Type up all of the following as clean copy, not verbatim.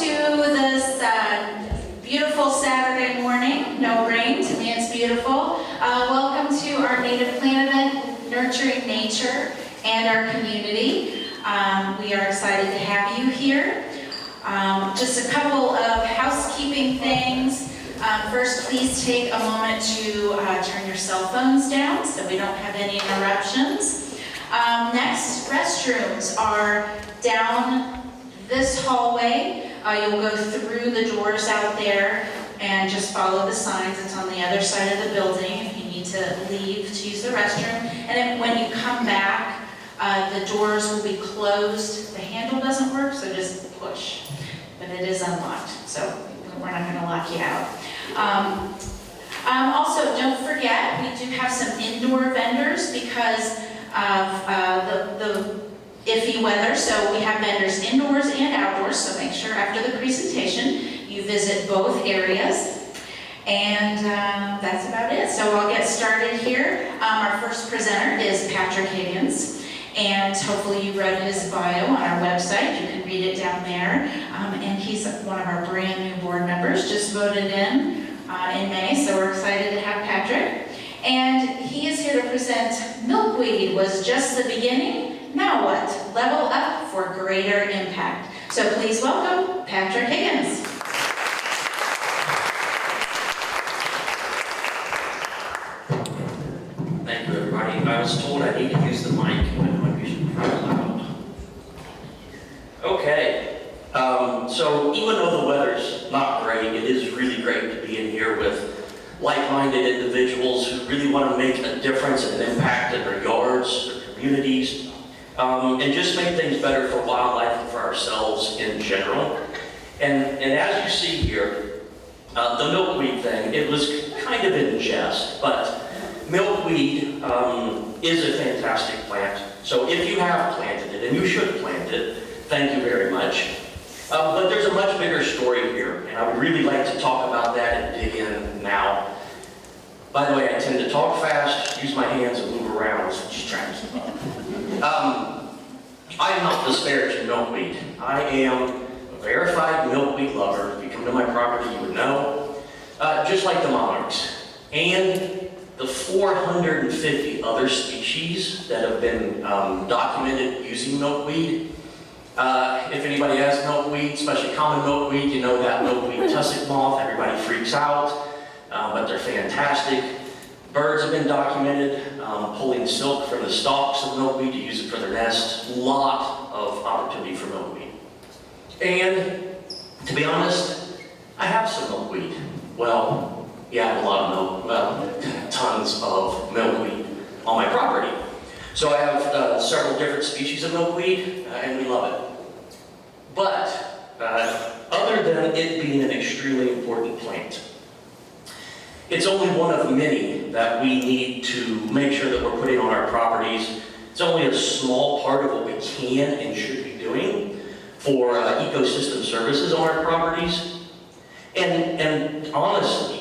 to this beautiful Saturday morning. No rain, to me it's beautiful. Welcome to our native plant event, Nurturing Nature and our community. We are excited to have you here. Just a couple of housekeeping things. First, please take a moment to turn your cell phones down so we don't have any interruptions. Next, restrooms are down this hallway. You'll go through the doors out there and just follow the signs. It's on the other side of the building if you need to leave to use the restroom. And then when you come back, the doors will be closed. The handle doesn't work, so just push. But it is unlocked, so we're not going to lock you out. Also, don't forget, we do have some indoor vendors because of the iffy weather, so we have vendors indoors and outdoors, so make sure after the presentation you visit both areas. And that's about it. So I'll get started here. Our first presenter is Patrick Higgins, and hopefully you read his bio on our website. You can read it down there. And he's one of our brand new board members, just voted in May, so we're excited to have Patrick. And he is here to present Milkweed Was Just the Beginning. Now what? Level up for greater impact. So please welcome Patrick Higgins. Thank you, everybody. I was told I need to use the mic. I know I should be loud. Okay. So even though the weather's not great, it is really great to be in here with like-minded individuals who really want to make a difference and an impact in their yards, their communities, and just make things better for wildlife and for ourselves in general. And as you see here, the milkweed thing, it was kind of in jest, but milkweed is a fantastic plant. So if you have planted it, and you should plant it, thank you very much. But there's a much bigger story here, and I would really like to talk about that and dig in now. By the way, I tend to talk fast, use my hands, and move around, so just trying to keep up. I am not disparaging milkweed. I am a verified milkweed lover. If you come to my property, you would know. Just like the monarchs. And the 450 other species that have been documented using milkweed. If anybody has milkweed, especially common milkweed, you know that milkweed tussock moth, everybody freaks out, but they're fantastic. Birds have been documented pulling silk from the stalks of milkweed to use it for their nests. Lot of opportunity for milkweed. And to be honest, I have some milkweed. Well, yeah, I have a lot of tons of milkweed on my property. So I have several different species of milkweed, and we love it. But other than it being an extremely important plant, it's only one of many that we need to make sure that we're putting on our properties. It's only a small part of what we can and should be doing for ecosystem services on our properties. And honestly,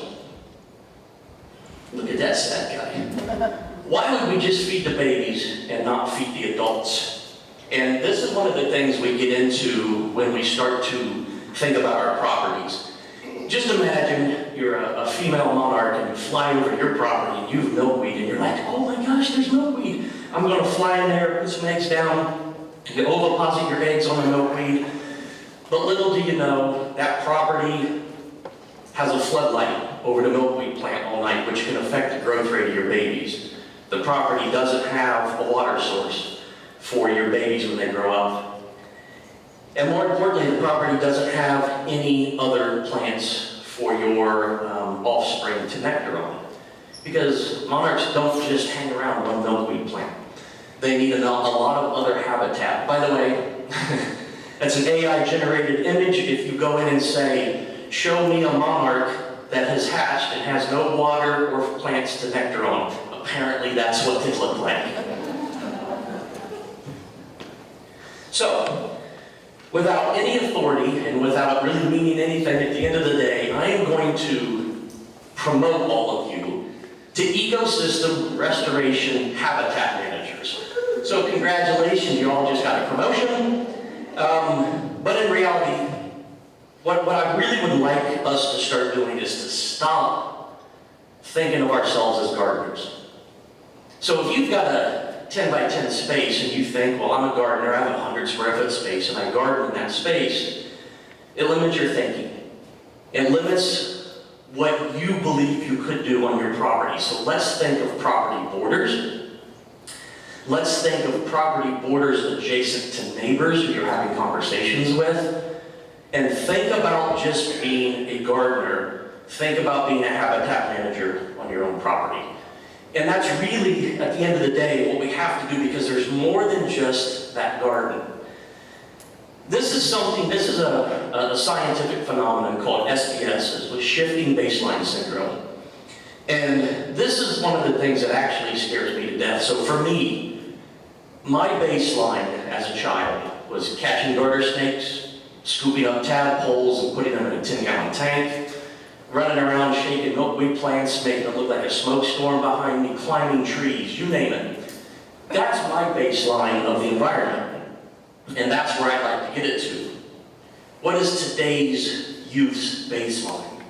look at that sad guy. Why would we just feed the babies and not feed the adults? And this is one of the things we get into when we start to think about our properties. Just imagine you're a female monarch and you fly over your property and you have milkweed and you're like, oh my gosh, there's milkweed. I'm going to fly in there, put some eggs down, you oviposit your eggs on the milkweed. But little do you know, that property has a floodlight over the milkweed plant all night, which can affect the growth rate of your babies. The property doesn't have a water source for your babies when they grow up. And more importantly, the property doesn't have any other plants for your offspring to nectar on. Because monarchs don't just hang around one milkweed plant. They need a lot of other habitat. By the way, that's an AI-generated image. If you go in and say, show me a monarch that has hatched and has no water or plants to nectar on, apparently that's what they look like. So, without any authority and without really meaning anything at the end of the day, I am going to promote all of you to ecosystem restoration habitat managers. So congratulations, you all just got a promotion. But in reality, What I really would like us to start doing is to stop thinking of ourselves as gardeners. So if you've got a 10 by 10 space and you think, well, I'm a gardener, I have a 100 square foot space and I garden in that space, it limits your thinking. It limits what you believe you could do on your property. So let's think of property borders. Let's think of property borders adjacent to neighbors who you're having conversations with. And think about just being a gardener. Think about being a habitat manager on your own property. And that's really, at the end of the day, what we have to do, because there's more than just that garden. This is a scientific phenomenon called SBS, which is shifting baseline syndrome. And this is one of the things that actually scares me to death. So for me, my baseline as a child was catching garter snakes, scooping up tadpoles and putting them in a 10-gallon tank, running around shaking milkweed plants, making it look like a smoke storm behind me, climbing trees, you name it. That's my baseline of the environment. And that's where I'd like to get it to. What is today's youth's baseline?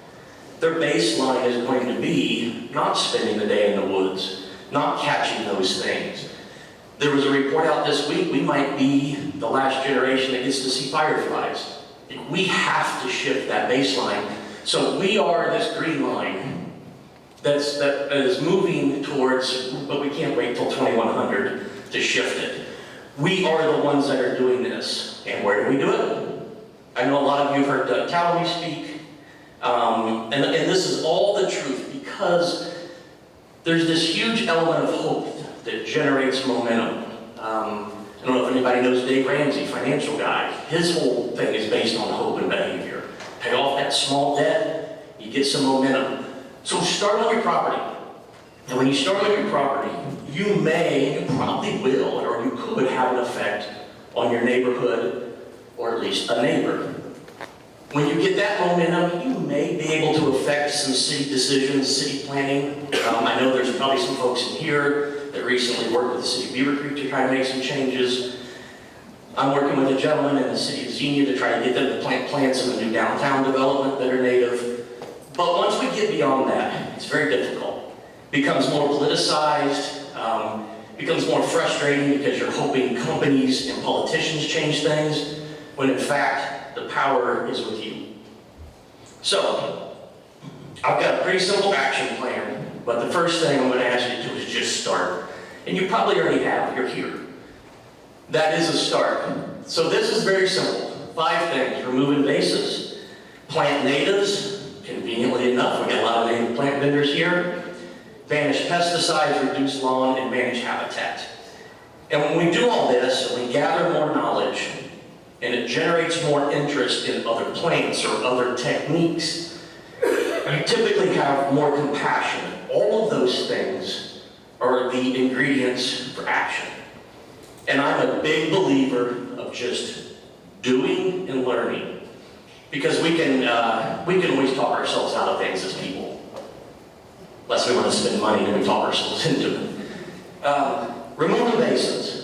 Their baseline is going to be not spending the day in the woods, not catching those things. There was a report out this week, we might be the last generation that gets to see fireflies. We have to shift that baseline. So we are this green line that is moving towards, but we can't wait till 2100 to shift it. We are the ones that are doing this. And where do we do it? I know a lot of you have heard Doug Tallamy speak. And this is all the truth, because there's this huge element of hope that generates momentum. I don't know if anybody knows Dave Ramsey, financial guy. His whole thing is based on hope and behavior. Pay off that small debt, you get some momentum. So start on your property. And when you start on your property, you probably will, or you could have an effect on your neighborhood, or at least a neighbor. When you get that momentum, you may be able to affect some city decisions, city planning. I know there's probably some folks in here that recently worked with the city of Beavercreek to try to make some changes. I'm working with a gentleman in the city of Xenia to try to get them to plant plants in the new downtown development that are native. But once we get beyond that, it's very difficult. It becomes more politicized, becomes more frustrating because you're hoping companies and politicians change things, when in fact, the power is with you. So, I've got a pretty simple action plan, but the first thing I'm going to ask you to do is just start. And you probably already have, you're here. That is a start. So this is very simple. 5 things: remove invasives, plant natives, conveniently enough, we got a lot of native plant vendors here, banish pesticides, reduce lawn, and manage habitat. And when we do all this, and we gather more knowledge, and it generates more interest in other plants or other techniques, you typically have more compassion. All of those things are the ingredients for action. And I'm a big believer of just doing and learning, because we can always talk ourselves out of things as people, unless we want to spend money, then we talk ourselves into it. Remove invasives.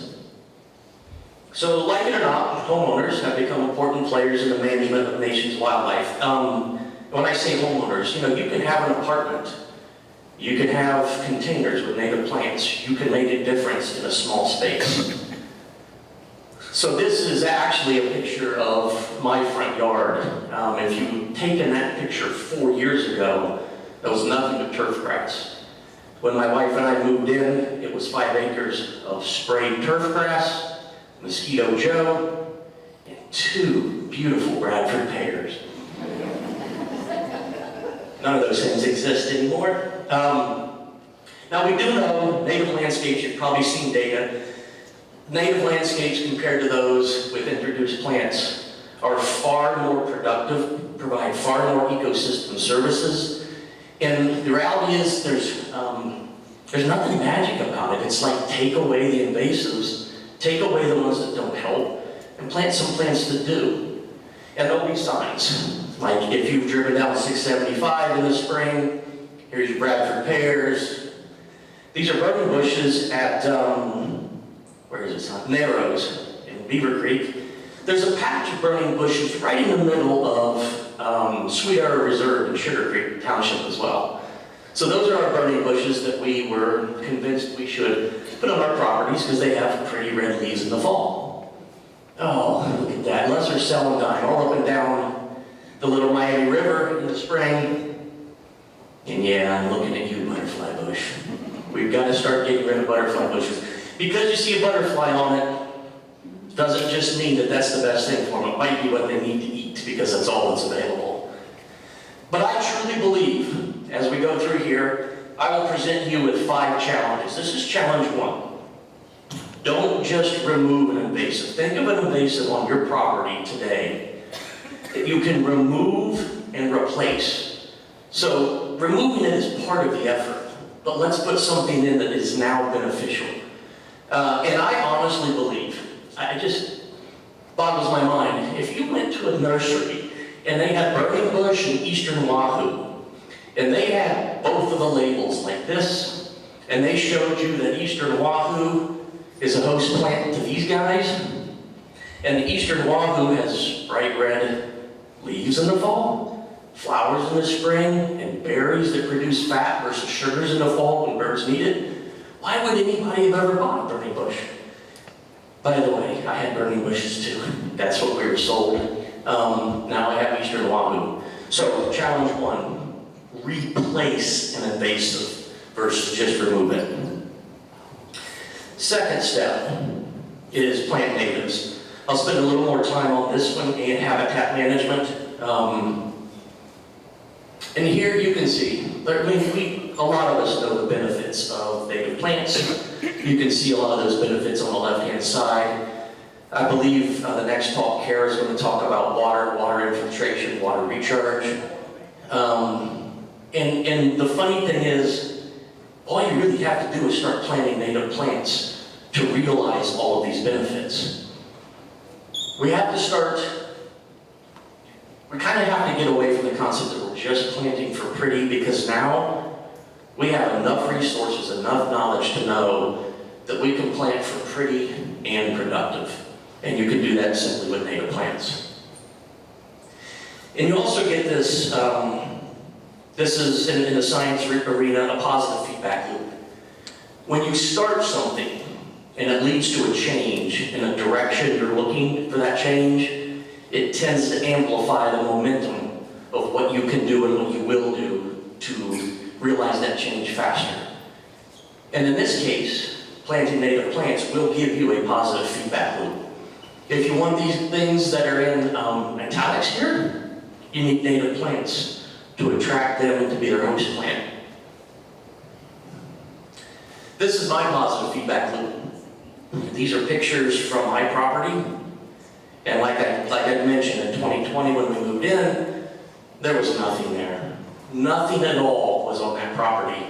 So, like it or not, homeowners have become important players in the management of the nation's wildlife. When I say homeowners, you can have an apartment. You can have containers with native plants. You can make a difference in a small space. So this is actually a picture of my front yard. If you'd taken that picture 4 years ago, there was nothing but turf grass. When my wife and I moved in, it was 5 acres of sprayed turf grass, Mosquito Joe, and 2 beautiful Bradford pears. None of those things exist anymore. Now we do know native landscapes, you've probably seen data. Native landscapes compared to those with introduced plants are far more productive, provide far more ecosystem services. And the reality is there's nothing magic about it. It's like take away the invasives, take away the ones that don't help, and plant some plants that do. And there'll be signs. Like if you've driven down 675 in the spring, here's your Bradford pears. These are burning bushes at, where is it? Narrows in Beavercreek. there's a patch of burning bushes right in the middle of Sweetheart Reserve in Sugar Creek Township as well. So those are our burning bushes that we were convinced we should put on our properties because they have pretty red leaves in the fall. Oh, look at that. Unless they're celandine all up and down the Little Miami River in the spring. And yeah, I'm looking at you, butterfly bush. We've got to start getting rid of butterfly bushes. Because you see a butterfly on it, doesn't just mean that that's the best thing for them. It might be what they need to eat because that's all that's available. But I truly believe, as we go through here, I will present you with 5 challenges. This is challenge 1. Don't just remove an invasive. Think of an invasive on your property today that you can remove and replace. So removing it is part of the effort, but let's put something in that is now beneficial. And I honestly believe, it just boggles my mind, if you went to a nursery and they had burning bush and eastern wahoo, and they had both of the labels like this, and they showed you that eastern wahoo is a host plant to these guys, and the eastern wahoo has bright red leaves in the fall, flowers in the spring, and berries that produce fat versus sugars in the fall when birds need it, why would anybody have ever bought a burning bush? By the way, I had burning bushes too. That's what we were sold. Now I have eastern wahoo. So challenge 1, replace an invasive versus just remove it. Second step is plant natives. I'll spend a little more time on this one and habitat management. And here you can see, a lot of us know the benefits of native plants. You can see a lot of those benefits on the left-hand side. I believe the next talk, Kara, is going to talk about water infiltration, water recharge. And the funny thing is, all you really have to do is start planting native plants to realize all of these benefits. We kind of have to get away from the concept that we're just planting for pretty, because now we have enough resources, enough knowledge to know that we can plant for pretty and productive. And you can do that simply with native plants. And you also get this, this is in the science arena, a positive feedback loop. When you start something and it leads to a change in a direction you're looking for that change, it tends to amplify the momentum of what you can do and what you will do to realize that change faster. And in this case, planting native plants will give you a positive feedback loop. If you want these things that are in italics here, you need native plants to attract them and to be their host plant. This is my positive feedback loop. These are pictures from my property. And like I mentioned, in 2020 when we moved in, there was nothing there. Nothing at all was on that property.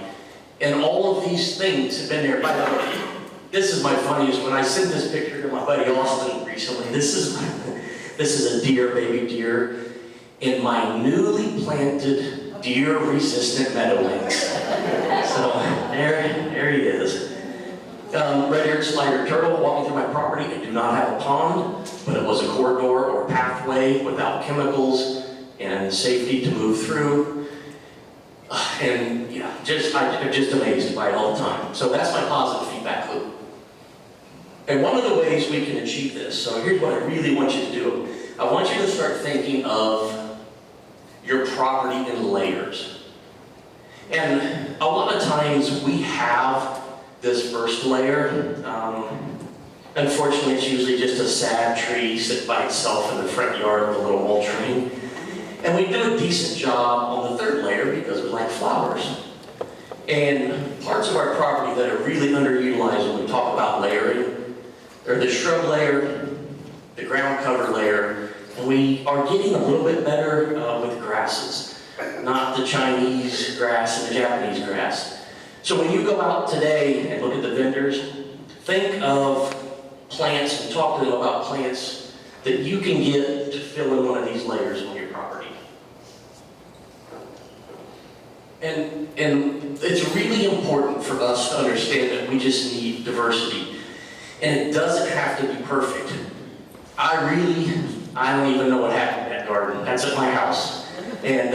And all of these things have been there. By the way, this is my funniest. When I sent this picture to my buddy Austin recently, this is a deer, baby deer, in my newly planted deer-resistant meadowlands. So there he is. Red-eared spider turtle walking through my property. I do not have a pond, but it was a corridor or pathway without chemicals and safety to move through. And yeah, I'm just amazed by it all the time. So that's my positive feedback loop. And one of the ways we can achieve this, so here's what I really want you to do. I want you to start thinking of your property in layers. And a lot of times we have this first layer. Unfortunately, it's usually just a sad tree sitting by itself in the front yard with a little mulching. And we do a decent job on the third layer because we like flowers. And parts of our property that are really underutilized when we talk about layering are the shrub layer, the ground cover layer, and we are getting a little bit better with grasses, not the Chinese grass and the Japanese grass. So when you go out today and look at the vendors, think of plants and talk to them about plants that you can get to fill in one of these layers on your property. And it's really important for us to understand that we just need diversity. And it doesn't have to be perfect. I I don't even know what happened to that garden. That's at my house. And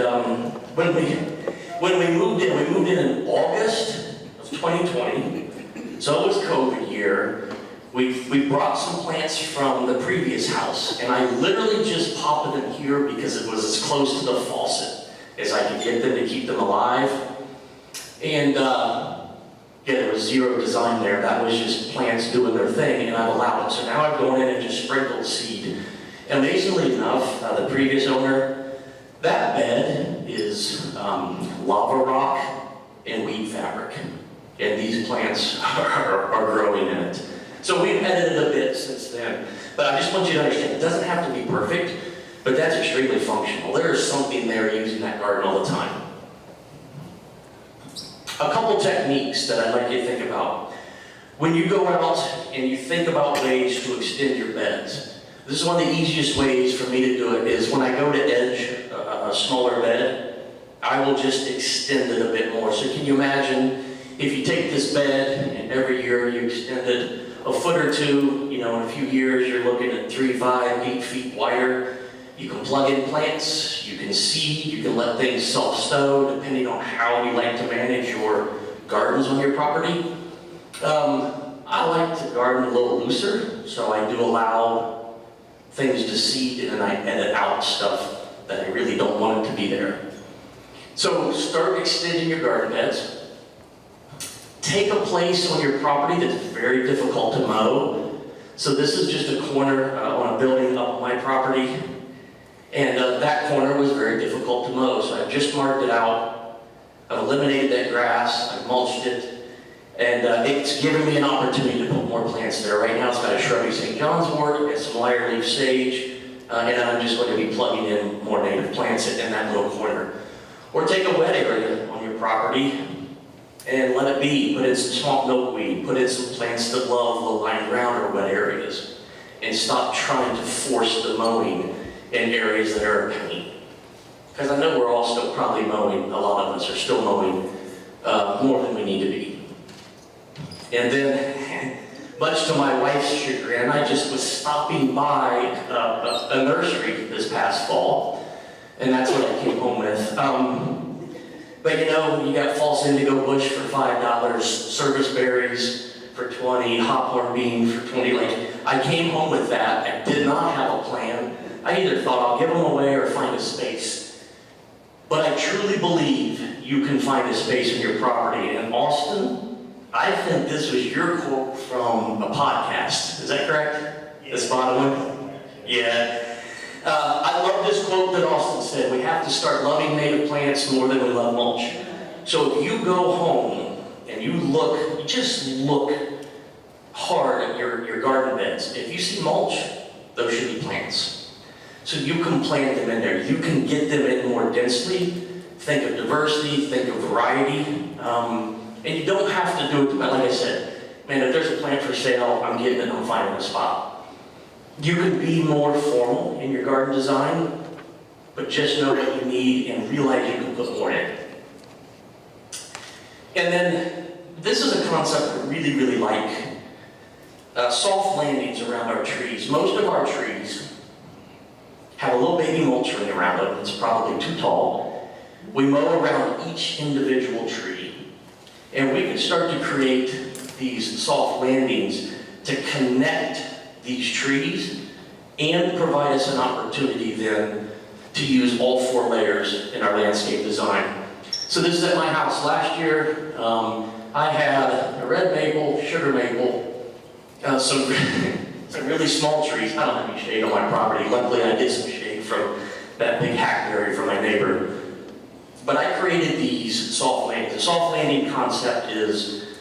when we moved in August of 2020, so it was COVID year. We brought some plants from the previous house, and I literally just popped them in here because it was as close to the faucet as I could get them to keep them alive. And yeah, there was zero design there. That was just plants doing their thing, and I've allowed it. So now I've gone in and just sprinkled seed. Amazingly enough, the previous owner, that bed is lava rock and weed fabric. And these plants are growing in it. So we've edited a bit since then. But I just want you to understand, it doesn't have to be perfect, but that's extremely functional. There is something there using that garden all the time. A couple techniques that I'd like you to think about. When you go out and you think about ways to extend your beds, this is one of the easiest ways for me to do it, is when I go to edge a smaller bed, I will just extend it a bit more. So can you imagine if you take this bed and every year you extend it a foot or two, in a few years you're looking at 3, 5, 8 feet wider. You can plug in plants, you can seed, you can let things self-stow depending on how you like to manage your gardens on your property. I like to garden a little looser, so I do allow things to seed and then I edit out stuff that I really don't want it to be there. So start extending your garden beds. Take a place on your property that's very difficult to mow. So this is just a corner on a building up on my property. And that corner was very difficult to mow, so I've just marked it out. I've eliminated that grass, I've mulched it, and it's given me an opportunity to put more plants there. Right now it's got a shrubby St. John's wort, it's some liar leaf sage, and I'm just going to be plugging in more native plants in that little corner. Or take a wet area on your property and let it be. Put in some swamp milkweed, put in some plants that love low-lying ground or wet areas, and stop trying to force the mowing in areas that are a pain. Because I know we're all still probably mowing, a lot of us are still mowing more than we need to be. And then, much to my wife's chagrin, I just was stopping by a nursery this past fall, and that's what I came home with. But you got false indigo bush for $5, service berries for 20, hawthorn bean for 20. I came home with that. I did not have a plan. I either thought I'll give them away or find a space. But I truly believe you can find a space on your property. And Austin, I think this was your quote from a podcast. Is that correct? Yeah. This bottom one? Yeah. I love this quote that Austin said. We have to start loving native plants more than we love mulch. So if you go home and you just look hard at your garden beds. If you see mulch, those should be plants. So you can plant them in there. You can get them in more densely. Think of diversity, think of variety. And you don't have to do it, like I said, man, if there's a plant for sale, I'm getting it, I'm finding a spot. You can be more formal in your garden design, but just know what you need and realize you can put more in. And then, this is a concept I really, really like. Soft landings around our trees. Most of our trees have a little baby mulch ring around them. It's probably too tall. We mow around each individual tree, and we can start to create these soft landings to connect these trees and provide us an opportunity then to use all 4 layers in our landscape design. So this is at my house. Last year, I had a red maple, sugar maple, some really small trees. I don't have any shade on my property. Luckily, I get some shade from that big hackberry from my neighbor. But I created these soft landings. The soft landing concept is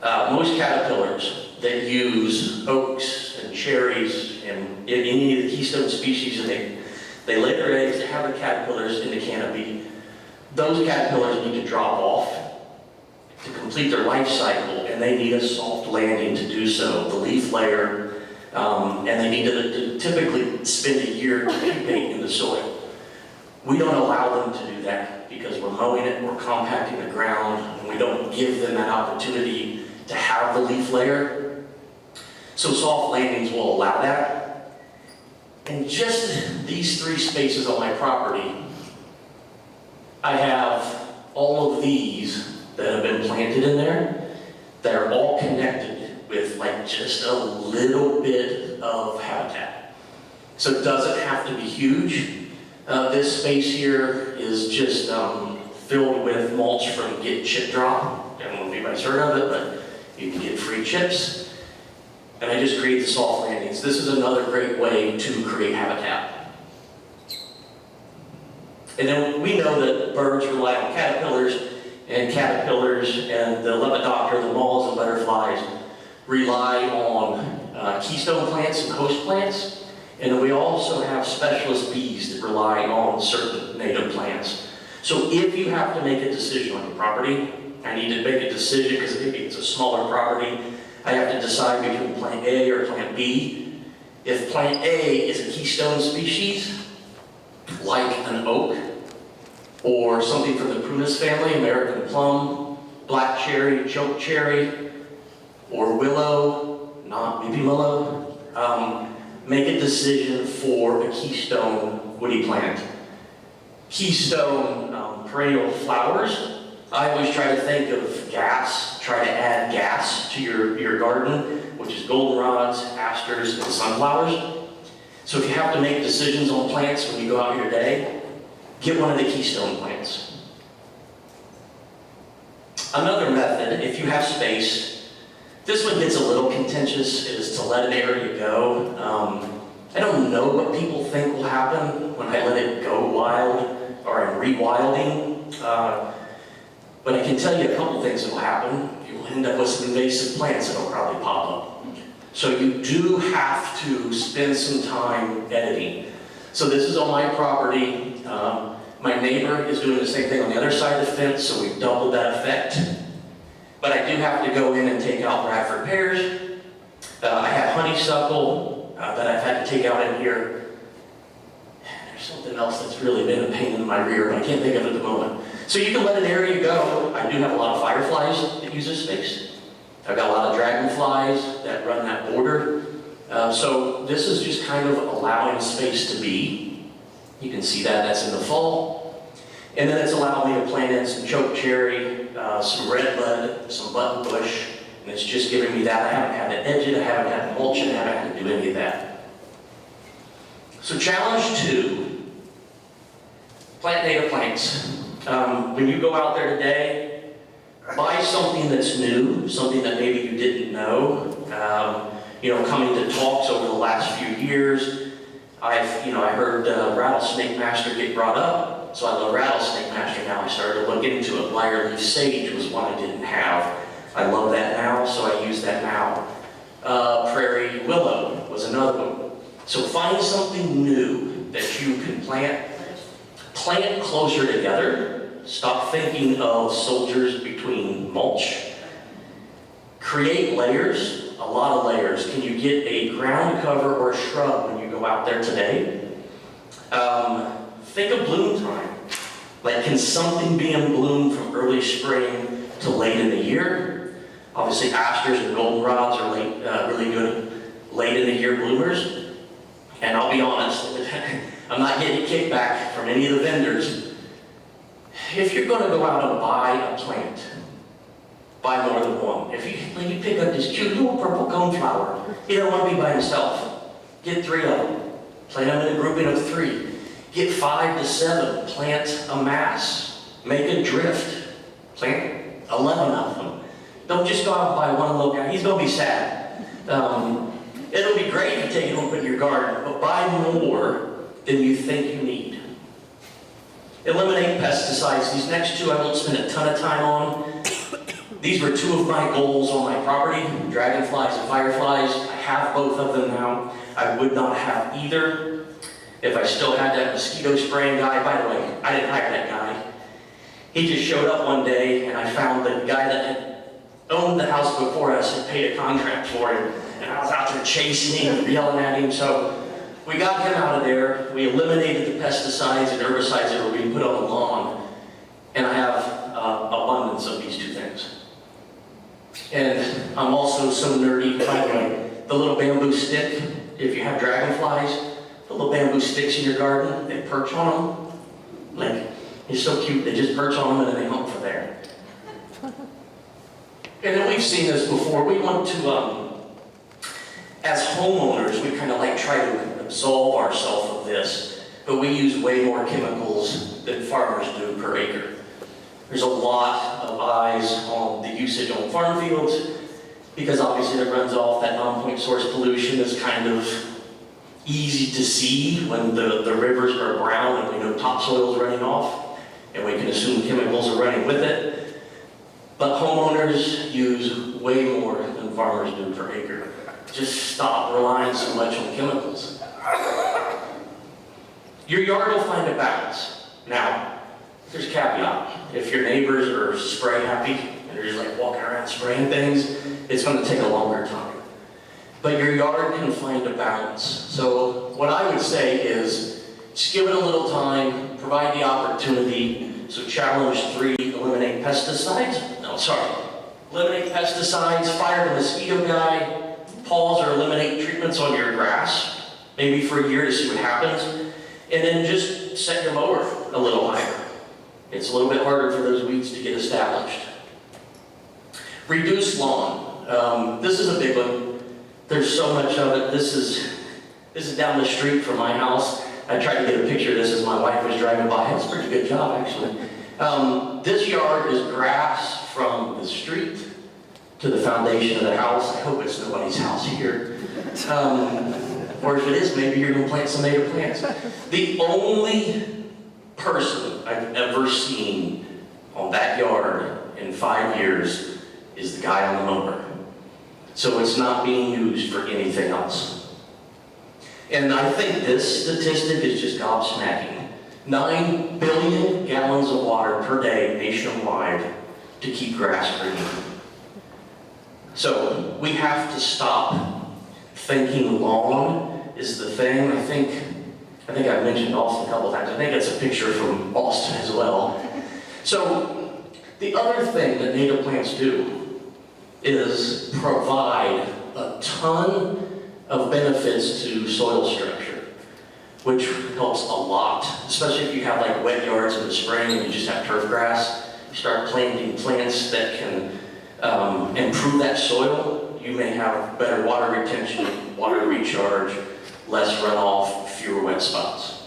most caterpillars that use oaks and cherries and any of the keystone species, and they lay their eggs, they have the caterpillars in the canopy. Those caterpillars need to drop off to complete their life cycle, and they need a soft landing to do so, the leaf layer, and they need to typically spend a year incubate in the soil. We don't allow them to do that because we're mowing it, we're compacting the ground, and we don't give them that opportunity to have the leaf layer. So soft landings will allow that. And just these 3 spaces on my property, I have all of these that have been planted in there that are all connected with like just a little bit of habitat. So it doesn't have to be huge. This space here is just filled with mulch from Get Chip Drop. I don't know if anybody's heard of it, but you can get free chips. And I just create the soft landings. This is another great way to create habitat. And then we know that birds rely on caterpillars and the lepidoptera, the moths and butterflies rely on keystone plants and host plants. And then we also have specialist bees that rely on certain native plants. So if you have to make a decision on your property, I need to make a decision because maybe it's a smaller property. I have to decide between plant A or plant B. If plant A is a keystone species, like an oak, or something from the prunus family, American plum, black cherry, choke cherry, or willow, not weeping willow, make a decision for a keystone woody plant. Keystone perennial flowers, I always try to think of gas, try to add gas to your garden, which is goldenrods, asters, and sunflowers. So if you have to make decisions on plants when you go out here today, get one of the keystone plants. Another method, if you have space, this one gets a little contentious, is to let an area go. I don't know what people think will happen when I let it go wild or I'm rewilding, but I can tell you a couple things that will happen. You'll end up with some invasive plants that will probably pop up. So you do have to spend some time editing. So this is on my property. My neighbor is doing the same thing on the other side of the fence, so we've doubled that effect. But I do have to go in and take out Bradford pears. I have honeysuckle that I've had to take out in here. There's something else that's really been a pain in my rear, but I can't think of it at the moment. So you can let an area go. I do have a lot of fireflies that use this space. I've got a lot of dragonflies that run that border. So this is just kind of allowing space to be. You can see that, that's in the fall. And then it's allowed me to plant in some choke cherry, some red bud, some button bush, and it's just giving me that. I haven't had to edge it, I haven't had to mulch it, I haven't had to do any of that. So challenge 2, plant native plants. When you go out there today, buy something that's new, something that maybe you didn't know. Coming to talks over the last few years, I heard Rattlesnake Master get brought up, so I love Rattlesnake Master now. I started to look into it. Briarleaf Sage was one I didn't have. I love that now, so I use that now. Prairie Willow was another one. So find something new that you can plant. Plant closer together. Stop thinking of soldiers between mulch. Create layers. A lot of layers. Can you get a ground cover or a shrub when you go out there today? Think of bloom time. Like, can something be in bloom from early spring to late in the year? Obviously, asters and goldenrods are really good late in the year bloomers. And I'll be honest, I'm not getting kickback from any of the vendors. If you're going to go out and buy a plant, buy more than one. If you pick up this cute little purple coneflower, you don't want to be by yourself. Get 3 of them. Plant them in a grouping of 3. Get 5 to 7. Plant a mass. Make a drift. Plant 11 of them. Don't just go out and buy one little guy. He's going to be sad. It'll be great if you take it home and put in your garden, but buy more than you think you need. Eliminate pesticides. These next 2 I won't spend a ton of time on. These were 2 of my goals on my property, dragonflies and fireflies. I have both of them now. I would not have either if I still had that mosquito spraying guy. By the way, I didn't hire that guy. He just showed up one day, and I found the guy that had owned the house before us and paid a contract for him. And I was out there chasing him and yelling at him. So we got him out of there. We eliminated the pesticides and herbicides that were being put on the lawn. And I have abundance of these 2 things. And I'm also so nerdy, by the way, the little bamboo stick, if you have dragonflies, the little bamboo sticks in your garden, they perch on them. Like, it's so cute, they just perch on them and then they hump from there. And then we've seen this before. We want to, as homeowners, we kind of like try to absolve ourselves of this, but we use way more chemicals than farmers do per acre. There's a lot of eyes on the usage on farm fields because obviously that runs off that non-point source pollution is kind of easy to see when the rivers are brown and we know topsoil is running off and we can assume chemicals are running with it. But homeowners use way more than farmers do per acre. Just stop relying so much on chemicals. Your yard will find a balance. Now, there's a caveat. If your neighbors are spray happy and they're just like walking around spraying things, it's going to take a longer time. But your yard can find a balance. So what I would say is just give it a little time, provide the opportunity. So challenge 3, eliminate pesticides. No, sorry. Eliminate pesticides, fire the mosquito guy, pause or eliminate treatments on your grass, maybe for a year to see what happens. And then just set your mower a little higher. It's a little bit harder for those weeds to get established. Reduce lawn. This is a big one. There's so much of it. This is down the street from my house. I tried to get a picture of this as my wife was driving by. It's a pretty good job, actually. This yard is grass from the street to the foundation of the house. I hope it's nobody's house here. Or if it is, maybe you're going to plant some native plants. The only person I've ever seen on that yard in 5 years is the guy on the mower. So it's not being used for anything else. And I think this statistic is just gobsmacking. 9 billion gallons of water per day nationwide to keep grass green. So we have to stop thinking lawn is the thing. I think I've mentioned Austin a couple of times. I think it's a picture from Austin as well. So the other thing that native plants do is provide a ton of benefits to soil structure, which helps a lot, especially if you have like wet yards in the spring and you just have turf grass. You start planting plants that can improve that soil. You may have better water retention, water recharge, less runoff, fewer wet spots.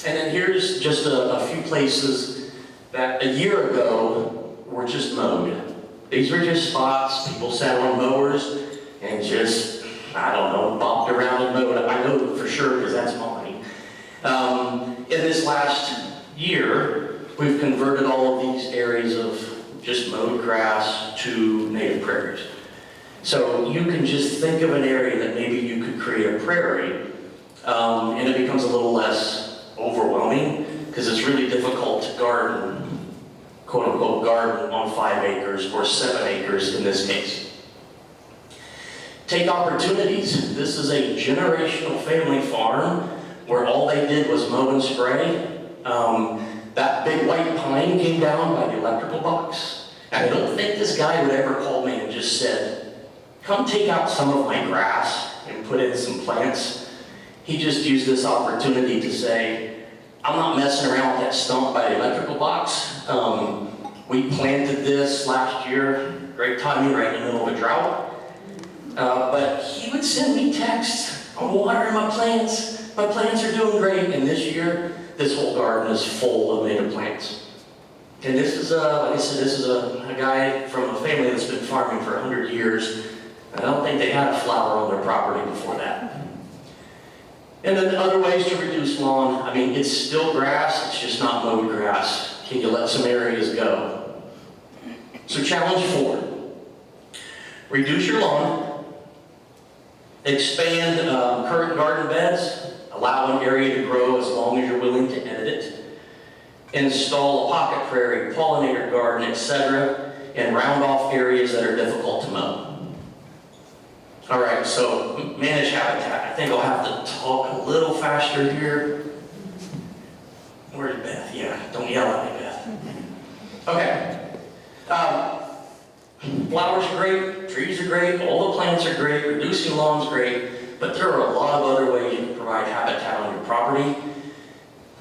And then here's just a few places that a year ago were just mowed. These were just spots, people sat on mowers and just, I don't know, bopped around and mowed. I know for sure because that's mine. In this last year, we've converted all of these areas of just mowed grass to native prairies. So you can just think of an area that maybe you could create a prairie, and it becomes a little less overwhelming because it's really difficult to garden, quote unquote, garden on 5 acres or 7 acres in this case. Take opportunities. This is a generational family farm where all they did was mow and spray. That big white pine came down by the electrical box. And I don't think this guy would ever call me and just said, come take out some of my grass and put in some plants. He just used this opportunity to say, I'm not messing around with that stump by the electrical box. We planted this last year, great timing, right in the middle of a drought. But he would send me texts, I'm watering my plants are doing great. And this year, this whole garden is full of native plants. And this is, like I said, this is a guy from a family that's been farming for 100 years. I don't think they had a flower on their property before that. And then other ways to reduce lawn, I mean, it's still grass, it's just not mowed grass. Can you let some areas go? So challenge 4, reduce your lawn, expand current garden beds, allow an area to grow as long as you're willing to edit it, install a pocket prairie, pollinator garden, etc., and round off areas that are difficult to mow. All right, so manage habitat. I think I'll have to talk a little faster here. Where's Beth? Yeah, don't yell at me, Beth. Okay. Flowers are great, trees are great, all the plants are great, reducing lawn's great, but there are a lot of other ways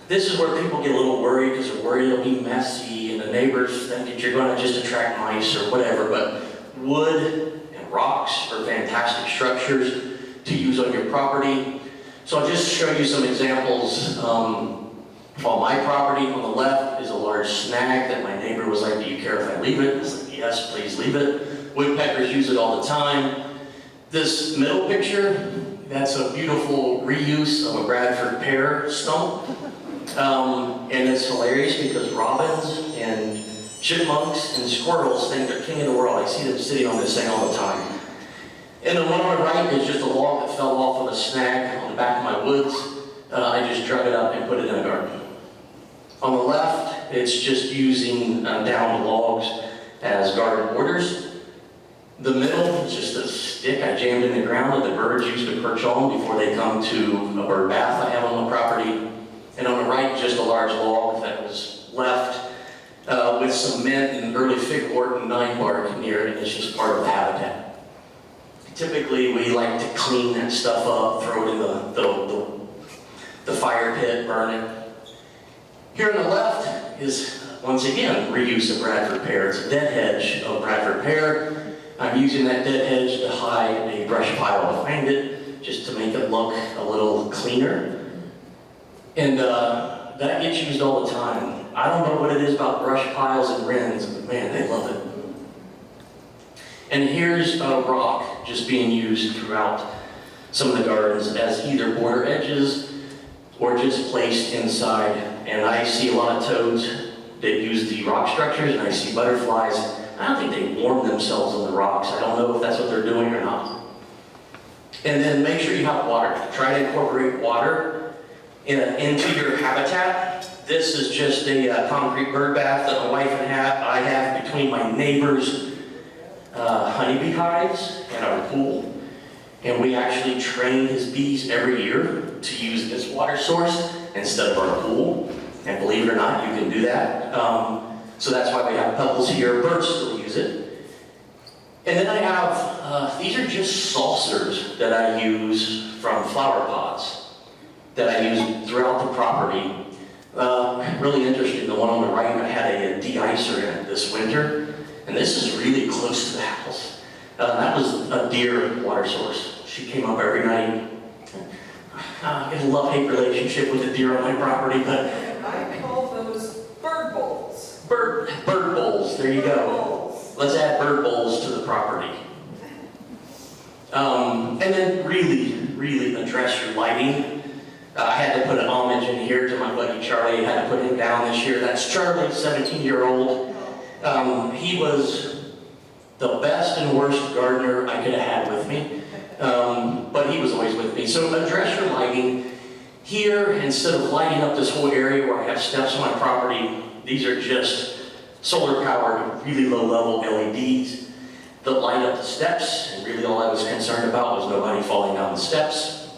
This is where people get a little worried because they're worried it'll be messy and the neighbors think that you're going to just attract mice or whatever, but wood and rocks are fantastic structures to use on your property. So I'll just show you some examples. On my property on the left is a large snag that my neighbor was like, do you care if I leave it? I was like, yes, please leave it. Woodpeckers use it all the time. This middle picture, that's a beautiful reuse of a Bradford pear stump. And it's hilarious because robins and chipmunks and squirrels think they're king of the world. I see them sitting on this thing all the time. And the one on the right is just a log that fell off of a snag on the back of my woods. I just drug it up and put it in a garden. On the left, it's just using downed logs as garden borders. The middle is just a stick I jammed in the ground that the birds used to perch on before they come to a bird bath I have on the property. And on the right, just a large log that was left with some mint and early figwort and nine bark near it, and it's just part of the habitat. Typically, we like to clean that stuff up, throw it in the fire pit, burn it. Here on the left is, once again, reuse of Bradford pear. It's a dead hedge of Bradford pear. I'm using that dead hedge to hide a brush pile behind it, just to make it look a little cleaner. And that gets used all the time. I don't know what it is about brush piles and wrens, but man, they love it. And here's a rock just being used throughout some of the gardens as either border edges or just placed inside. And I see a lot of toads that use the rock structures, and I see butterflies. I don't think they warm themselves on the rocks. I don't know if that's what they're doing or not. And then make sure you have water. Try to incorporate water into your habitat. This is just a concrete bird bath that my wife and I have between my neighbor's honeybee hives and our pool. And we actually train his bees every year to use this water source instead of our pool. And believe it or not, you can do that. So that's why we have pebbles here. Birds still use it. And then I have, these are just saucers that I use from flower pots that I use throughout the property. Really interesting, the one on the right, I had a de-icer in it this winter. And this is really close to the house. That was a deer water source. She came up every night. I get a love-hate relationship with the deer on my property, but I call those bird bowls. bird bowls, there you go. Let's add bird bowls to the property. And then really address your lighting. I had to put an homage in here to my buddy Charlie. I had to put him down this year. That's Charlie, 17-year-old. He was the best and worst gardener I could have had with me. But he was always with me. So address your lighting. Here, instead of lighting up this whole area where I have steps on my property, these are just solar-powered, really low-level LEDs that light up the steps. And really all I was concerned about was nobody falling down the steps.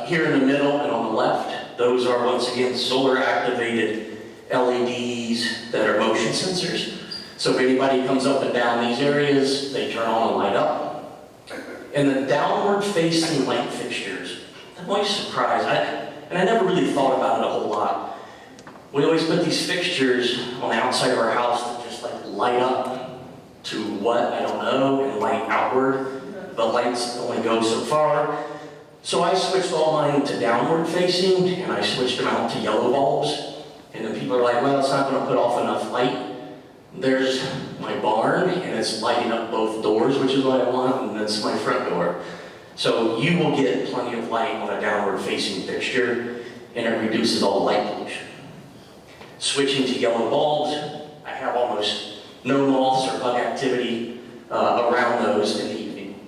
Here in the middle and on the left, those are once again solar-activated LEDs that are motion sensors. So if anybody comes up and down these areas, they turn on and light up. And the downward-facing light fixtures, I'm always surprised. And I never really thought about it a whole lot. We always put these fixtures on the outside of our house that just like light up to what, I don't know, and light outward. The lights only go so far. So I switched all mine to downward facing, and I switched them out to yellow bulbs. And then people are like, well, it's not going to put off enough light. There's my barn, and it's lighting up both doors, which is what I want, and that's my front door. So you will get plenty of light on a downward facing fixture, and it reduces all the light pollution. Switching to yellow bulbs, I have almost no moths or bug activity around those in the evening.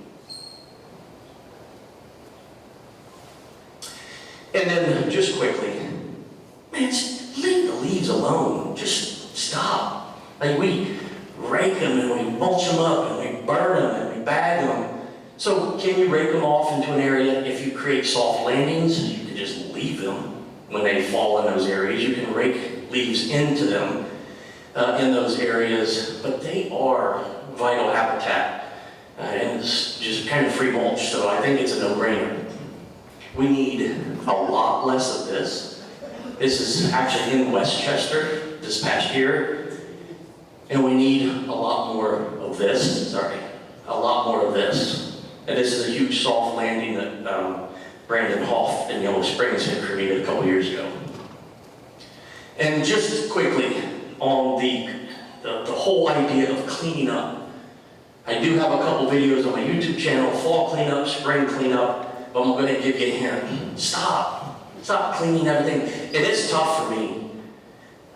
And then, just quickly, man, just leave the leaves alone. Just stop. Like, we rake them and we mulch them up and we burn them and we bag them. So can you rake them off into an area? If you create soft landings, you can just leave them when they fall in those areas. You can rake leaves into them in those areas, but they are vital habitat. And it's just kind of free mulch, so I think it's a no-brainer. We need a lot less of this This is actually in Westchester this past year. And we need a lot more of this, a lot more of this. And this is a huge soft landing that Brandon Hoff in Yellow Springs had created a couple years ago. And just quickly on the whole idea of cleaning up. I do have a couple videos on my YouTube channel, fall cleanup, spring cleanup, but I'm going to give you a hint. Stop cleaning everything. It is tough for me.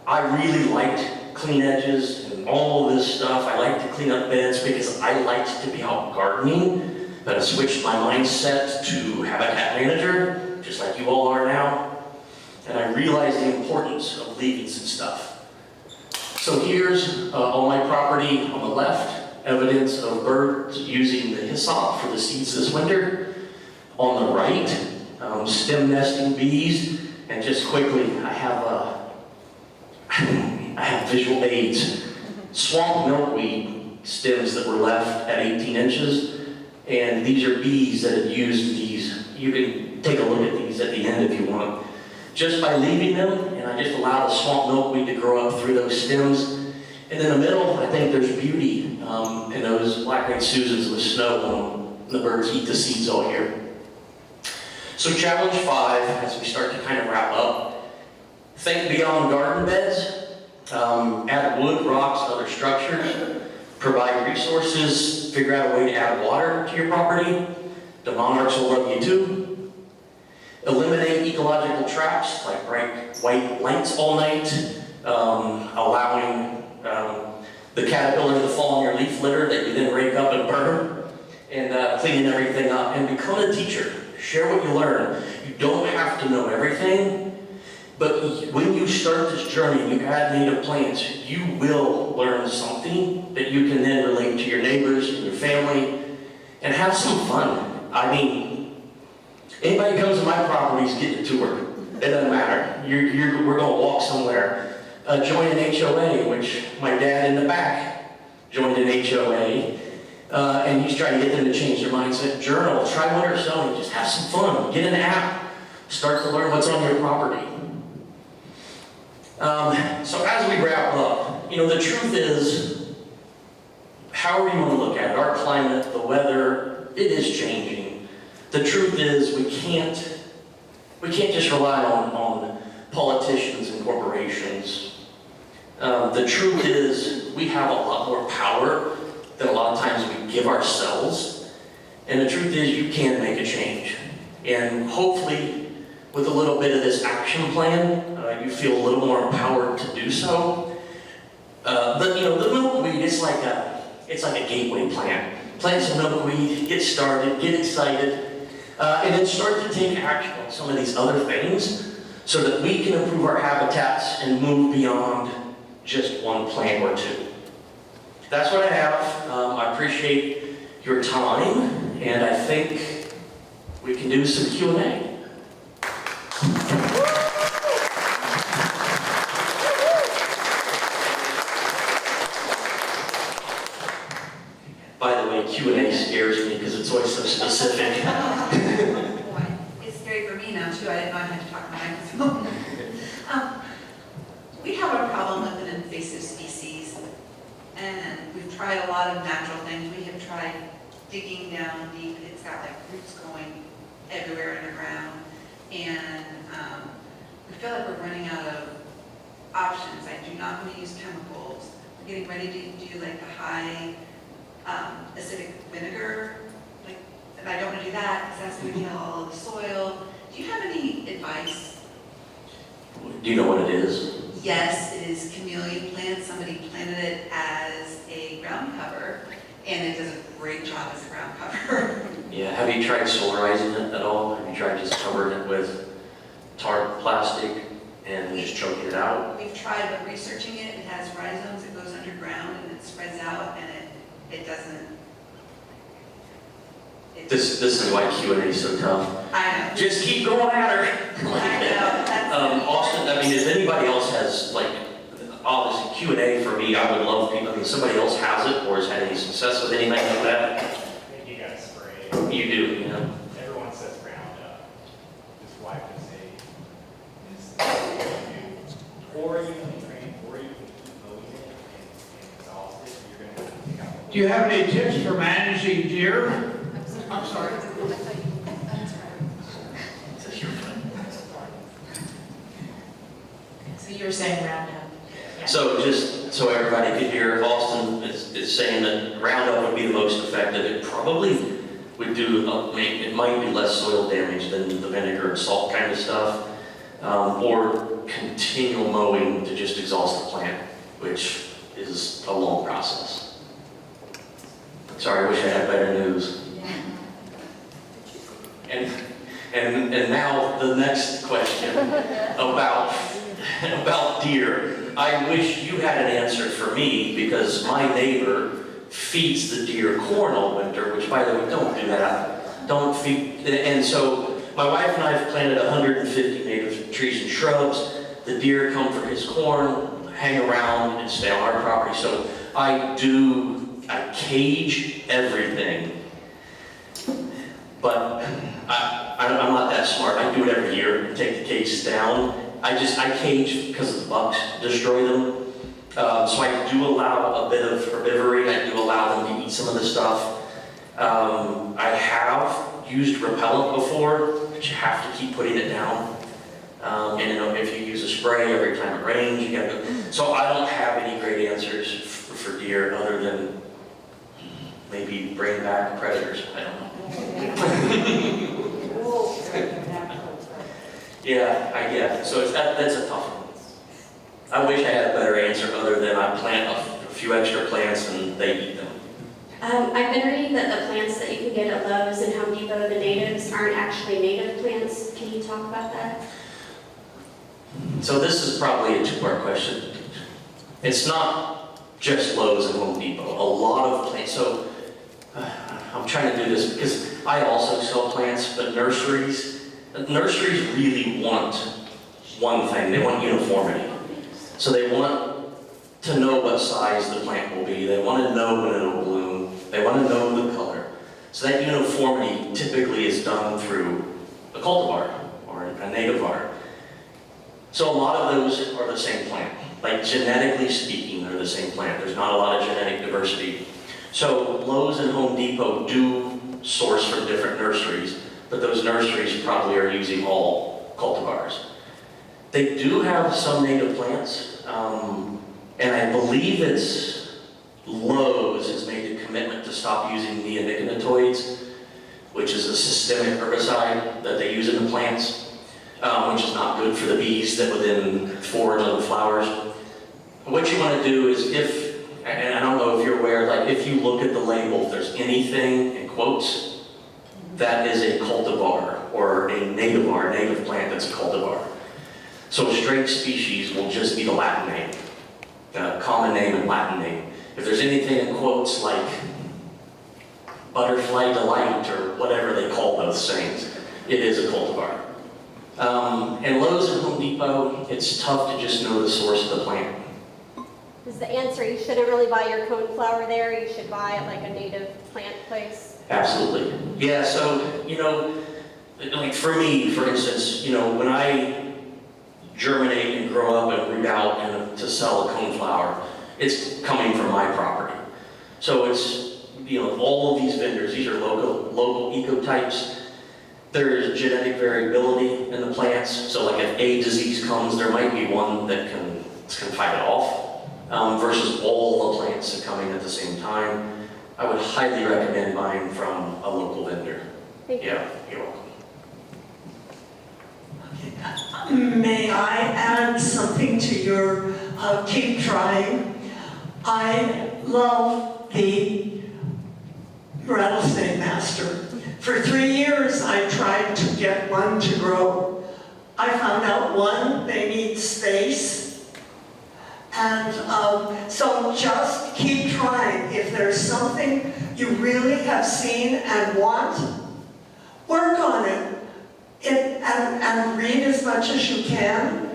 I really liked clean edges and all of this stuff. I like to clean up beds because I liked to be out gardening, but I switched my mindset to habitat manager, just like you all are now, and I realized the importance of leaving some stuff. So here's on my property on the left, evidence of birds using the hyssop for the seeds this winter. On the right, stem nesting bees, and just quickly, I have visual aids. Swamp milkweed stems that were left at 18 inches, and these are bees that have used these. You can take a look at these at the end if you want. Just by leaving them, and I just allow the swamp milkweed to grow up through those stems. And in the middle, I think there's beauty in those black-eyed Susans with snow when the birds eat the seeds all year. So challenge 5, as we start to kind of wrap up, think beyond garden beds, add wood, rocks, other structures, provide resources, figure out a way to add water to your property. The monarchs will love you too. Eliminate ecological traps like bright white lights all night, allowing the caterpillars to fall on your leaf litter that you then rake up and burn, and cleaning everything up. And become a teacher. Share what you learn. You don't have to know everything, but when you start this journey and you add native plants, you will learn something that you can then relate to your neighbors and your family and have some fun. I mean, anybody comes to my properties, get the tour. It doesn't matter. We're going to walk somewhere. Join an HOA, which my dad in the back joined an HOA. And he's trying to get them to change their mindset. Journal, try winter sowing, just have some fun. Get an app, start to learn what's on your property. So as we wrap up, the truth is, however you want to look at it, our climate, the weather, it is changing. The truth is, we can't just rely on politicians and corporations. The truth is, we have a lot more power that a lot of times we give ourselves. And the truth is, you can make a change. And hopefully, with a little bit of this action plan, you feel a little more empowered to do so. The milkweed, it's like a gateway plant. Plant some milkweed, get started, get excited, and then start to take action on some of these other things so that we can improve our habitats and move beyond just one plant or two. That's what I have. I appreciate your time, and I think we can do some Q&A. By the way, Q&A scares me because it's always so specific. Boy, it's scary for me now too. I didn't know I had to talk to my microphone. We have a problem with an invasive species, and we've tried a lot of natural things. We have tried digging down deep. It's got like roots going everywhere underground, and we feel like we're running out of options. I do not want to use chemicals. We're getting ready to do like the high acidic vinegar, and I don't want to do that because that's going to kill all of the soil. Do you have any advice? Do you know what it is? Yes, it is camellia plant. Somebody planted it as a ground cover, and it does a great job as a ground cover. Yeah, have you tried solarizing it at all? Have you tried just covering it with tarp plastic and just choking it out? We've tried, but researching it, it has rhizomes that goes underground and it spreads out, and it doesn't. This is why Q&A is so tough. I know. Just keep going at her. I know. Austin, I mean, if anybody else has, obviously Q&A for me, I would love people, if somebody else has it or has had any success with anything like that. I think you guys spray. You do, Everyone says Roundup. Just wipe and say, Do you have any tips for managing deer? I'm sorry. So you were saying Roundup. Yeah. So just so everybody could hear, Austin is saying that Roundup would be the most effective. It probably would do, it might be less soil damage than the vinegar and salt kind of stuff, or continual mowing to just exhaust the plant, which is a long process. Sorry, I wish I had better news. And now the next question about deer. I wish you had an answer for me, because my neighbor feeds the deer corn all winter, which, by the way, don't do that. Don't feed, and so my wife and I have planted 150 native trees and shrubs. The deer come for his corn, hang around, and stay on our property. So I cage everything, but I'm not that smart. I do it every year, take the cages down. I cage because the bucks destroy them. So I do allow a bit of herbivory. I do allow them to eat some of the stuff. I have used repellent before, but you have to keep putting it down. And if you use a spray every time it rains, you gotta go. So I don't have any great answers for deer other than maybe bring back predators. I don't know. Yeah. So that's a tough one. I wish I had a better answer other than I plant a few extra plants and they eat them. I've been reading that the plants that you can get at Lowe's and Home Depot, the natives, aren't actually native plants. Can you talk about that? So this is probably a two-part question. It's not just Lowe's and Home Depot. A lot of plants. So I'm trying to do this because I also sell plants, but nurseries really want one thing. They want uniformity. So they want to know what size the plant will be. They want to know when it'll bloom. They want to know the color. So that uniformity typically is done through a cultivar or a native art. So a lot of those are the same plant. Like genetically speaking, they're the same plant. There's not a lot of genetic diversity. So Lowe's and Home Depot do source from different nurseries, but those nurseries probably are using all cultivars. They do have some native plants, and I believe it's Lowe's has made a commitment to stop using neonicotinoids, which is a systemic herbicide that they use in the plants, which is not good for the bees that would then forage on the flowers. What you want to do is and I don't know if you're aware, like if you look at the label, if there's anything in quotes, that is a cultivar or a native plant that's a cultivar. So a straight species will just be the Latin name, common name and Latin name. If there's anything in quotes like butterfly delight or whatever they call those things, it is a cultivar. And Lowe's and Home Depot, it's tough to just know the source of the plant. Is the answer you shouldn't really buy your coneflower there? You should buy it like a native plant place? Absolutely. Yeah, so, like for me, for instance, when I germinate and grow up and root out and to sell a coneflower, it's coming from my property. So it's, all of these vendors, these are local ecotypes. There is genetic variability in the plants. So like if a disease comes, there might be one that can fight it off, versus all the plants that come in at the same time. I would highly recommend buying from a local vendor. Thank you. Yeah, you're welcome. May I add something to your keep trying? I love the rattlesnake master. For 3 years, I tried to get one to grow. I found out one, they need space. And so just keep trying. If there's something you really have seen and want, work on it. And read as much as you can.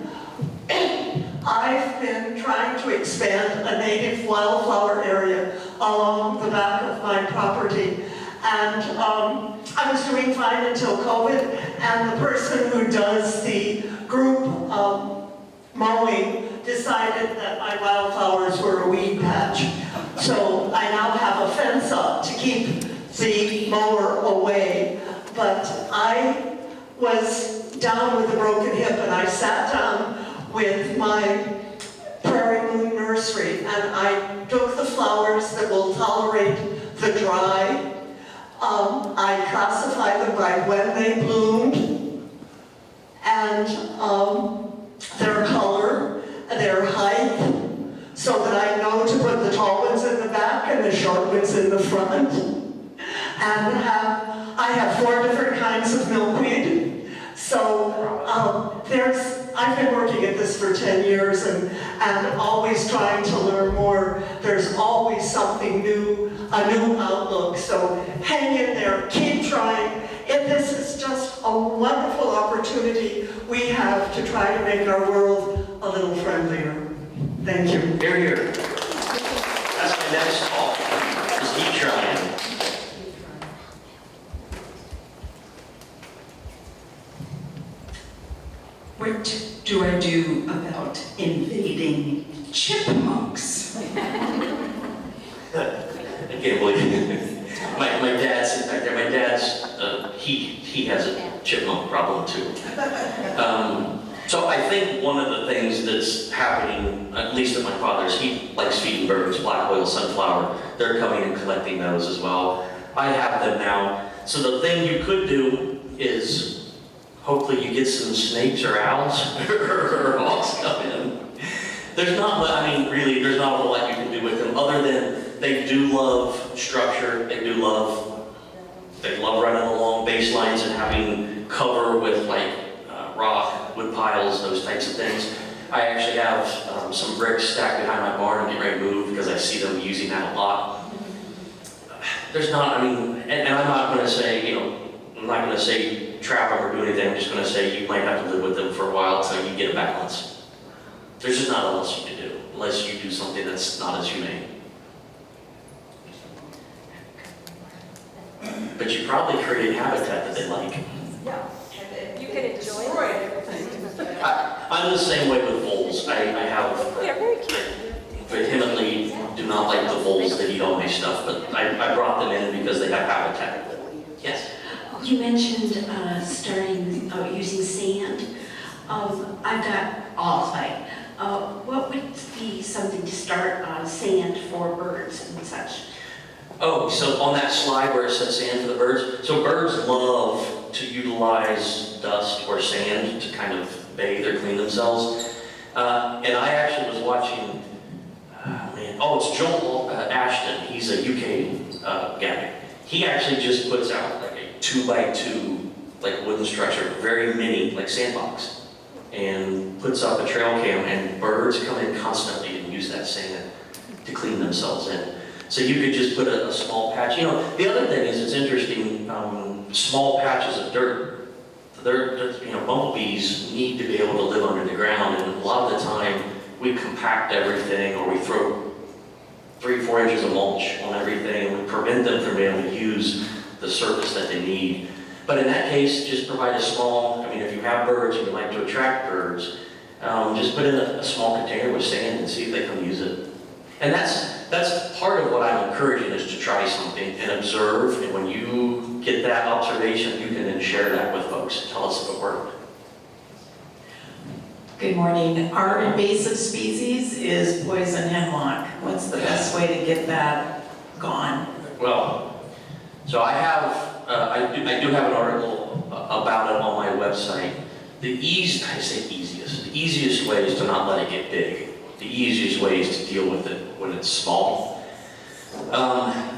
I've been trying to expand a native wildflower area along the back of my property. And I was doing fine until COVID, and the person who does the group mowing decided that my wildflowers were a weed patch. So I now have a fence up to keep the mower away. But I was down with a broken hip and I sat down with my Prairie Moon Nursery and I took the flowers that will tolerate the dry. I classify them by when they bloomed and their color, their height, so that I know to put the tall ones in the back and the short ones in the front. And I have 4 different kinds of milkweed. So I've been working at this for 10 years and always trying to learn more. There's always something new, a new outlook. So hang in there, keep trying. This is just a wonderful opportunity we have to try to make our world a little friendlier. Thank you. Here, here. That's my next call. Just keep trying. What do I do about invading chipmunks? I can't believe it. My dad's back there. My dad's, he has a chipmunk problem too. So I think one of the things that's happening, at least at my father's, he likes feeding birds, black oil, sunflower. They're coming and collecting those as well. I have them now. So the thing you could do is hopefully you get some snakes or owls or hawks come in. There's not, really, there's not a whole lot you can do with them other than they do love structure. They love running along baselines and having cover with like rock, wood piles, those types of things. I actually have some bricks stacked behind my barn and get ready to move because I see them using that a lot. There's not, and I'm not going to say, I'm not going to say trap them or do anything. I'm just going to say you might have to live with them for a while until you get a balance. There's just not else you can do unless you do something that's not as humane. But you probably create habitat that they like. Yeah. You can enjoy Destroy it. everything. I'm the same way with voles. I They're very cute. vehemently do not like the voles that eat all my stuff, but I brought them in because they have habitat. Yes? You mentioned starting using sand. I've got allsite. What would be something to start on sand for birds and such? Oh, so on that slide where it says sand for the birds, so birds love to utilize dust or sand to kind of bathe or clean themselves. And I actually was watching, it's Joel Ashton. He's a UK guy. He actually just puts out like a 2x2 like wooden structure, very mini, like sandbox, and puts up a trail cam, and birds come in constantly and use that sand to clean themselves in. So you could just put a small patch. The other thing is it's interesting, small patches of dirt. Bumblebees need to be able to live under the ground, and a lot of the time we compact everything or we throw 3-4 inches of mulch on everything and we prevent them from being able to use the surface that they need. But in that case, just provide a small, if you have birds and you like to attract birds, just put in a small container with sand and see if they come use it. And that's part of what I'm encouraging is to try something and observe, and when you get that observation, you can then share that with folks. Tell us if it worked. Good morning. Our invasive species is poison hemlock. What's the best way to get that gone? Well, so I have, I do have an article about it on my website. The easiest way is to not let it get big. The easiest way is to deal with it when it's small.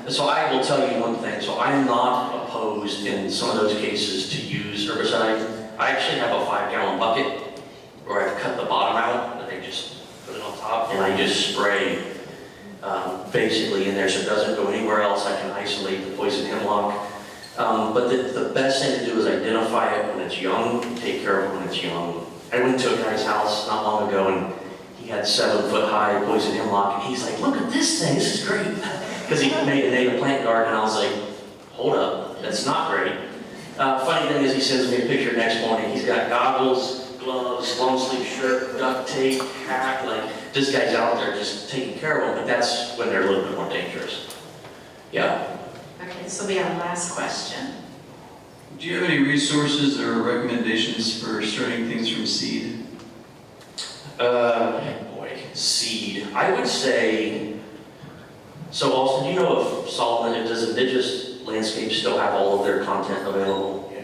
So I will tell you one thing. So I'm not opposed in some of those cases to use herbicide. I actually have a 5-gallon bucket where I've cut the bottom out and I just put it on top and I just spray basically in there so it doesn't go anywhere else. I can isolate the poison hemlock. But the best thing to do is identify it when it's young, take care of it when it's young. I went to a guy's house not long ago and he had 7-foot-high poison hemlock, and he's like, "Look at this thing, this is great." Because he made a native plant garden, and I was like, "Hold up, that's not great." Funny thing is, he sends me a picture next morning. He's got goggles, gloves, long sleeve shirt, duct tape, hat, like this guy's out there just taking care of them, but that's when they're a little bit more dangerous. Yeah. Okay, this will be our last question. Do you have any resources or recommendations for starting things from seed? Boy, seed. I would say, so Austin, do you know if Solomon, does Indigenous Landscapes still have all of their content available? Yeah.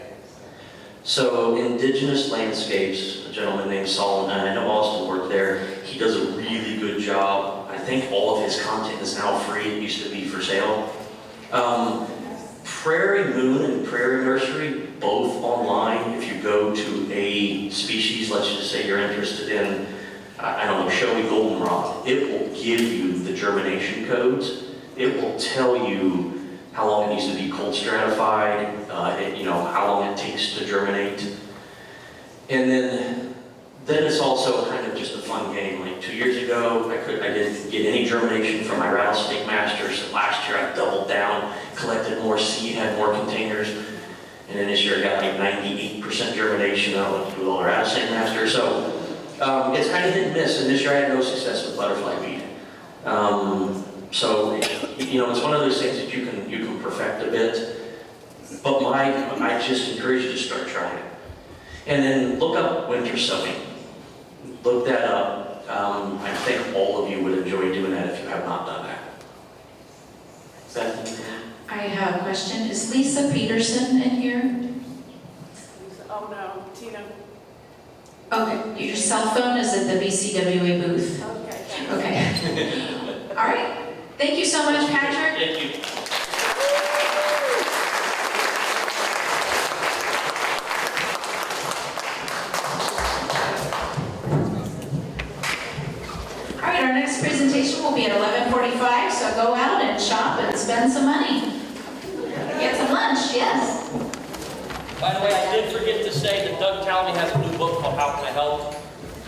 So Indigenous Landscapes, a gentleman named Solomon, and I know Austin worked there, he does a really good job. I think all of his content is now free. It used to be for sale. Prairie Moon and Prairie Nursery, both online. If you go to a species, let's just say you're interested in, I don't know, showy goldenrod, it will give you the germination codes. It will tell you how long it needs to be cold stratified, how long it takes to germinate. And then it's also kind of just a fun game. Like 2 years ago, I didn't get any germination from my rattlesnake masters. And last year I doubled down, collected more seed, had more containers. And then this year I got like 98% germination with all the rattlesnake masters. So it's kind of hit and miss. And this year I had no success with butterfly weed. So it's one of those things that you can perfect a bit. But I just encourage you to start trying it. And then look up winter sowing. Look that up. I think all of you would enjoy doing that if you have not done that. Beth? I have a question. Is Lisa Peterson in here? Oh, no, Tina. Okay, your cell phone is at the BCWA booth. Okay, thanks. Okay. All right. Thank you so much, Patrick. Thank you. All right, our next presentation will be at 11:45, so go out and shop and spend some money. Get some lunch, yes. By the way, I did forget to say that Doug Talmy has a new book called How Can I Help?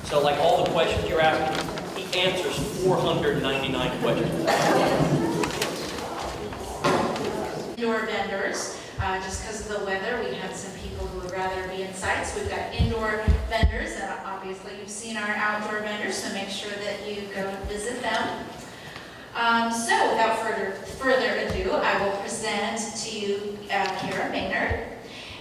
So like all the questions you're asking, he answers 499 questions. Indoor vendors, just because of the weather, we have some people who would rather be inside, so we've got indoor vendors, and obviously you've seen our outdoor vendors, so make sure that you go visit them. So without further ado, I will present to you Kara Maynard,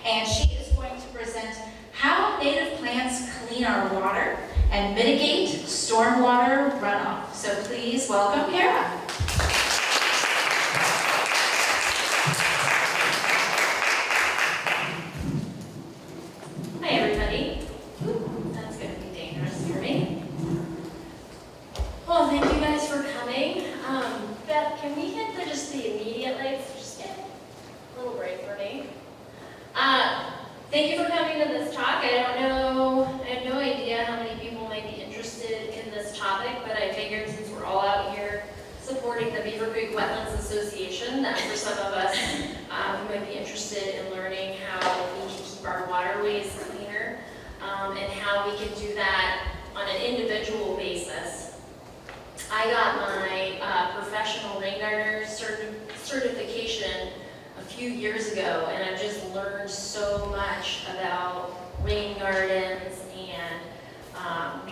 and she is going to present how native plants clean our water and mitigate stormwater runoff. So please welcome Kara. Hi everybody. Ooh, that's going to be dangerous for me. Well, thank you guys for coming. Beth, can we hit just the immediate lights? Just get a little break for me. Thank you for coming to this talk. I have no idea how many people might be interested in this topic, but I figured since we're all out here supporting the Beavercreek Wetlands Association, that for some of us who might be interested in learning how we can keep our waterways cleaner and how we can do that on an individual basis. I got my professional rain gardener certification a few years ago, and I've just learned so much about rain gardens and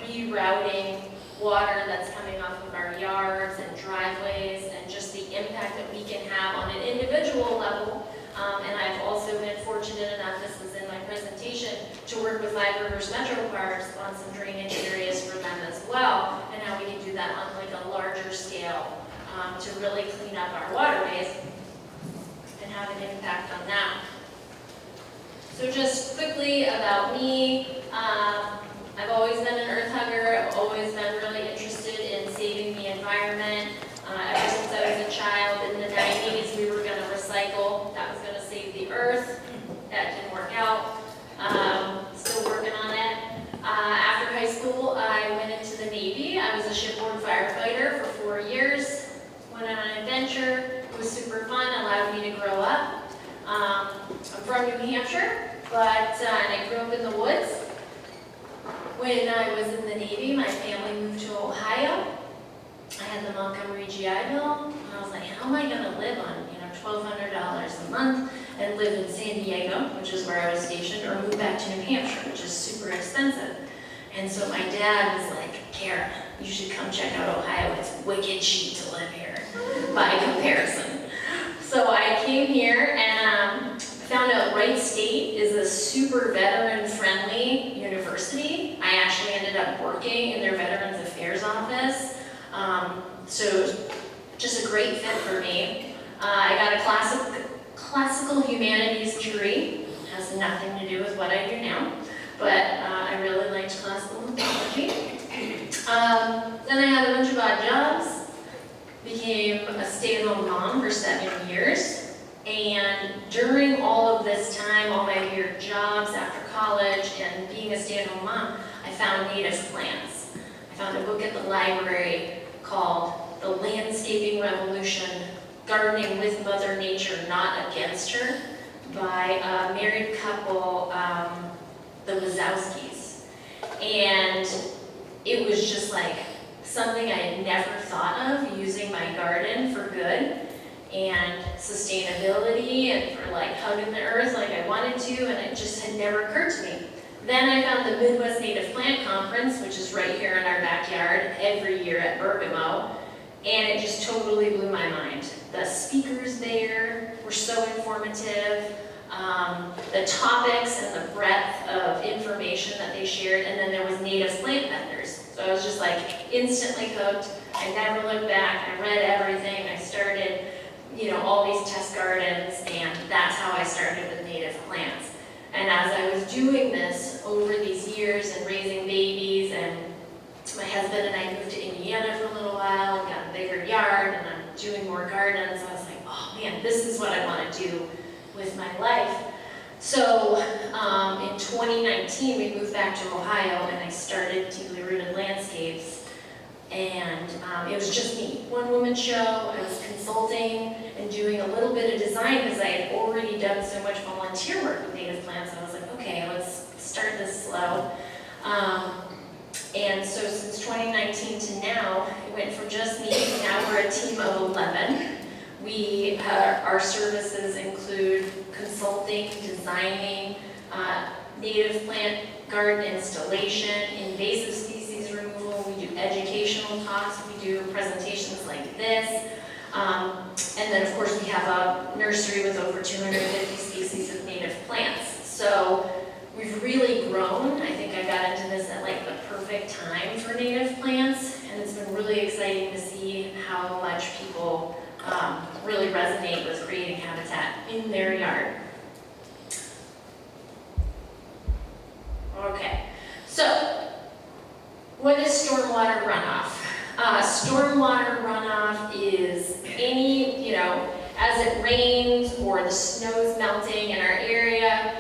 rerouting water that's coming off of our yards and driveways, and just the impact that we can have on an individual level. And I've also been fortunate enough, this is in my presentation, to work with Five Rivers Metro Parks on some drainage areas for them as well, and how we can do that on like a larger scale to really clean up our waterways and have an impact on that. So just quickly about me, I've always been an earth hugger. I've always been really interested in saving the environment. Ever since I was a child in the 90s, we were going to recycle. That was going to save the earth. That didn't work out. Still working on it. After high school, I went into the Navy. I was a shipboard firefighter for 4 years. Went on an adventure. It was super fun. Allowed me to grow up. I'm from New Hampshire, and I grew up in the woods. When I was in the Navy, my family moved to Ohio. I had the Montgomery GI Bill, and I was like, how am I going to live on, $1,200 a month and live in San Diego, which is where I was stationed, or move back to New Hampshire, which is super expensive. And so my dad was like, Kara, you should come check out Ohio. It's wicked cheap to live here by comparison. So I came here and found out Wright State is a super veteran-friendly university. I actually ended up working in their Veterans Affairs office. So just a great fit for me. I got a classical humanities degree. Has nothing to do with what I do now, but I really liked classical mythology. Then I had a bunch of odd jobs, became a stay-at-home mom for 7 years, and during all of this time, all my weird jobs after college and being a stay-at-home mom, I found native plants. I found a book at the library called The Landscaping Revolution, Gardening with Mother Nature, Not Against Her, by a married couple, the Wazowskis. And it was just like something I had never thought of, using my garden for good and sustainability and for like hugging the earth like I wanted to, and it just had never occurred to me. Then I found the Midwest Native Plant Conference, which is right here in our backyard every year at Bergamo, and it just totally blew my mind. The speakers there were so informative, the topics and the breadth of information that they shared, and then there was native plant vendors. So I was just like instantly hooked. I never looked back. I read everything. I started, all these test gardens, and that's how I started with native plants. And as I was doing this over these years and raising babies, and my husband and I moved to Indiana for a little while and got a bigger yard, and I'm doing more gardens, I was like, oh man, this is what I want to do with my life. So in 2019, we moved back to Ohio, and I started Deeply Rooted Landscapes. And it was just me, one-woman show. I was consulting and doing a little bit of design because I had already done so much volunteer work with native plants. I was like, okay, let's start this slow. And so since 2019 to now, it went from just me. Now we're a team of 11. Our services include consulting, designing, native plant garden installation, invasive species removal. We do educational talks. We do presentations like this. And then, of course, we have a nursery with over 250 species of native plants. So we've really grown. I think I got into this at like the perfect time for native plants, and it's been really exciting to see how much people really resonate with creating habitat in their yard. Okay, so what is stormwater runoff? Stormwater runoff is any, as it rains or the snow's melting in our area,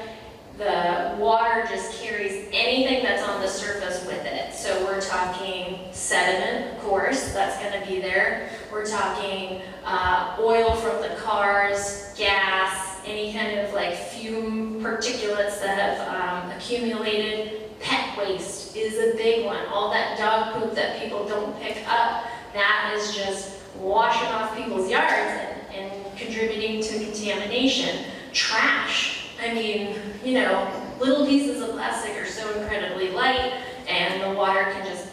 the water just carries anything that's on the surface with it. So we're talking sediment, of course, that's going to be there. We're talking oil from the cars, gas, any kind of like fume particulates that have accumulated. Pet waste is a big one. All that dog poop that people don't pick up, that is just washing off people's yards and contributing to contamination. Trash. I mean, little pieces of plastic are so incredibly light, and the water can just,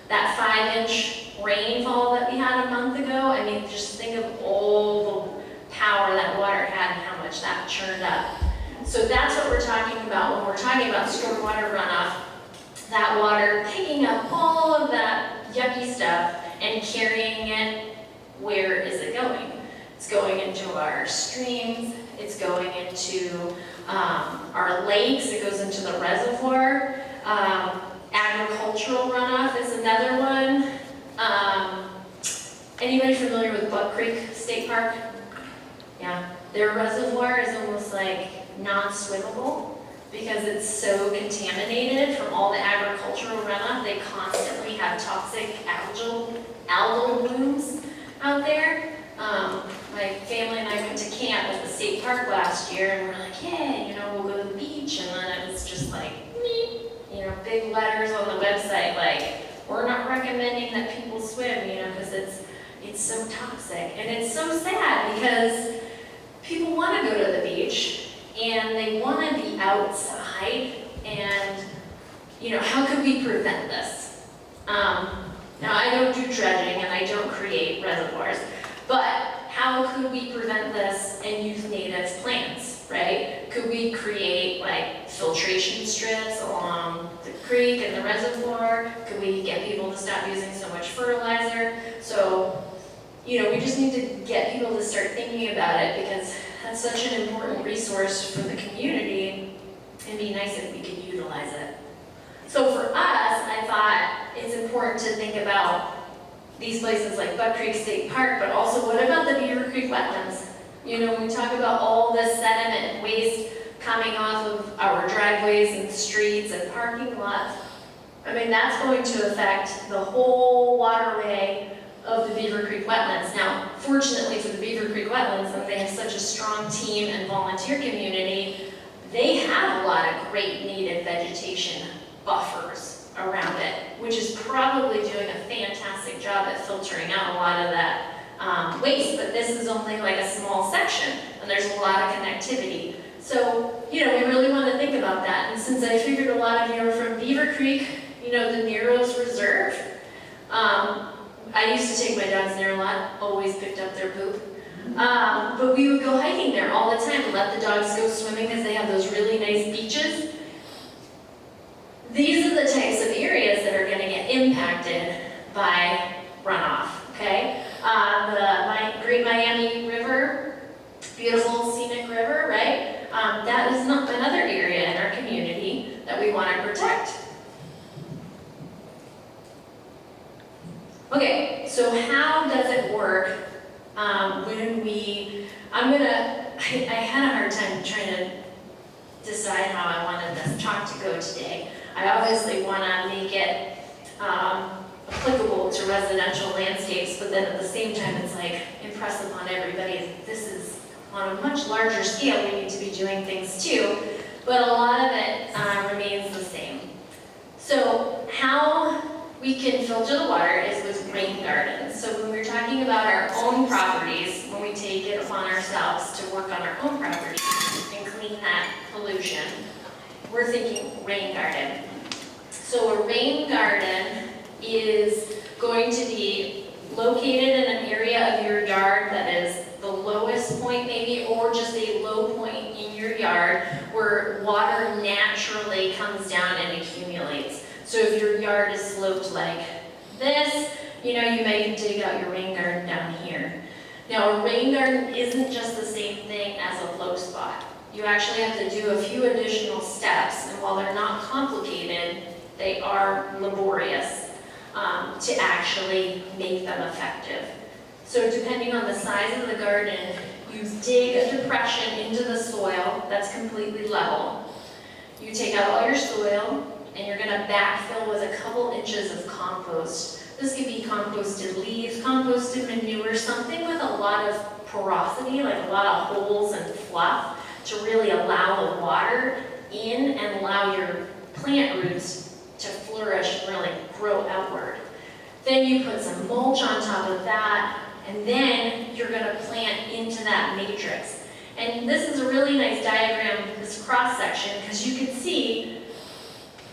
that 5-inch rainfall that we had a month ago, I mean, just think of all the power that water had and how much that churned up. So that's what we're talking about when we're talking about stormwater runoff. That water picking up all of that yucky stuff and carrying it, where is it going? It's going into our streams, it's going into our lakes, it goes into the reservoir. Agricultural runoff is another one. Anybody familiar with Beavercreek State Park? Yeah, their reservoir is almost like non-swimmable because it's so contaminated from all the agricultural runoff. They constantly have toxic algal blooms out there. My family and I went to camp at the state park last year, and we're like, yeah, we'll go to the beach, and then it was just like, big letters on the website like, we're not recommending that people swim, because it's so toxic. And it's so sad because people want to go to the beach and they want to be outside, and how could we prevent this? Now, I don't do dredging and I don't create reservoirs, but how could we prevent this and use native plants, right? Could we create like filtration strips along the creek and the reservoir? Could we get people to stop using so much fertilizer? So, we just need to get people to start thinking about it because that's such an important resource for the community. It'd be nice if we could utilize it. So for us, I thought it's important to think about these places like Buck Creek State Park, but also what about the Beavercreek Wetlands? When we talk about all this sediment and waste coming off of our driveways and streets and parking lots, that's going to affect the whole waterway of the Beavercreek Wetlands. Now, fortunately for the Beavercreek Wetlands, since they have such a strong team and volunteer community, they have a lot of great native vegetation buffers around it, which is probably doing a fantastic job at filtering out a lot of that waste, but this is only like a small section, and there's a lot of connectivity. So, we really want to think about that, and since I figured a lot of you are from Beavercreek, the Nero's Reserve, I used to take my dogs there a lot, always picked up their poop. But we would go hiking there all the time and let the dogs go swimming because they have those really nice beaches. These are the types of areas that are going to get impacted by runoff, okay? The Great Miami River, beautiful scenic river, right? That is not another area in our community that we want to protect. Okay, so how does it work when I had a hard time trying to decide how I wanted this talk to go today. I obviously want to make it applicable to residential landscapes, but then at the same time it's like impress upon everybody this is on a much larger scale, we need to be doing things too, but a lot of it remains the same. So how we can filter the water is with rain gardens. So when we're talking about our own properties, when we take it upon ourselves to work on our own property and clean that pollution, we're thinking rain garden. So a rain garden is going to be located in an area of your yard that is the lowest point maybe, or just a low point in your yard where water naturally comes down and accumulates. So if your yard is sloped like this, you might dig out your rain garden down here. Now a rain garden isn't just the same thing as a low spot. You actually have to do a few additional steps, and while they're not complicated, they are laborious to actually make them effective. So depending on the size of the garden, you dig a depression into the soil that's completely level. You take out all your soil, and you're going to backfill with a couple inches of compost. This could be composted leaves, composted manure, something with a lot of porosity, like a lot of holes and fluff, to really allow the water in and allow your plant roots to flourish and really grow outward. Then you put some mulch on top of that, and then you're going to plant into that matrix. And this is a really nice diagram, this cross section, because you can see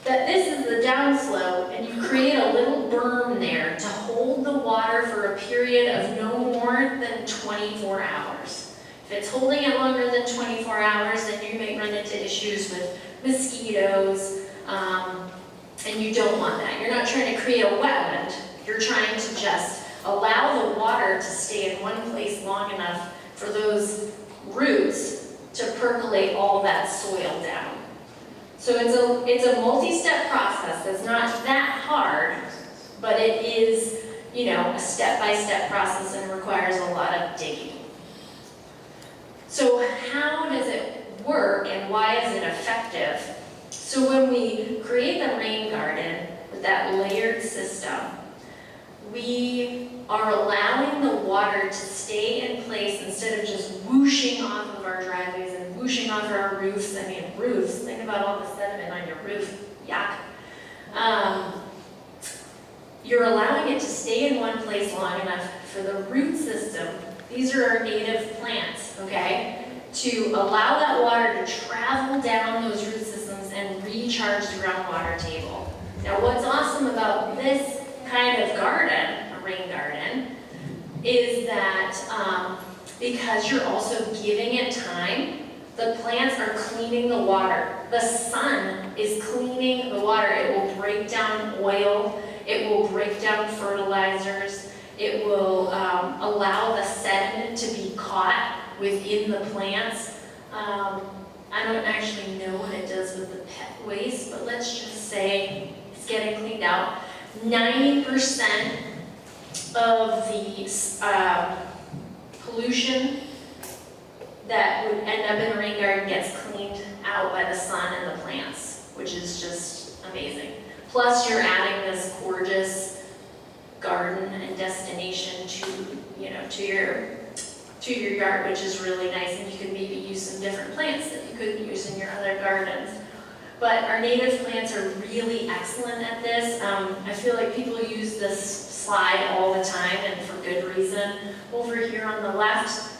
that this is the downslope, and you create a little berm there to hold the water for a period of no more than 24 hours. If it's holding it longer than 24 hours, then you may run into issues with mosquitoes, and you don't want that. You're not trying to create a wetland. You're trying to just allow the water to stay in one place long enough for those roots to percolate all that soil down. So it's a multi-step process. It's not that hard, but it is, a step-by-step process and requires a lot of digging. So how does it work and why is it effective? So when we create the rain garden with that layered system, we are allowing the water to stay in place instead of just whooshing off of our driveways and whooshing off our roofs. I mean, roofs, think about all the sediment on your roof, yuck. You're allowing it to stay in one place long enough for the root system, these are our native plants, okay, to allow that water to travel down those root systems and reach recharge the groundwater table. Now what's awesome about this kind of garden, a rain garden, is that because you're also giving it time, the plants are cleaning the water. The sun is cleaning the water. It will break down oil. It will break down fertilizers. It will allow the sediment to be caught within the plants. I don't actually know what it does with the pet waste, but let's just say it's getting cleaned out. 90% of the pollution that would end up in a rain garden gets cleaned out by the sun and the plants, which is just amazing. Plus, you're adding this gorgeous garden and destination to your yard, which is really nice, and you can maybe use some different plants that you couldn't use in your other gardens. But our native plants are really excellent at this. I feel like people use this slide all the time, and for good reason. Over here on the left,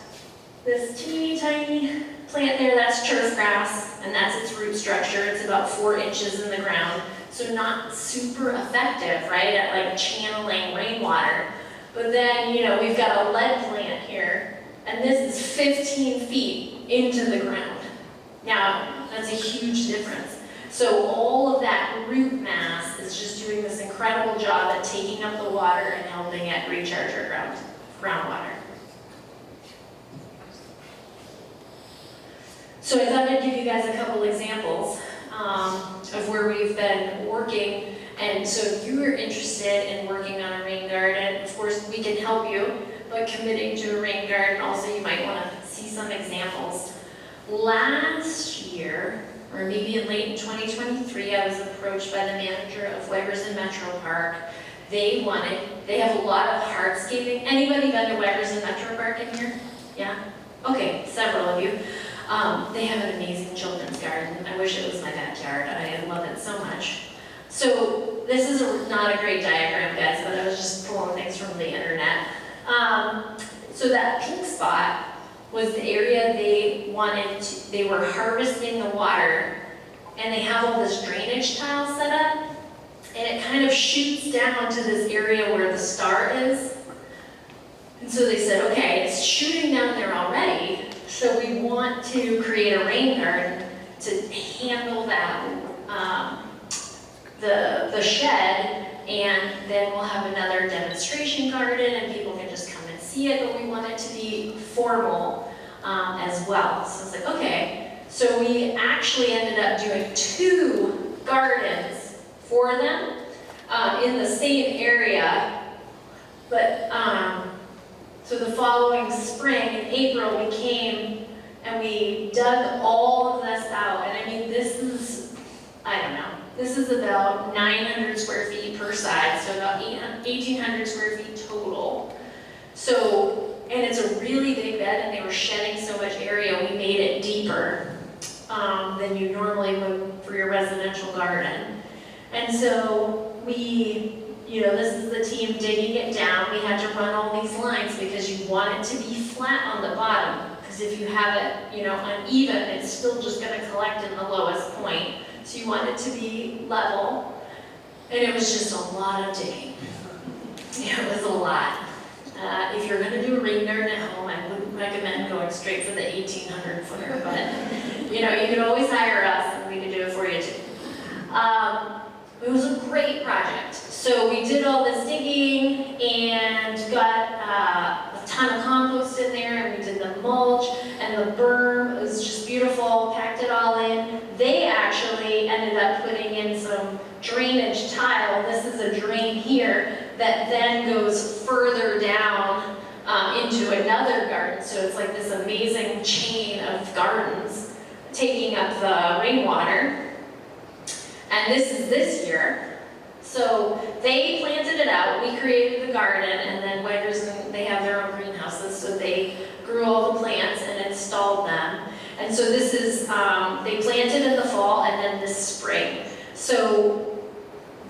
this teeny tiny plant there, that's turf grass, and that's its root structure. It's about 4 inches in the ground, so not super effective, right, at like channeling rainwater. But then, we've got a lead plant here, and this is 15 feet into the ground. Now, that's a huge difference. So all of that root mass is just doing this incredible job at taking up the water and helping it recharge our groundwater. So I thought I'd give you guys a couple examples of where we've been working. And so if you are interested in working on a rain garden, of course we can help you, but committing to a rain garden, also you might want to see some examples. Last year, or maybe in late 2023, I was approached by the manager of Weber's in Metro Park. They have a lot of hardscaping. Anybody been to Weber's in Metro Park in here? Yeah? Okay, several of you. They have an amazing children's garden. I wish it was my backyard. I love it so much. So this is not a great diagram, guys, but I was just pulling things from the internet. So that pink spot was the area they were harvesting the water, and they have all this drainage tile set up, and it kind of shoots down to this area where the star is. And so they said, okay, it's shooting down there already, so we want to create a rain garden to handle that, the shed, and then we'll have another demonstration garden and people can just come and see it, but we want it to be formal as well. So it's like, okay. So we actually ended up doing 2 gardens for them in the same area, but so the following spring, in April, we came and we dug all of this out. And I mean, this is, I don't know, this is about 900 square feet per side, so about 1,800 square feet total. So, and it's a really big bed, and they were shedding so much area, we made it deeper than you normally would for your residential garden. And so we, this is the team digging it down. We had to run all these lines because you want it to be flat on the bottom. Because if you have it, uneven, it's still just going to collect in the lowest point. So you want it to be level. And it was just a lot of digging. It was a lot. If you're going to do a rain garden at home, I wouldn't recommend going straight for the 1,800 footer. But, you can always hire us and we can do it for you too. It was a great project. So we did all this digging and got a ton of compost in there, and we did the mulch and the berm. It was just beautiful, packed it all in. They actually ended up putting in some drainage tile. This is a drain here that then goes further down into another garden. So it's like this amazing chain of gardens taking up the rainwater. And this is this year. So they planted it out, we created the garden, and then Weggers, they have their own greenhouses, so they grew all the plants and installed them. And so this is, they planted in the fall and then this spring. So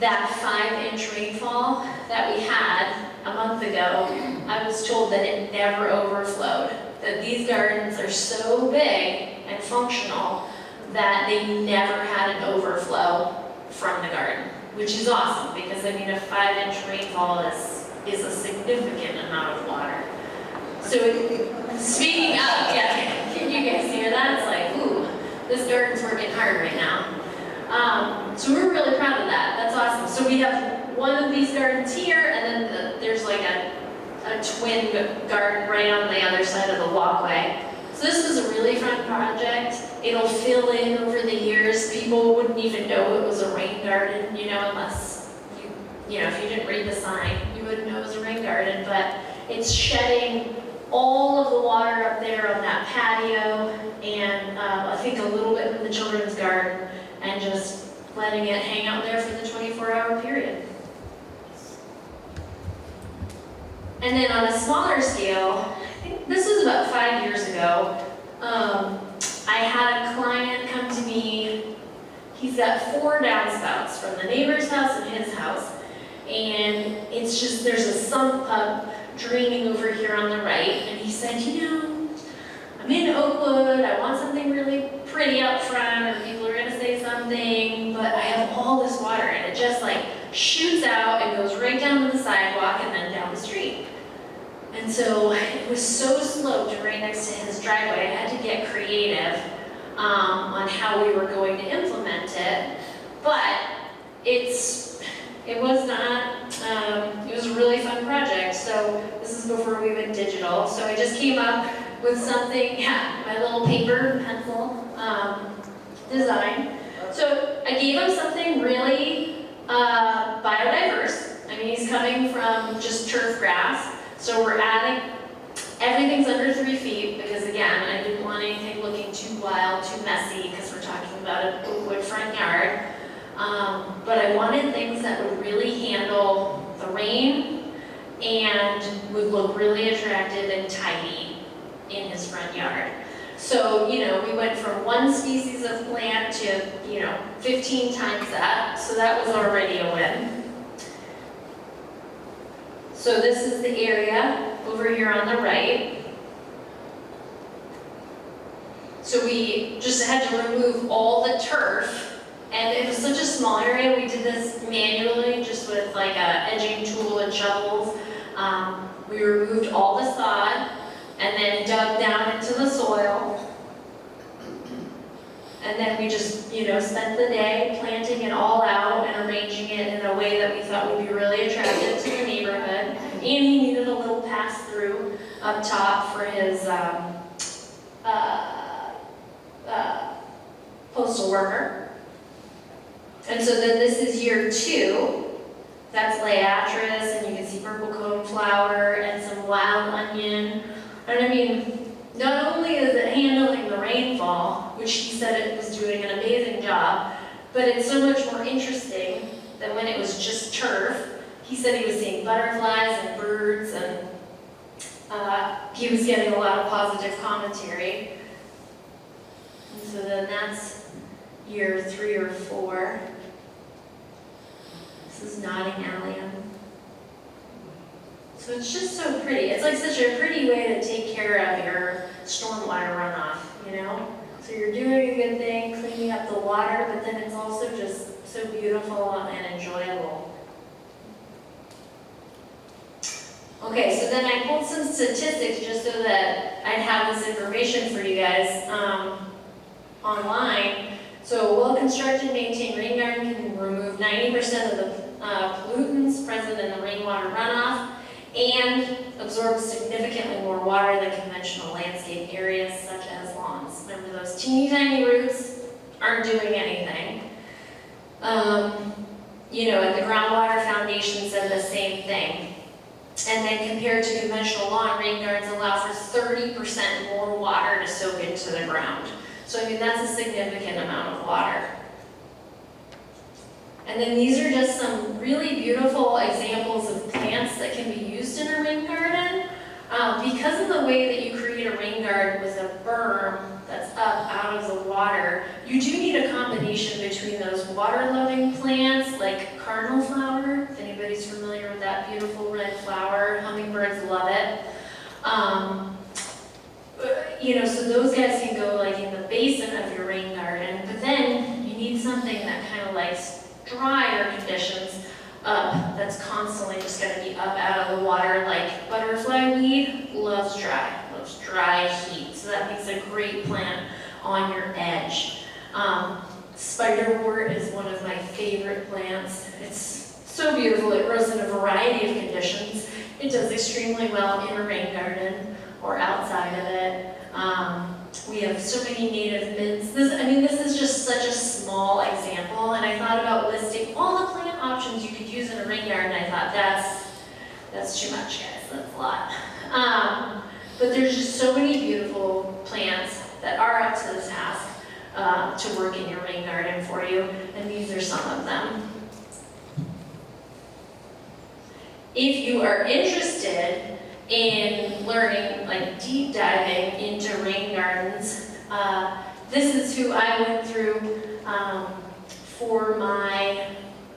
that 5-inch rainfall that we had a month ago, I was told that it never overflowed. That these gardens are so big and functional that they never had an overflow from the garden, which is awesome because I mean a 5-inch rainfall is a significant amount of water. So speaking of, yeah, can you guys hear that? It's like, ooh, this garden's working hard right now. So we're really proud of that. That's awesome. So we have one of these gardens here, and then there's like a twin garden right on the other side of the walkway. So this was a really fun project. It'll fill in over the years. People wouldn't even know it was a rain garden, you know, unless you know, if you didn't read the sign, you wouldn't know it was a rain garden. But it's shedding all of the water up there on that patio, and I think a little bit in the children's garden, and just letting it hang out there for the 24-hour period. And then on a smaller scale, I think this was about 5 years ago, I had a client come to me. He's got 4 downspouts from the neighbor's house and his house, and it's just, there's a sump pump draining over here on the right, and he said, you know, I'm in Oakwood, I want something really pretty up front, or people are gonna say something, but I have all this water, and it just like shoots out and goes right down to the sidewalk and then down the street. And so it was so sloped right next to his driveway, I had to get creative on how we were going to implement it, but it was a really fun project. So this is before we went digital. So I just came up with something, yeah, my little paper and pencil design. So I gave him something really biodiverse. I mean, he's coming from just turf grass. So we're adding, everything's under 3 feet because again, I didn't want anything looking too wild, too messy because we're talking about a wood front yard. But I wanted things that would really handle the rain and would look really attractive and tidy in his front yard. So, you know, we went from 1 species of plant to, you know, 15 times that. So that was already a win. So this is the area over here on the right. So we just had to remove all the turf. And it was such a small area, we did this manually, just with like a edging tool and shovels. We removed all the sod and then dug down into the soil. And then we just, you know, spent the day planting it all out and arranging it in a way that we thought would be really attractive to the neighborhood. And he needed a little pass-through up top for his postal worker. And so then this is year 2. That's Liatris, and you can see purple coneflower and some wild onion. And I mean, not only is it handling the rainfall, which he said it was doing an amazing job, but it's so much more interesting than when it was just turf. He said he was seeing butterflies and birds, and he was getting a lot of positive commentary. And so then that's year 3 or 4. This is Nodding Allium. So it's just so pretty. It's like such a pretty way to take care of your stormwater runoff, you know? So you're doing a good thing, cleaning up the water, but then it's also just so beautiful and enjoyable. Okay, so then I pulled some statistics just so that I'd have this information for you guys online. So a well-constructed, maintained rain garden can remove 90% of the pollutants present in the rainwater runoff and absorb significantly more water than conventional landscape areas such as lawns. Remember, those teeny tiny roots aren't doing anything. You know, and the groundwater foundation said the same thing. And then compared to conventional lawn, rain gardens allow for 30% more water to soak into the ground. So I mean, that's a significant amount of water. And then these are just some really beautiful examples of plants that can be used in a rain garden. Because of the way that you create a rain garden with a berm that's up out of the water, you do need a combination between those water-loving plants like cardinal flower, if anybody's familiar with that beautiful red flower, hummingbirds love it. You know, so those guys can go like in the basin of your rain garden, likes drier conditions, that's constantly just gonna be up out of the water. Like butterfly weed loves dry heat. So that makes a great plant on your edge. Spiderwort is one of my favorite plants. It's so beautiful. It grows in a variety of conditions. It does extremely well in a rain garden or outside of it. We have so many native mints. This is just such a small example, and I thought about listing all the plant options you could use in a rain garden. I thought that's too much, guys. That's a lot. But there's just so many beautiful plants that are up to the task to work in your rain garden for you, and these are some of them. If you are interested in learning, like deep diving into rain gardens, this is who I went through for my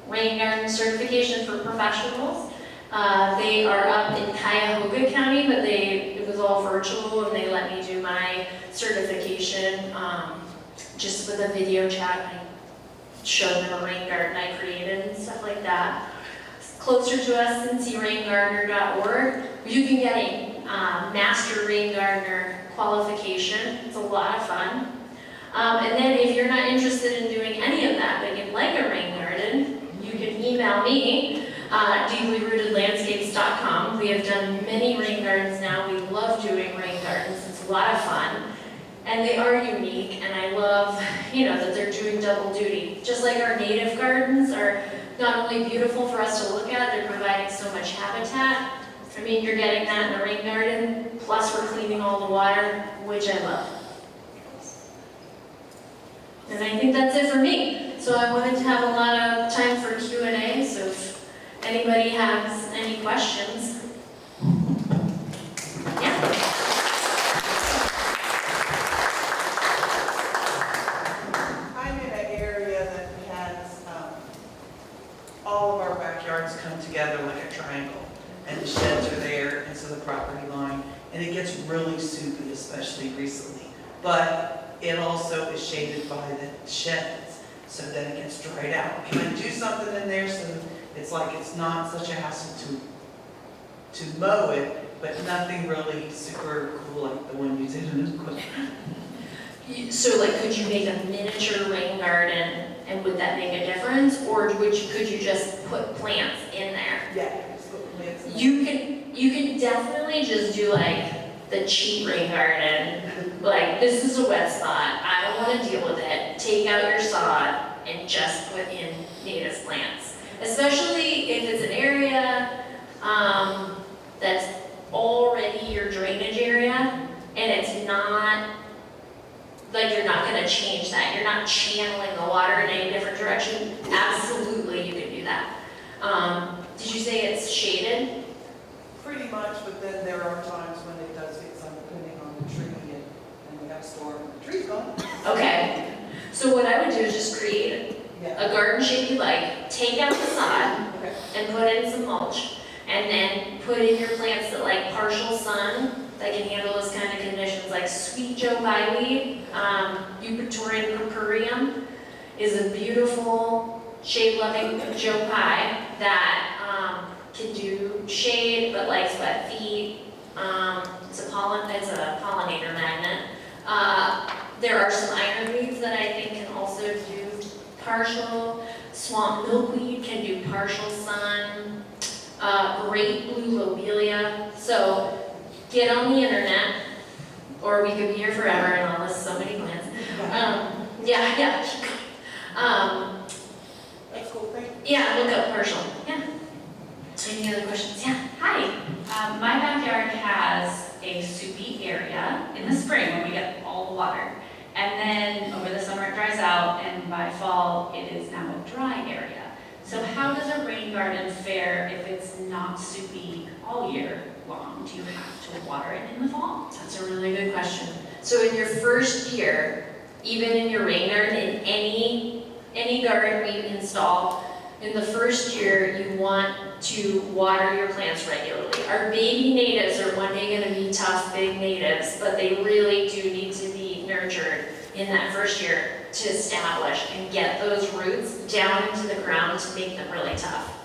rain garden certification for professionals. They are up in Cuyahoga County, but it was all virtual, and they let me do my certification just with a video chat. I showed them a rain garden I created and stuff like that. Closer to us, cincyraingardener.org, you can get a Master Rain Gardener qualification. It's a lot of fun. And then if you're not interested in doing any of that, but you'd like a rain garden, you can email me at deeplyrootedlandscapes.com. We have done many rain gardens now. We love doing rain gardens. It's a lot of fun. And they are unique, and I love, that they're doing double duty. Just like our native gardens are not only beautiful for us to look at, they're providing so much habitat. You're getting that in a rain garden, plus we're cleaning all the water, which I love. And I think that's it for me. So I wanted to have a lot of time for Q&A, so if anybody has any questions. Yeah. I'm in an area that has all of our backyards come together like a triangle, and the sheds are there, and so the property line, and it gets really soupy, especially recently. But it also is shaded by the sheds, so then it gets dried out. Can I do something in there so it's like it's not such a hassle to mow it, but nothing really super cool like the one you did in Oakland? So could you make a miniature rain garden, and would that make a difference? Or could you just put plants in there? Yeah, just put plants in there. You can definitely just do the cheap rain garden. This is a wet spot, I don't want to deal with it. Take out your sod and just put in native plants. Especially if it's an area that's already your drainage area, and it's not, you're not going to change that. You're not channeling the water in any different direction. Absolutely, you can do that. Did you say it's shaded? Pretty much, but then there are times when it does get some, depending on the tree, and we have a storm, the tree's gone. Okay. So what I would do is just create a garden shape you like, take out the sod, and put in some mulch, and then put in your plants that like partial sun, that can handle those kind of conditions, like sweet Joe Pye weed. Eupatorium purpureum is a beautiful shade-loving Joe Pye that can do shade but likes wet feet. It's a pollinator magnet. There are some ironweeds that I think can also do partial. Swamp milkweed can do partial sun. Great blue lobelia. So get on the internet, or we could be here forever and I'll list so many plants. That's cool, thank you. Yeah, look up partial. Yeah. Any other questions? Yeah. Hi. My backyard has a soupy area in the spring when we get all the water. And then over the summer it dries out, and by fall it is now a dry area. So how does a rain garden fare if it's not soupy all year long? Do you have to water it in the fall? That's a really good question. So in your first year, even in your rain garden, in any garden we install, in the first year you want to water your plants regularly. Our baby natives are one day going to be tough, big natives, but they really do need to be nurtured in that first year to establish and get those roots down into the ground to make them really tough.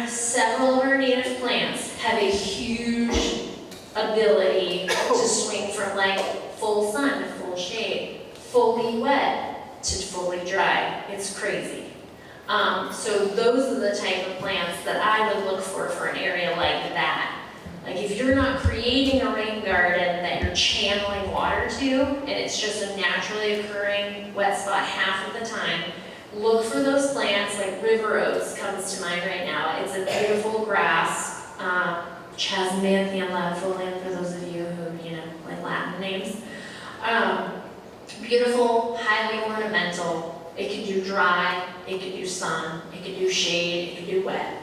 Several of our native plants have a huge ability to swing from like full sun to full shade, fully wet to fully dry. It's crazy. So those are the type of plants that I would look for an area like that. Like if you're not creating a rain garden that you're channeling water to, and it's just a naturally occurring wet spot half of the time, look for those plants, like river oats comes to mind right now. It's a beautiful grass, Chasmanthium latifolium for those of you who, like Latin names. Beautiful, highly ornamental. It can do dry, it can do sun, it can do shade, it can do wet.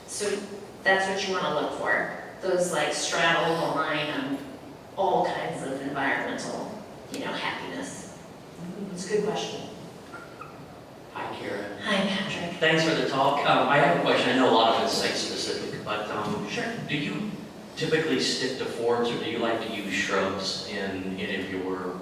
So that's what you want to look for. Those like straddle the line on all kinds of environmental, happiness. It's a good question. Hi, Karen. Hi, Patrick. Thanks for the talk. I have a question. I know a lot of it's site-specific, but Sure. do you typically stick to forbs, or do you like to use shrubs in any of your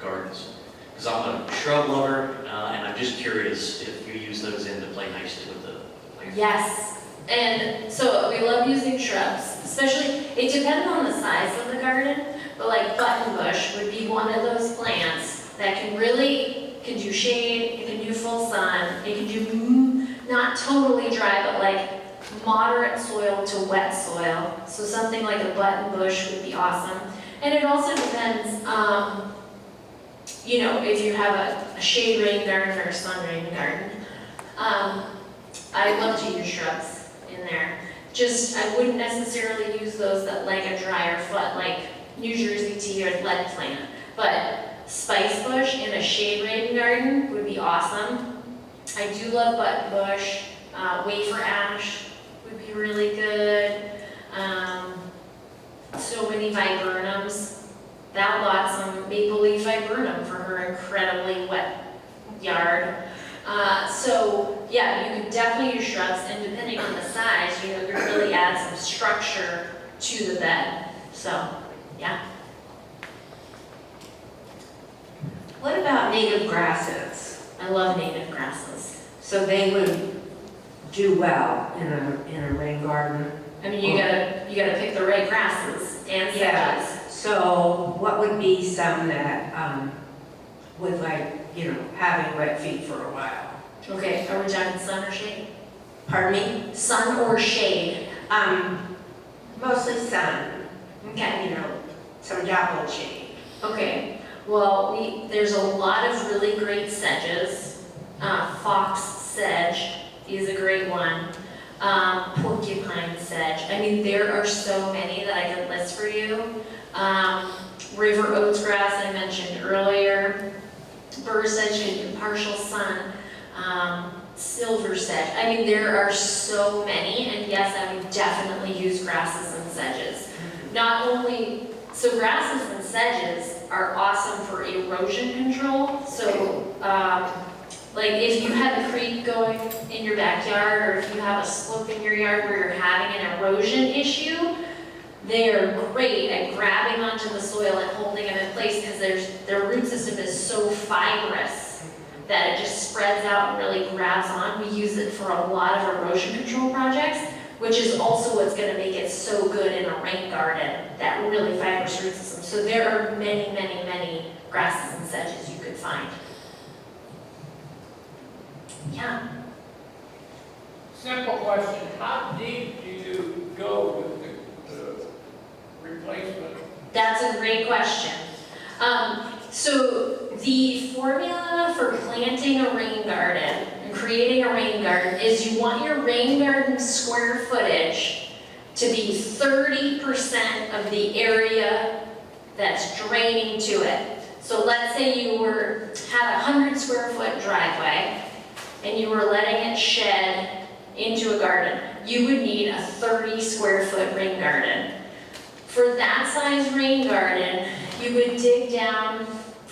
gardens? Because I'm a shrub lover, and I'm just curious if you use those in to play nicely with the plants. Yes. And so we love using shrubs, especially, it depends on the size of the garden, but like buttonbush would be one of those plants that can do shade, it can do full sun, it can do not totally dry, but like moderate soil to wet soil. So something like a buttonbush would be awesome. And it also depends, if you have a shade rain garden or a sun rain garden. I love to use shrubs in there. I wouldn't necessarily use those that like a drier foot, like New Jersey tea or lead plant. But spice bush in a shade rain garden would be awesome. I do love buttonbush. Wafer ash would be really good. So many viburnums. Val bought some maple leaf viburnum for her incredibly wet yard. So yeah, you could definitely use shrubs, and depending on the size, you could really add some structure to the bed. So yeah. What about native grasses? I love native grasses. So they would do well in a rain garden? I mean, you gotta pick the right grasses and sedges. Yeah. So what would be some that would having wet feet for a while? Okay, are we talking sun or shade? Pardon me? Sun or shade? Mostly sun. Okay. Some dappled shade. Okay. Well, there's a lot of really great sedges. Fox sedge is a great one. Porcupine sedge. I mean, there are so many that I could list for you. River oats grass I mentioned earlier. Burr sedge can do partial sun. Silver sedge. I mean, there are so many, and yes, I would definitely use grasses and sedges. So grasses and sedges are awesome for erosion control. So, like if you have a creek going in your backyard, or if you have a slope in your yard where you're having an erosion issue, they are great at grabbing onto the soil and holding them in place because their root system is so fibrous that it just spreads out and really grabs on. We use it for a lot of erosion control projects, which is also what's going to make it so good in a rain garden, that really fibrous root system. So there are many, many, many grasses and sedges you could find. Yeah. Simple question, how deep do you go with the replacement? That's a great question. So the formula for planting a rain garden and creating a rain garden is you want your rain garden square footage to be 30% of the area that's draining to it. So let's say you had a 100 square foot driveway and you were letting it shed into a garden. You would need a 30 square foot rain garden. For that size rain garden, you would dig down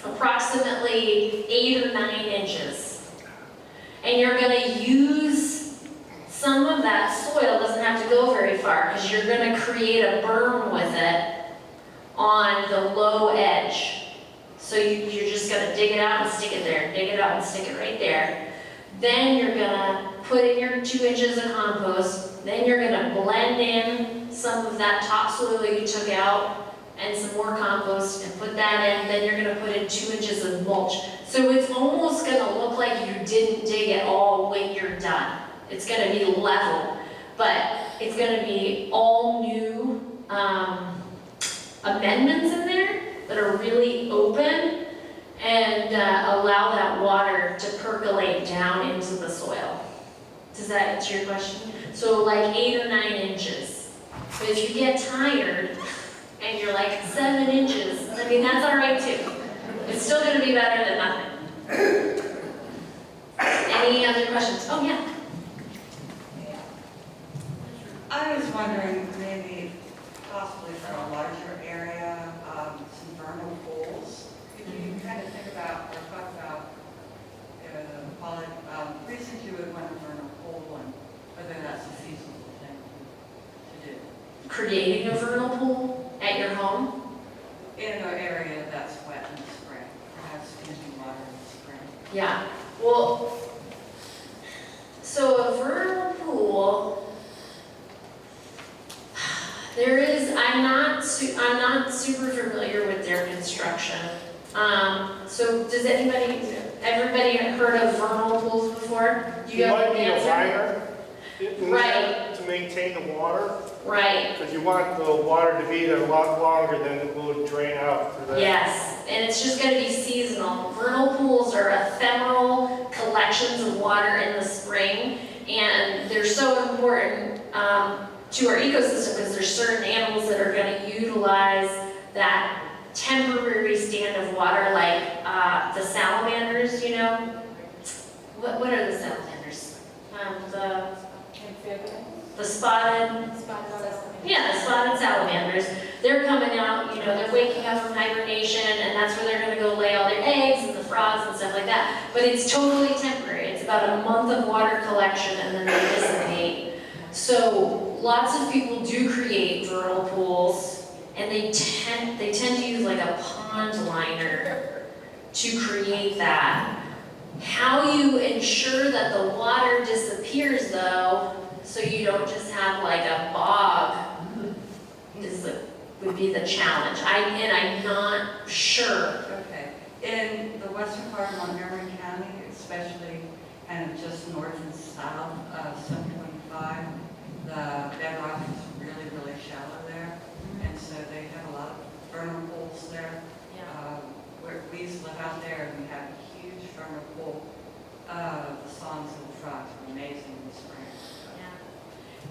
approximately 8 or 9 inches. And you're gonna use some of that soil, doesn't have to go very far, because you're gonna create a berm with it on the low edge. So you're just gonna dig it out and stick it there, dig it out and stick it right there. Then you're gonna put in your 2 inches of compost. Then you're gonna blend in some of that topsoil that you took out and some more compost and put that in. Then you're gonna put in 2 inches of mulch. So it's almost gonna look like you didn't dig at all when you're done. It's gonna be level, but it's gonna be all new amendments in there that are really open and allow that water to percolate down into the soil. Does that answer your question? So like 8 or 9 inches. But if you get tired and you're like 7 inches, I mean, that's all right too. It's still gonna be better than nothing. Any other questions? Oh, yeah. I was wondering, maybe possibly from a larger area, some vernal pools. Could you kind of think about or talk about reasons you would want a vernal pool and whether that's a feasible thing to do? Creating a vernal pool at your home? In an area that's wet in the spring, perhaps using water in the spring. Yeah. Well, so a vernal pool, there is, I'm not super familiar with their construction. So does everybody heard of vernal pools before? Do you have might an need a answer? liner Right. to maintain the water, Right. because you want the water to be there a lot longer than it will drain out for that. Yes, and it's just going to be seasonal. Vernal pools are ephemeral collections of water in the spring, and they're so important to our ecosystem because there's certain animals that are going to utilize that temporary stand of water, like the salamanders, you know? What are the salamanders? The spotted, yeah, the spotted salamanders. They're coming out, you know, they're waking up from hibernation, and that's where they're gonna go lay all their eggs and the frogs and stuff like that. But it's totally temporary. It's about a month of water collection and then they dissipate. So lots of people do create vernal pools, and they tend to use like a pond liner to create that. How you ensure that the water disappears though, so you don't just have like a bog, would be the challenge. I'm not sure. Okay. In the western part of Montgomery County, especially kind of just north and south of 725, the bedrock is really, really shallow there. And so they have a lot of vernal pools there. Where we used to live out there and we had a huge vernal pool. The songs of the frogs were amazing in the spring.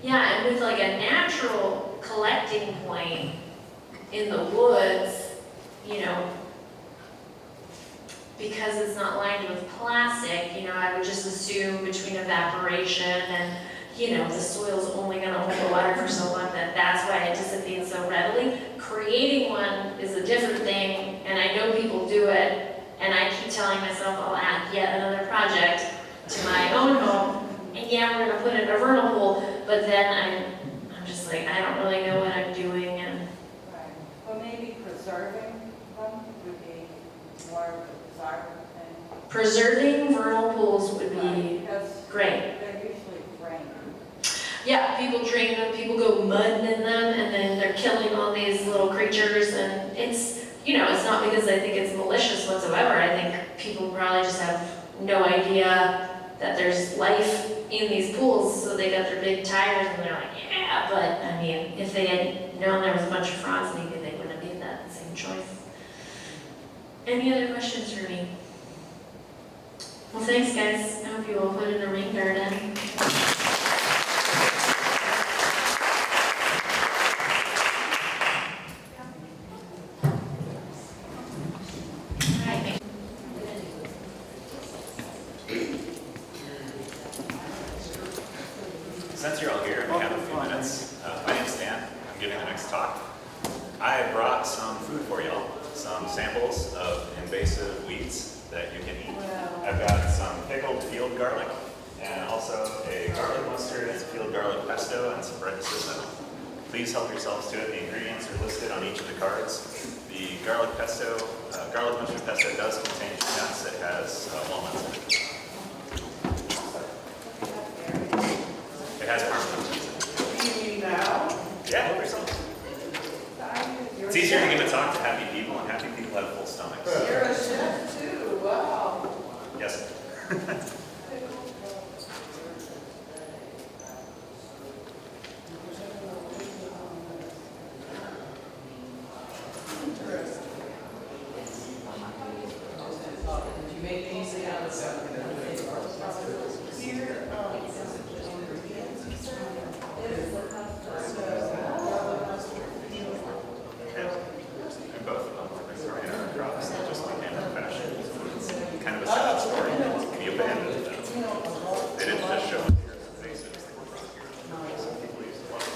Yeah, and with like a natural collecting point in the woods, you know, because it's not lined with plastic, you know, I would just assume between evaporation and, you know, the soil's only gonna hold the water for so long that that's why it dissipates so readily. Creating one is a different thing, and I know people do it, and I keep telling myself I'll add yet another project to my own home, and yeah, we're gonna put in a vernal pool, but then I'm just like, I don't really know what I'm doing, and Right. Well, maybe preserving them would be more of a desirable thing. preserving vernal pools would Right, be because great. they're usually drained. Yeah, people drain them, people go mudding in them, and then they're killing all these little creatures, and it's, you know, it's not because I think it's malicious whatsoever. I think people probably just have no idea that there's life in these pools, so they got their big tires and they're like, yeah, but I mean, if they had known there was a bunch of frogs, maybe they wouldn't have made that same choice. Any other questions for me? Well, thanks guys. I hope you all put in a rain garden. Since you're all here and we have a few minutes, my name's Dan. I'm giving the next talk. I brought some food for y'all, some samples of invasive weeds that you can eat. I've got some pickled field garlic and also a garlic mustard, field garlic pesto, and some red cinnamon. please help yourselves to it. The ingredients are listed on each of the cards. The garlic mushroom pesto does contain nuts. It has walnuts in it. It has Parmesan cheese in it. You mean now? Yeah, help yourselves. It's easier to give a talk to happy people, and happy people have full stomachs. You're a chef too, wow. Yes. Did you make anything out of that? Here, And both of them are Victorian crops that just became old fashioned. It's kind of a sad story. We abandoned them. They didn't just show up here as invasives, they were brought here. So people used to love them.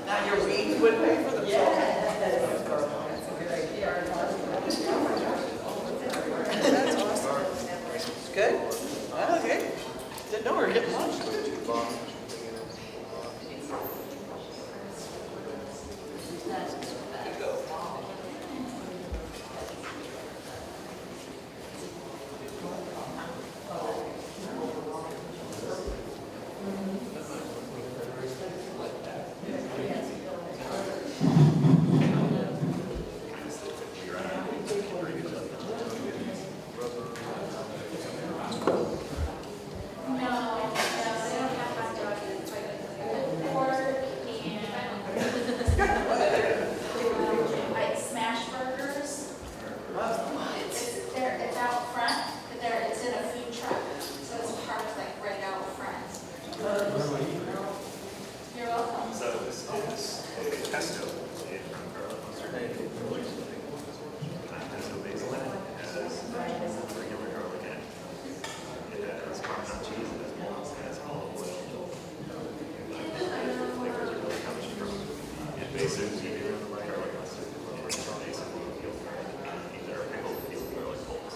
now your weeds would pay for themselves. That's awesome. Good? Okay. Didn't know we were getting lunch. Like smash burgers. It's out front, but it's in a food truck, so it's parked like right out front. You're welcome. So this is a pesto made from garlic mustard. Pesto basil in it. It has regular garlic in it. It has Parmesan cheese. It has walnuts. It has olive oil. The flavors are really coming from invasives. You do garlic mustard. Or basically field garlic. These are pickled field garlic bulbs.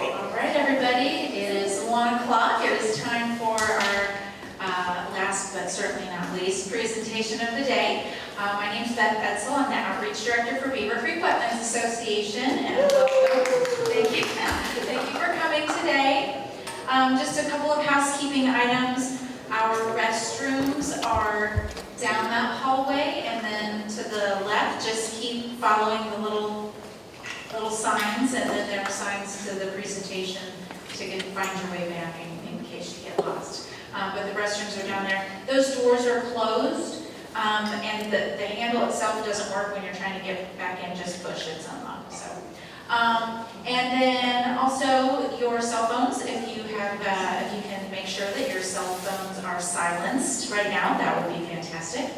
All right, everybody, it is 1 o'clock. It is time for our last but certainly not least presentation of the day. My name is Beth Etzel. I'm the Outreach Director for Beavercreek Wetlands Association, and welcome. Thank you. Thank you for coming today. Just a couple of housekeeping items. Our restrooms are down that hallway, and then to the left, just keep following the little signs, and then there are signs to the presentation to find your way back in case you get lost. But the restrooms are down there. Those doors are closed, and the handle itself doesn't work when you're trying to get back in, just push, it's unlocked. So, and then also your cell phones, if you can make sure that your cell phones are silenced right now, that would be fantastic.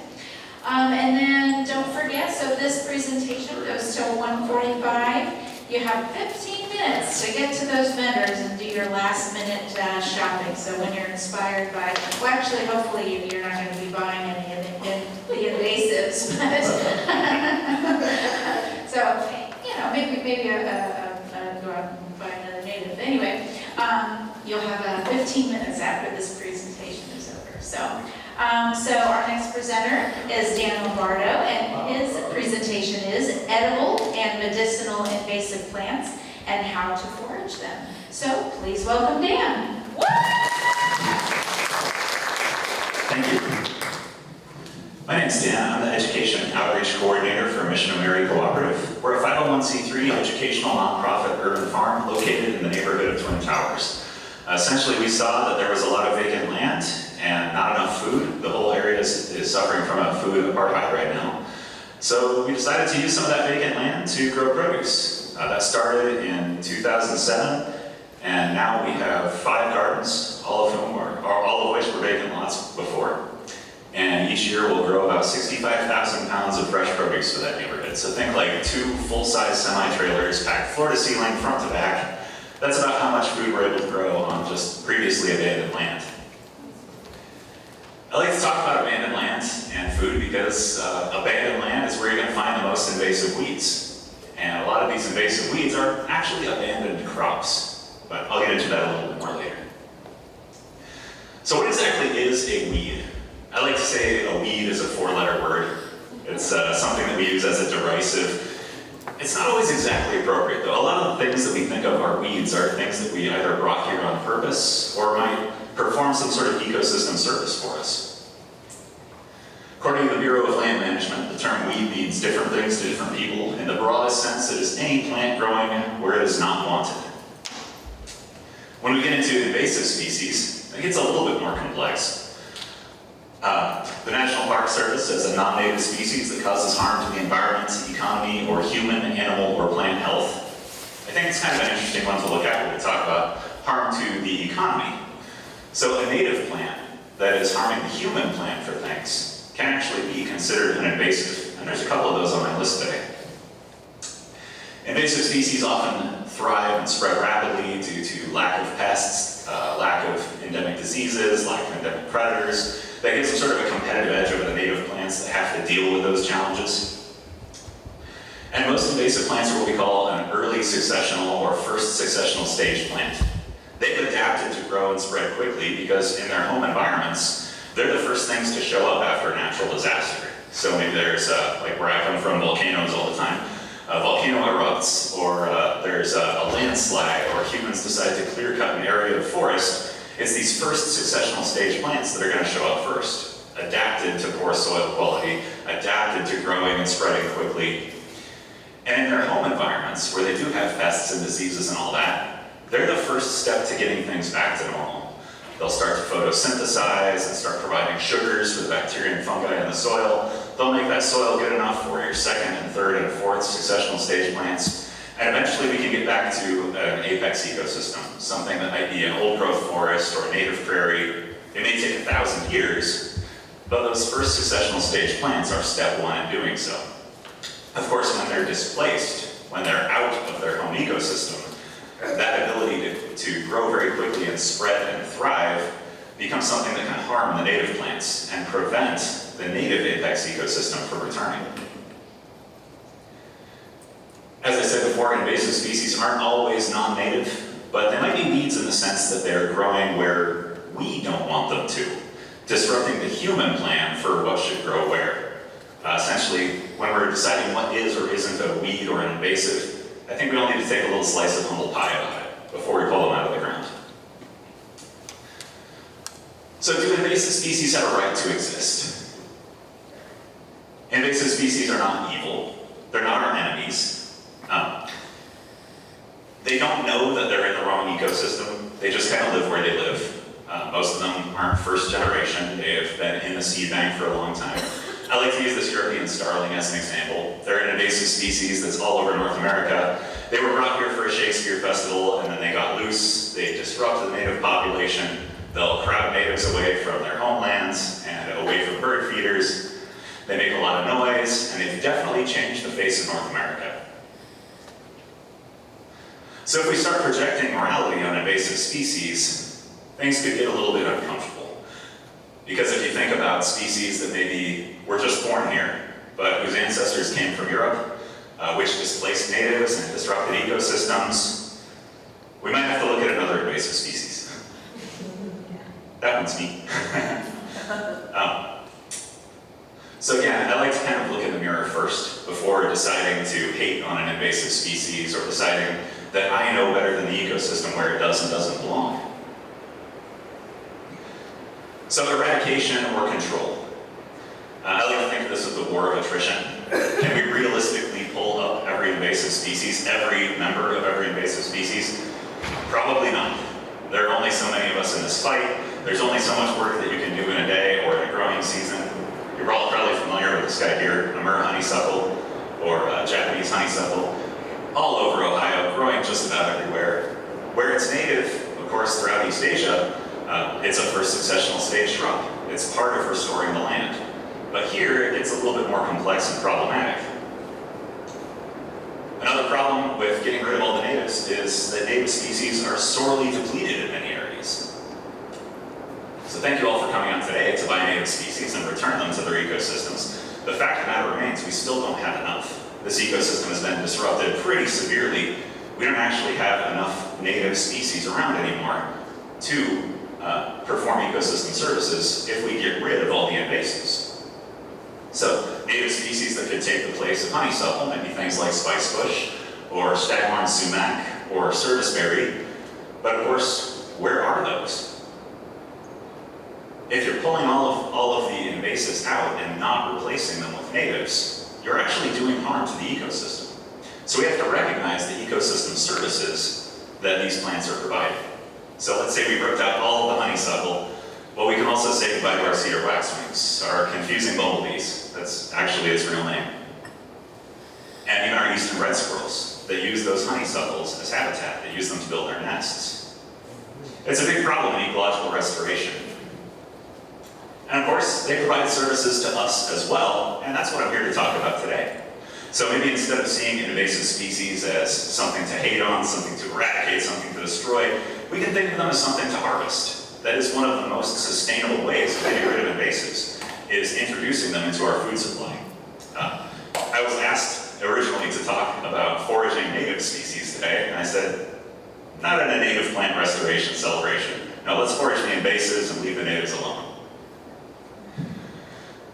And then don't forget, so this presentation goes till 1:45. You have 15 minutes to get to those vendors and do your last minute shopping. So when you're inspired by, well actually hopefully you're not going to be buying any of the invasives, but so, you know, maybe go out and buy another native. Anyway, you'll have 15 minutes after this presentation is over. So our next presenter is Dan Lombardo, and his presentation is Edible and Medicinal Invasive Plants and How to Forage Them. So please welcome Dan. Thank you. My name's Dan. I'm the Education and Outreach Coordinator for Mission of Mary Cooperative. We're a 501c3 educational nonprofit urban farm located in the neighborhood of Twin Towers. Essentially, we saw that there was a lot of vacant land and not enough food. The whole area is suffering from a food apartheid right now. So we decided to use some of that vacant land to grow produce. That started in 2007, and now we have 5 gardens, all of which were vacant lots before. And each year we'll grow about 65,000 pounds of fresh produce for that neighborhood. So think like 2 full-size semi-trailers packed floor to ceiling, front to back. That's about how much food we're able to grow on just previously abandoned land. I like to talk about abandoned land and food because abandoned land is where you're going to find the most invasive weeds. And a lot of these invasive weeds are actually abandoned crops, but I'll get into that a little bit more later. So what exactly is a weed? I like to say a weed is a 4-letter word. It's something that we use as a derisive. It's not always exactly appropriate, though. A lot of the things that we think of are weeds are things that we either brought here on purpose or might perform some sort of ecosystem service for us. According to the Bureau of Land Management, the term weed means different things to different people. In the broadest sense, it is any plant growing where it is not wanted. When we get into invasive species, it gets a little bit more complex. The National Park Service says a non-native species that causes harm to the environment, economy, or human, animal, or plant health. I think it's kind of an interesting one to look at when we talk about harm to the economy. So a native plant that is harming the human plant for things can actually be considered an invasive, and there's a couple of those on my list today. Invasive species often thrive and spread rapidly due to lack of pests, lack of endemic diseases, lack of endemic predators. That gives them sort of a competitive edge over the native plants that have to deal with those challenges. And most invasive plants are what we call an early successional or first successional stage plant. They've adapted to grow and spread quickly because in their home environments, they're the first things to show up after a natural disaster. So maybe there's, like where I come from, volcanoes all the time. A volcano erupts, or there's a landslide, or humans decide to clear cut an area of forest. It's these first successional stage plants that are going to show up first, adapted to poor soil quality, adapted to growing and spreading quickly. And in their home environments, where they do have pests and diseases and all that, they're the first step to getting things back to normal. They'll start to photosynthesize and start providing sugars for the bacteria and fungi in the soil. They'll make that soil good enough for your second and third and fourth successional stage plants. And eventually we can get back to an apex ecosystem, something that might be an old growth forest or a native prairie. It may take 1,000 years, but those first successional stage plants are step 1 in doing so. Of course, when they're displaced, when they're out of their home ecosystem, that ability to grow very quickly and spread and thrive becomes something that can harm the native plants and prevent the native apex ecosystem from returning. As I said before, invasive species aren't always non-native, but they might be weeds in the sense that they're growing where we don't want them to, disrupting the human plan for what should grow where. Essentially, when we're deciding what is or isn't a weed or an invasive, I think we all need to take a little slice of humble pie about it before we pull them out of the ground. So do invasive species have a right to exist? Invasive species are not evil. They're not our enemies. They don't know that they're in the wrong ecosystem. They just kind of live where they live. Most of them aren't first generation. They have been in the seed bank for a long time. I like to use this European starling as an example. They're an invasive species that's all over North America. They were brought here for a Shakespeare festival, and then they got loose. They disrupt the native population. They'll crowd natives away from their homelands and away from bird feeders. They make a lot of noise, and they've definitely changed the face of North America. So if we start projecting morality on invasive species, things could get a little bit uncomfortable. Because if you think about species that maybe were just born here, but whose ancestors came from Europe, which displaced natives and disrupted ecosystems, we might have to look at another invasive species. That one's me. So again, I like to kind of look in the mirror first before deciding to hate on an invasive species or deciding that I know better than the ecosystem where it does and doesn't belong. So eradication or control. I like to think of this as the war of attrition. Can we realistically pull up every invasive species, every member of every invasive species? Probably not. There are only so many of us in this fight. There's only so much work that you can do in a day or in a growing season. You're all probably familiar with the this guy here, a myrrh honeysuckle, or Japanese honeysuckle, all over Ohio, growing just about everywhere. Where it's native, of course, throughout East Asia, it's a first successional stage shrub. It's part of restoring the land. But here, it gets a little bit more complex and problematic. Another problem with getting rid of all the natives is that native species are sorely depleted in many areas. So thank you all for coming out today to buy native species and return them to their ecosystems. The fact of the matter remains, we still don't have enough. This ecosystem has been disrupted pretty severely. We don't actually have enough native species around anymore to perform ecosystem services if we get rid of all the invasives. So native species that could take the place of honeysuckle might be things like spicebush, or staghorn sumac, or serviceberry. But of course, where are those? If you're pulling all of the invasives out and not replacing them with natives, you're actually doing harm to the ecosystem. So we have to recognize the ecosystem services that these plants are providing. So let's say we ripped out all of the honeysuckle. Well, we can also say goodbye to our cedar waxwings, our confusing bumblebees. That's actually its real name. And even our eastern red squirrels that use those honeysuckles as habitat. They use them to build their nests. It's a big problem in ecological restoration. And of course, they provide services to us as well, and that's what I'm here to talk about today. So maybe instead of seeing invasive species as something to hate on, something to eradicate, something to destroy, we can think of them as something to harvest. That is one of the most sustainable ways of getting rid of invasives, is introducing them into our food supply. I was asked originally to talk about foraging native species today, and I said, not in a native plant restoration celebration. No, let's forage the invasives and leave the natives alone.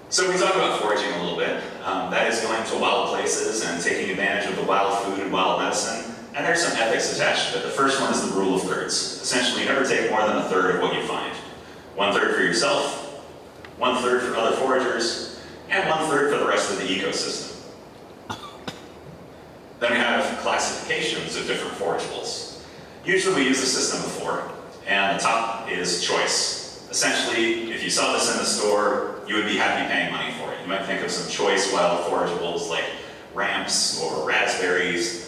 So we talk about foraging a little bit. That is going to wild places and taking advantage of the wild food and wild medicine. And there's some ethics attached to it. The first one is the rule of thirds. Essentially, you never take more than a third of what you find. 1/3 for yourself, 1/3 for other foragers, and 1/3 for the rest of the ecosystem. Then we have classifications of different forageables. Usually we use a system of 4, and the top is choice. Essentially, if you saw this in the store, you would be happy paying money for it. You might think of some choice wild forageables like ramps or raspberries.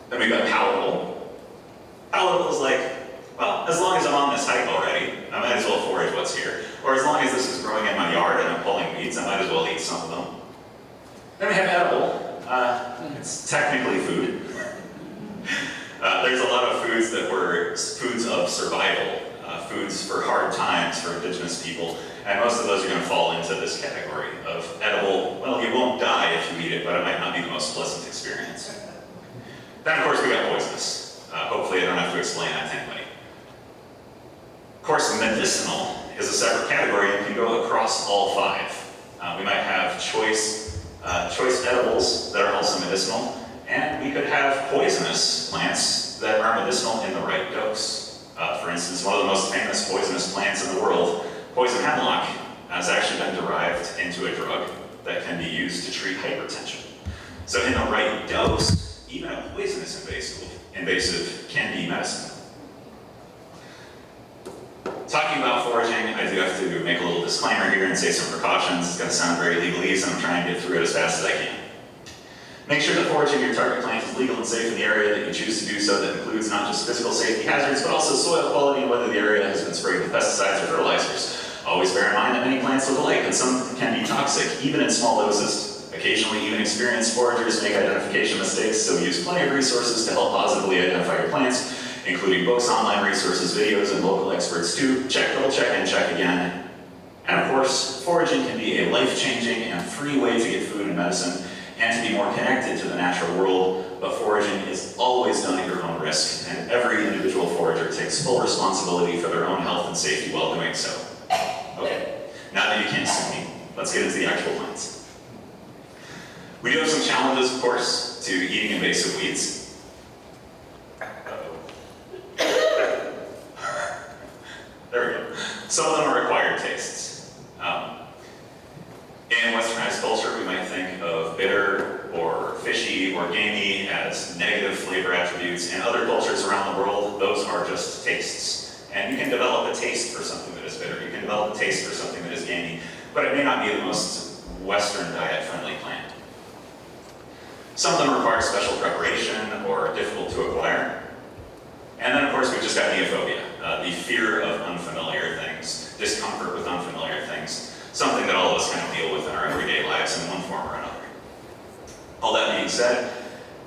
Then we've got palatable. Palatable is like, well, as long as I'm on this hike already, I might as well forage what's here. Or as long as this is growing in my yard and I'm pulling weeds, I might as well eat some of them. Then we have edible. It's technically food. There's a lot of foods that were foods of survival, foods for hard times for indigenous people, and most of those are going to fall into this category of edible. Well, you won't die if you eat it, but it might not be the most pleasant experience. Then, of course, we got poisonous. Hopefully, I don't have to explain that to anybody. Of course, medicinal is a separate category and can go across all 5. We might have choice edibles that are also medicinal, and we could have poisonous plants that are medicinal in the right dose. For instance, one of the most famous poisonous plants in the world, poison hemlock, has actually been derived into a drug that can be used to treat hypertension. So in the right dose, even a poisonous invasive can be medicine. Talking about foraging, I do have to make a little disclaimer here and say some precautions. It's going to sound very legalese, and I'm trying to get through it as fast as I can. Make sure that foraging your target plant is legal and safe in the area that you choose to do so. That includes not just physical safety hazards, but also soil quality and whether the area has been sprayed with pesticides or fertilizers. Always bear in mind that many plants look alike, and some can be toxic, even in small doses. Occasionally, even experienced foragers make identification mistakes, so use plenty of resources to help positively identify your plants, including books, online resources, videos, and local experts too. Check, double check, and check again. And of course, foraging can be a life-changing and free way to get food and medicine, and to be more connected to the natural world, but foraging is always done at your own risk, and every individual forager takes full responsibility for their own health and safety while doing so. Okay, now that you can't see me, let's get into the actual plants. We do have some challenges, of course, to eating invasive weeds. There we go. Some of them are acquired tastes. In westernized culture, we might think of bitter or fishy or gamey as negative flavor attributes. In other cultures around the world, those are just tastes. And you can develop a taste for something that is bitter. You can develop a taste for something that is gamey. but it may not be the most Western diet-friendly plant. Some of them require special preparation or are difficult to acquire. And then, of course, we've just got neophobia, the fear of unfamiliar things, discomfort with unfamiliar things, something that all of us kind of deal with in our everyday lives in one form or another. All that being said,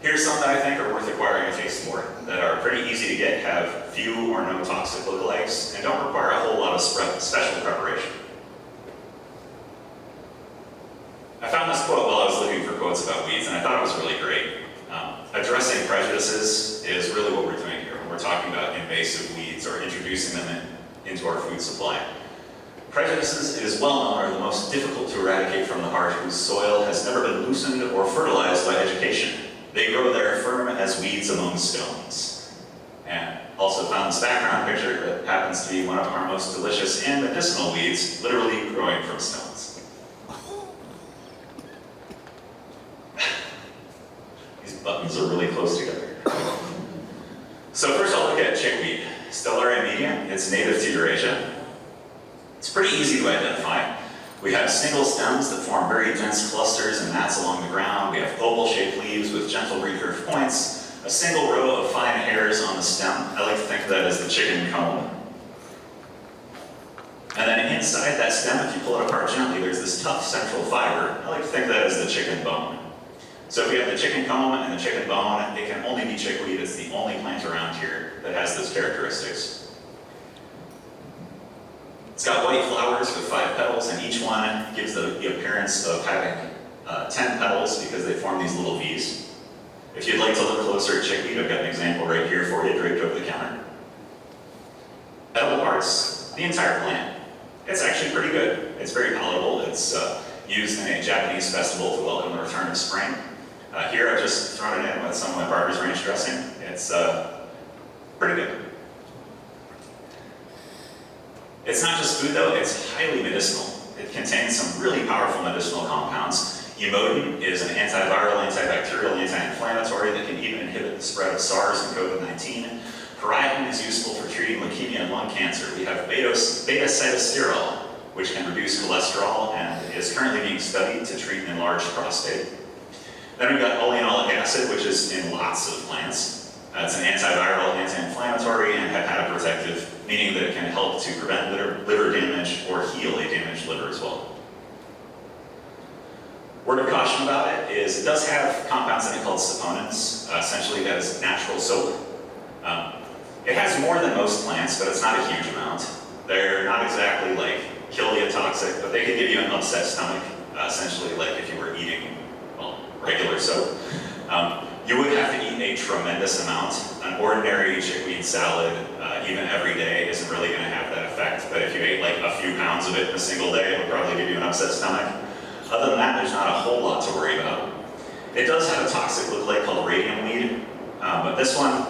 here's some that I think are worth acquiring a taste for, that are pretty easy to get, have few or no toxic lookalikes, and don't require a whole lot of special preparation. I found this quote while I was looking for quotes about weeds, and I thought it was really great. Addressing prejudices is really what we're doing here when we're talking about invasive weeds or introducing them into our food supply. Prejudices, it is well known, are the most difficult to eradicate from the heart, whose soil has never been loosened or fertilized by education. They grow there firm as weeds among stones. And also found this background picture that happens to be one of our most delicious and medicinal weeds, literally growing from stones. These buttons are really close together. So first I'll look at chickweed. Stellaria media, it's native to Eurasia. It's pretty easy to identify. We have single stems that form very dense clusters and mats along the ground. We have oval-shaped leaves with gentle recurved points, a single row of fine hairs on the stem. I like to think of that as the chicken comb. And then inside that stem, if you pull it apart gently, there's this tough central fiber. I like to think of that as the chicken bone. So if we have the chicken comb and the chicken bone, it can only be chickweed. It's the only plant around here that has those characteristics. It's got white flowers with 5 petals, and each one gives the appearance of having 10 petals because they form these little V's. If you'd like to look closer at chickweed, I've got an example right here for you, draped over the counter. Edible parts, the entire plant. It's actually pretty good. It's very palatable. It's used in a Japanese festival to welcome the return of spring. Here I've just thrown it in with some of my Barber's Ranch dressing. It's pretty good. It's not just food though, it's highly medicinal. It contains some really powerful medicinal compounds. Emodin is an antiviral, antibacterial, anti-inflammatory that can even inhibit the spread of SARS and COVID-19. Pariatin is useful for treating leukemia and lung cancer. We have beta-cytosterol, which can reduce cholesterol and is currently being studied to treat an enlarged prostate. Then we've got oleanolic acid, which is in lots of plants. It's an antiviral, anti-inflammatory, and hepatoprotective, meaning that it can help to prevent liver damage or heal a damaged liver as well. Word of caution about it is it does have compounds in it called saponins. Essentially, that is natural soap. It has more than most plants, but it's not a huge amount. They're not exactly like kill you toxic, but they can give you an upset stomach, essentially like if you were eating, well, regular soap. You would have to eat a tremendous amount. An ordinary chickweed salad, even every day, isn't really going to have that effect. But if you ate like a few pounds of it in a single day, it would probably give you an upset stomach. Other than that, there's not a whole lot to worry about. It does have a toxic lookalike called radium weed, but this one,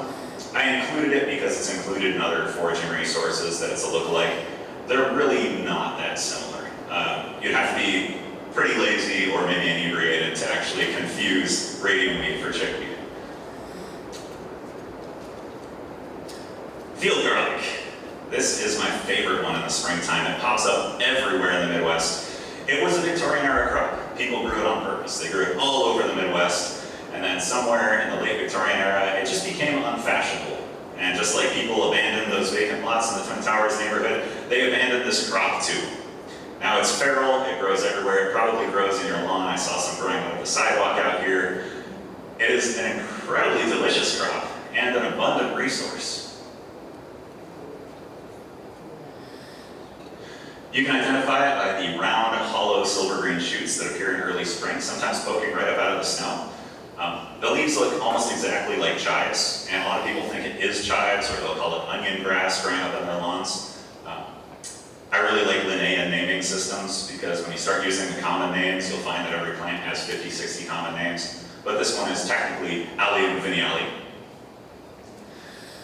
I included it because it's included in other foraging resources that it's a lookalike. They're really not that similar. You'd have to be pretty lazy or maybe inebriated to actually confuse radium weed for chickweed. Field garlic. This is my favorite one in the springtime. It pops up everywhere in the Midwest. It was a Victorian era crop. People grew it on purpose. They grew it all over the Midwest. And then somewhere in the late Victorian era, it just became unfashionable. And just like people abandoned those vacant lots in the Twin Towers neighborhood, they abandoned this crop too. Now it's feral, it grows everywhere, it probably grows in your lawn. I saw some growing over the sidewalk out here. It is an incredibly delicious crop and an abundant resource. You can identify it by the round, hollow, silver green shoots that appear in early spring, sometimes poking right up out of the snow. The leaves look almost exactly like chives, and a lot of people think it is chives, or they'll call it onion grass growing up in their lawns. I really like Linnaean naming systems, because when you start using the common names, you'll find that every plant has 50, 60 common names. But this one is technically Allium vineale.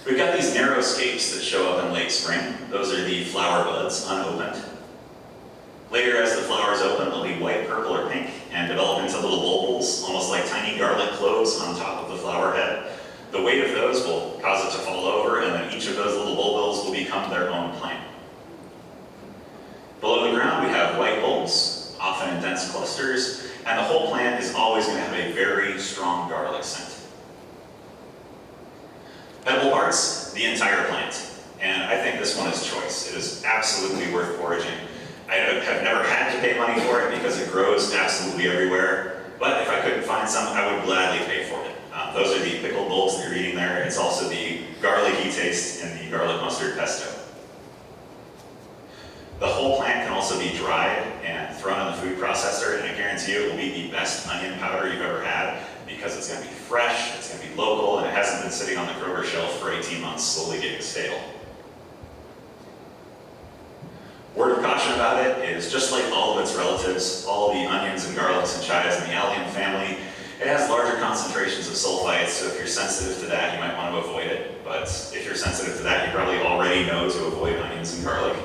We've got these narrow scapes that show up in late spring. Those are the flower buds, unopened. Later, as the flowers open, they'll be white, purple, or pink, and develop into little bulbils, almost like tiny garlic cloves on top of the flower head. The weight of those will cause it to fall over, and then each of those little bulbils will become their own plant. Below the ground, we have white bulbs. often in dense clusters, and the whole plant is always going to have a very strong garlic scent. Edible parts, the entire plant. And I think this one is choice. It is absolutely worth foraging. I have never had to pay money for it because it grows absolutely everywhere. But if I couldn't find some, I would gladly pay for it. Those are the pickled bulbs that you're eating there. It's also the garlicky taste in the garlic mustard pesto. The whole plant can also be dried and thrown in the food processor, and I guarantee you it will be the best onion powder you've ever had because it's going to be fresh, it's going to be local, and it hasn't been sitting on the Kroger shelf for 18 months slowly getting stale. Word of caution about it is just like all of its relatives, all the onions and garlics and chives in the allium family, it has larger concentrations of sulfites, so if you're sensitive to that, you might want to avoid it. But if you're sensitive to that, you probably already know to avoid onions and garlic.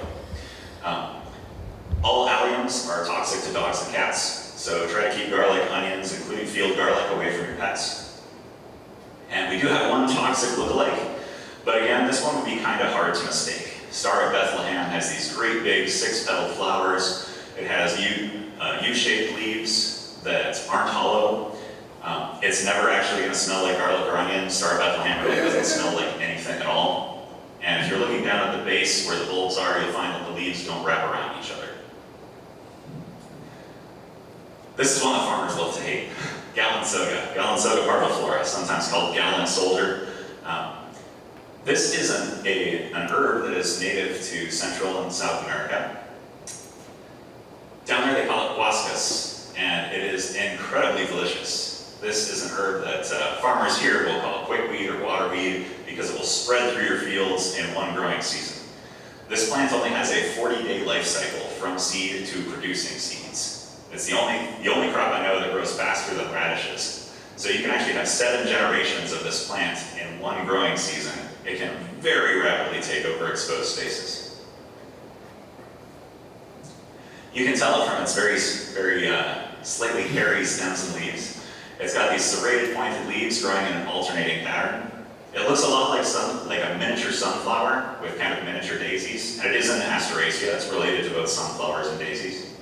All alliums are toxic to dogs and cats, so try to keep garlic, onions, including field garlic, away from your pets. And we do have one toxic lookalike, but again, this one would be kind of hard to mistake. Star of Bethlehem has these great big 6-petaled flowers. It has U-shaped leaves that aren't hollow. It's never actually going to smell like garlic or onion. Star of Bethlehem really doesn't smell like anything at all. And if you're looking down at the base where the bulbs are, you'll find that the leaves don't wrap around each other. This is one that farmers love to hate. Galansoga parviflora, sometimes called gallon soldier. This is an herb that is native to Central and South America. Down there they call it huascas, and it is incredibly delicious. This is an herb that farmers here will call quickweed or waterweed because it will spread through your fields in one growing season. This plant only has a 40-day life cycle from seed to producing seeds. It's the only crop I know that grows faster than radishes. So you can actually have 7 generations of this plant in one growing season. It can very rapidly take over exposed spaces. You can tell it from its very slightly hairy stems and leaves. It's got these serrated pointed leaves growing in an alternating pattern. It looks a lot like a miniature sunflower with kind of miniature daisies. And it is an Asteraceae. It's related to both sunflowers and daisies.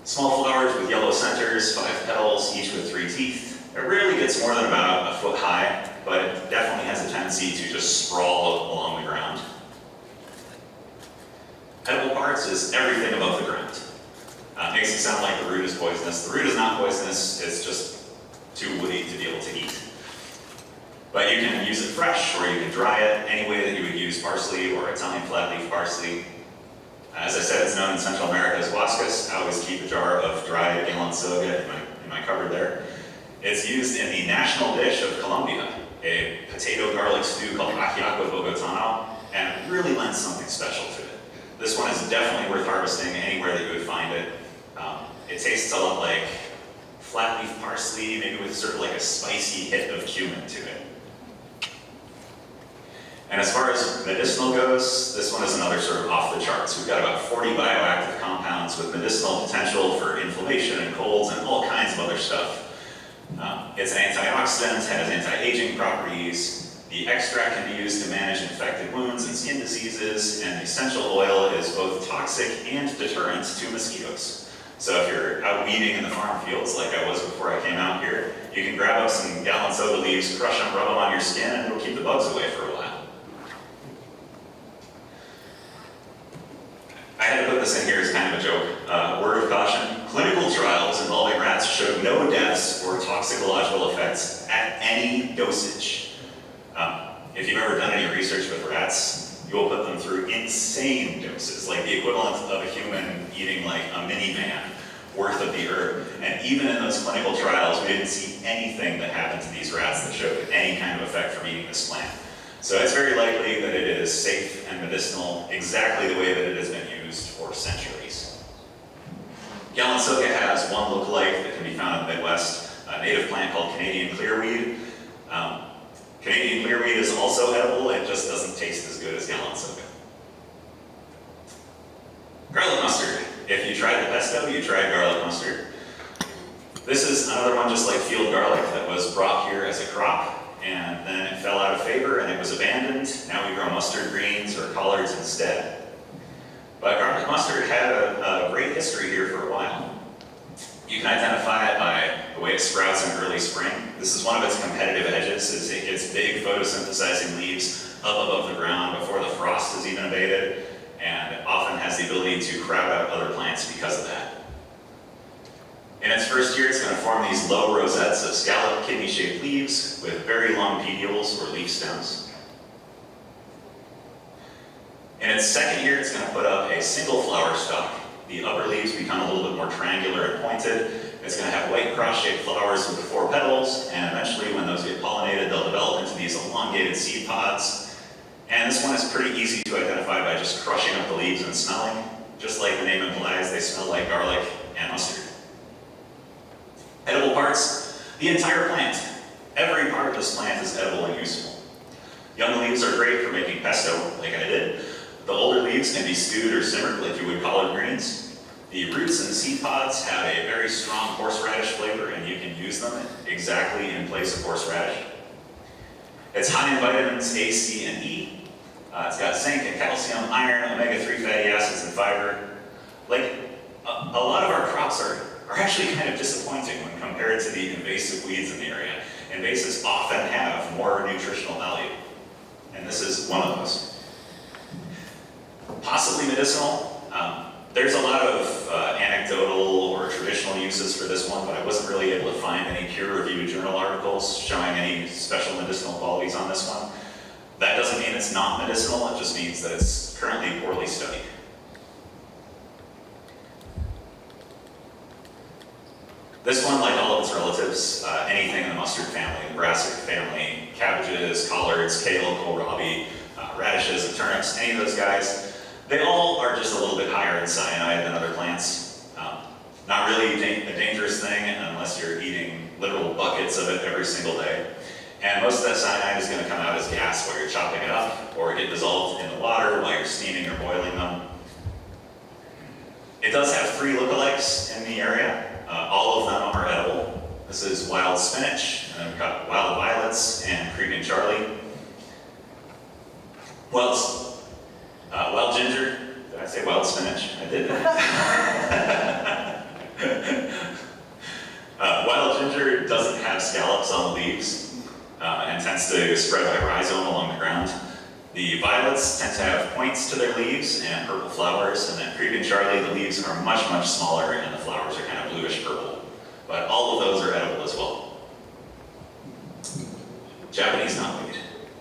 Small flowers with yellow centers, 5 petals, each with 3 teeth. It rarely gets more than about a foot high, but it definitely has a tendency to just sprawl along the ground. Edible parts is everything above the ground. Makes it sound like the root is poisonous. The root is not poisonous, it's just too woody to be able to eat. But you can use it fresh, or you can dry it any way that you would use parsley or Italian flatleaf parsley. As I said, it's known in Central America as huascas. I always keep a jar of dried galansoga in my cupboard there. It's used in the national dish of Colombia, a potato garlic stew called ajiaco bogotano, and it really lends something special to it. This one is definitely worth harvesting anywhere that you would find it. It tastes a lot like flatleaf parsley, maybe with sort of like a spicy hit of cumin to it. And as far as medicinal goes, this one is another sort of off the charts. We've got about 40 bioactive compounds with medicinal potential for inflammation and colds and all kinds of other stuff. It's an antioxidant, has anti-aging properties. The extract can be used to manage infected wounds and skin diseases, and the essential oil is both toxic and deterrent to mosquitoes. So if you're out weeding in the farm fields like I was before I came out here, you can grab up some galansoga leaves, crush them, rub them on your skin, and it'll keep the bugs away for a while. I had to put this in here as kind of a joke. Word of caution, clinical trials involving rats showed no deaths or toxicological effects at any dosage. If you've ever done any research with rats, you will put them through insane doses, like the equivalent of a human eating like a minivan worth of the herb. And even in those clinical trials, we didn't see anything that happened to these rats that showed any kind of effect from eating this plant. So it's very likely that it is safe and medicinal exactly the way that it has been used for centuries. Galansoga has one lookalike that can be found in the Midwest, a native plant called Canadian clearweed. Canadian clearweed is also edible, it just doesn't taste as good as galansoga. Garlic mustard. If you tried the pesto, you tried garlic mustard. This is another one just like field garlic that was brought here as a crop, and then it fell out of favor and it was abandoned. Now we grow mustard greens or collards instead. But garlic mustard had a great history here for a while. You can identify it by the way it sprouts in early spring. This is one of its competitive edges, is it gets big photosynthesizing leaves up above the ground before the frost is even abated, and often has the ability to crowd out other plants because of that. In its first year, it's going to form these low rosettes of scalloped, kidney-shaped leaves with very long petioles or leaf stems. In its second year, it's going to put up a single flower stalk. The upper leaves become a little bit more triangular and pointed. It's going to have white cross-shaped flowers with 4 petals, and eventually when those get pollinated, they'll develop into these elongated seed pods. And this one is pretty easy to identify by just crushing up the leaves and smelling. Just like the name implies, they smell like garlic and mustard. Edible parts, the entire plant. Every part of this plant is edible and useful. Young leaves are great for making pesto, like I did. The older leaves can be stewed or simmered like you would collard greens. The roots and seed pods have a very strong horseradish flavor, and you can use them exactly in place of horseradish. It's high in vitamins A, C, and E. It's got zinc and calcium, iron, omega-3 fatty acids, and fiber. Like, a lot of our crops are actually kind of disappointing when compared to the invasive weeds in the area. Invasives often have more nutritional value, and this is one of those. Possibly medicinal. There's a lot of anecdotal or traditional uses for this one, but I wasn't really able to find any peer-reviewed journal articles showing any special medicinal qualities on this one. That doesn't mean it's not medicinal, it just means that it's currently poorly studied. This one, like all of its relatives, anything in the mustard family, the brassica family, cabbages, collards, kale, kohlrabi, radishes, and turnips, any of those guys, they all are just a little bit higher in cyanide than other plants. Not really a dangerous thing unless you're eating literal buckets of it every single day. And most of that cyanide is going to come out as gas while you're chopping it up, or get dissolved in the water while you're steaming or boiling them. It does have 3 lookalikes in the area. All of them are edible. This is wild spinach, and then we've got wild violets and creeping Charlie. Wild ginger. Did I say wild spinach? I did. Wild ginger doesn't have scallops on the leaves and tends to spread by rhizome along the ground. The violets tend to have points to their leaves and purple flowers, and then creeping Charlie, the leaves are much, much smaller and the flowers are kind of bluish purple. But all of those are edible as well. Japanese knotweed,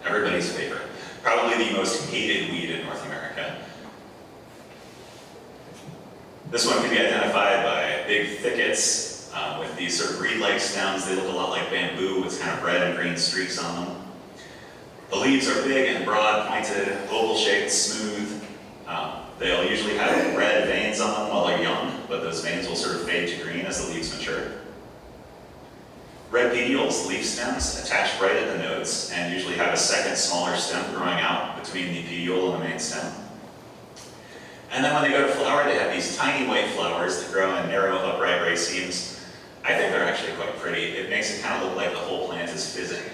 everybody's favorite. Probably the most hated weed in North America. This one can be identified by big thickets with these sort of reed-like stems. They look a lot like bamboo with kind of red and green streaks on them. The leaves are big and broad, pointed, oval-shaped, smooth. They'll usually have red veins on them while they're young, but those veins will sort of fade to green as the leaves mature. Red petioles, leaf stems, attach right at the nodes and usually have a second smaller stem growing out between the petiole and the main stem. And then when they go to flower, they have these tiny white flowers that grow in narrow, upright racemes. I think they're actually quite pretty. It makes it kind of look like the whole plant is fizzing.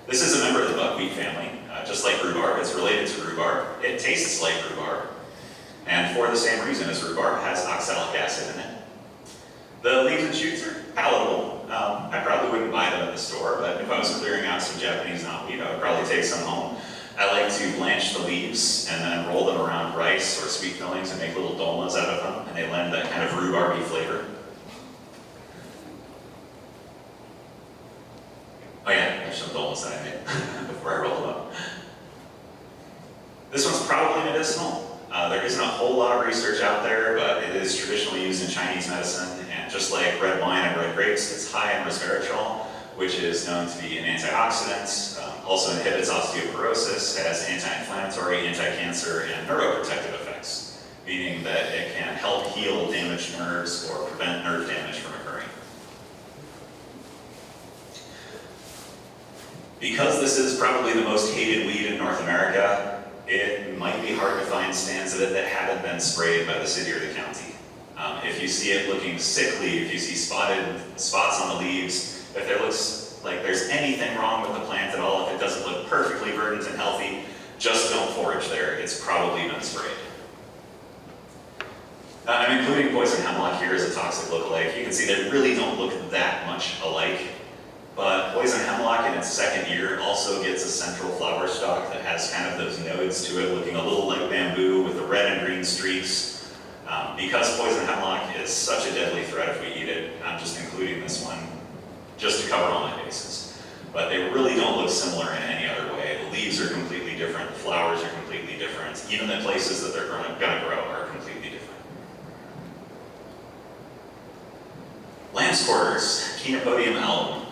This is a member of the buckwheat family. Just like rhubarb, it's related to rhubarb. It tastes like rhubarb. And for the same reason as rhubarb, has oxalic acid in it. The leaves and shoots are palatable. I probably wouldn't buy them at the store, but if I was clearing out some Japanese knotweed, I would probably take some home. I like to blanch the leaves and then roll them around rice or sweet fillings and make little dolmas out of them, and they lend that kind of rhubarby flavor. Oh yeah, there's some dolmas that I made before I roll them up. This one's probably medicinal. There isn't a whole lot of research out there, but it is traditionally used in Chinese medicine, and just like red wine and red grapes, it's high in resveratrol, which is known to be an antioxidant, also inhibits osteoporosis, has anti-inflammatory, anti-cancer, and neuroprotective effects, meaning that it can help heal damaged nerves or prevent nerve damage from occurring. Because this is probably the most hated weed in North America, it might be hard to find stands of it that haven't been sprayed by the city or the county. If you see it looking sickly, if you see spotted spots on the leaves, if there looks like there's anything wrong with the plant at all, if it doesn't look perfectly verdant and healthy, Just don't forage there, it's probably been sprayed. I'm including poison hemlock here as a toxic lookalike. You can see they really don't look that much alike, but poison hemlock in its second year also gets a central flower stalk that has kind of those nodes to it, looking a little like bamboo with the red and green streaks. Because poison hemlock is such a deadly threat if we eat it, I'm just including this one just to cover all my bases. But they really don't look similar in any other way. The leaves are completely different, the flowers are completely different, even the places that they're gonna grow are completely different. Lamb's quarters, Chenopodium album,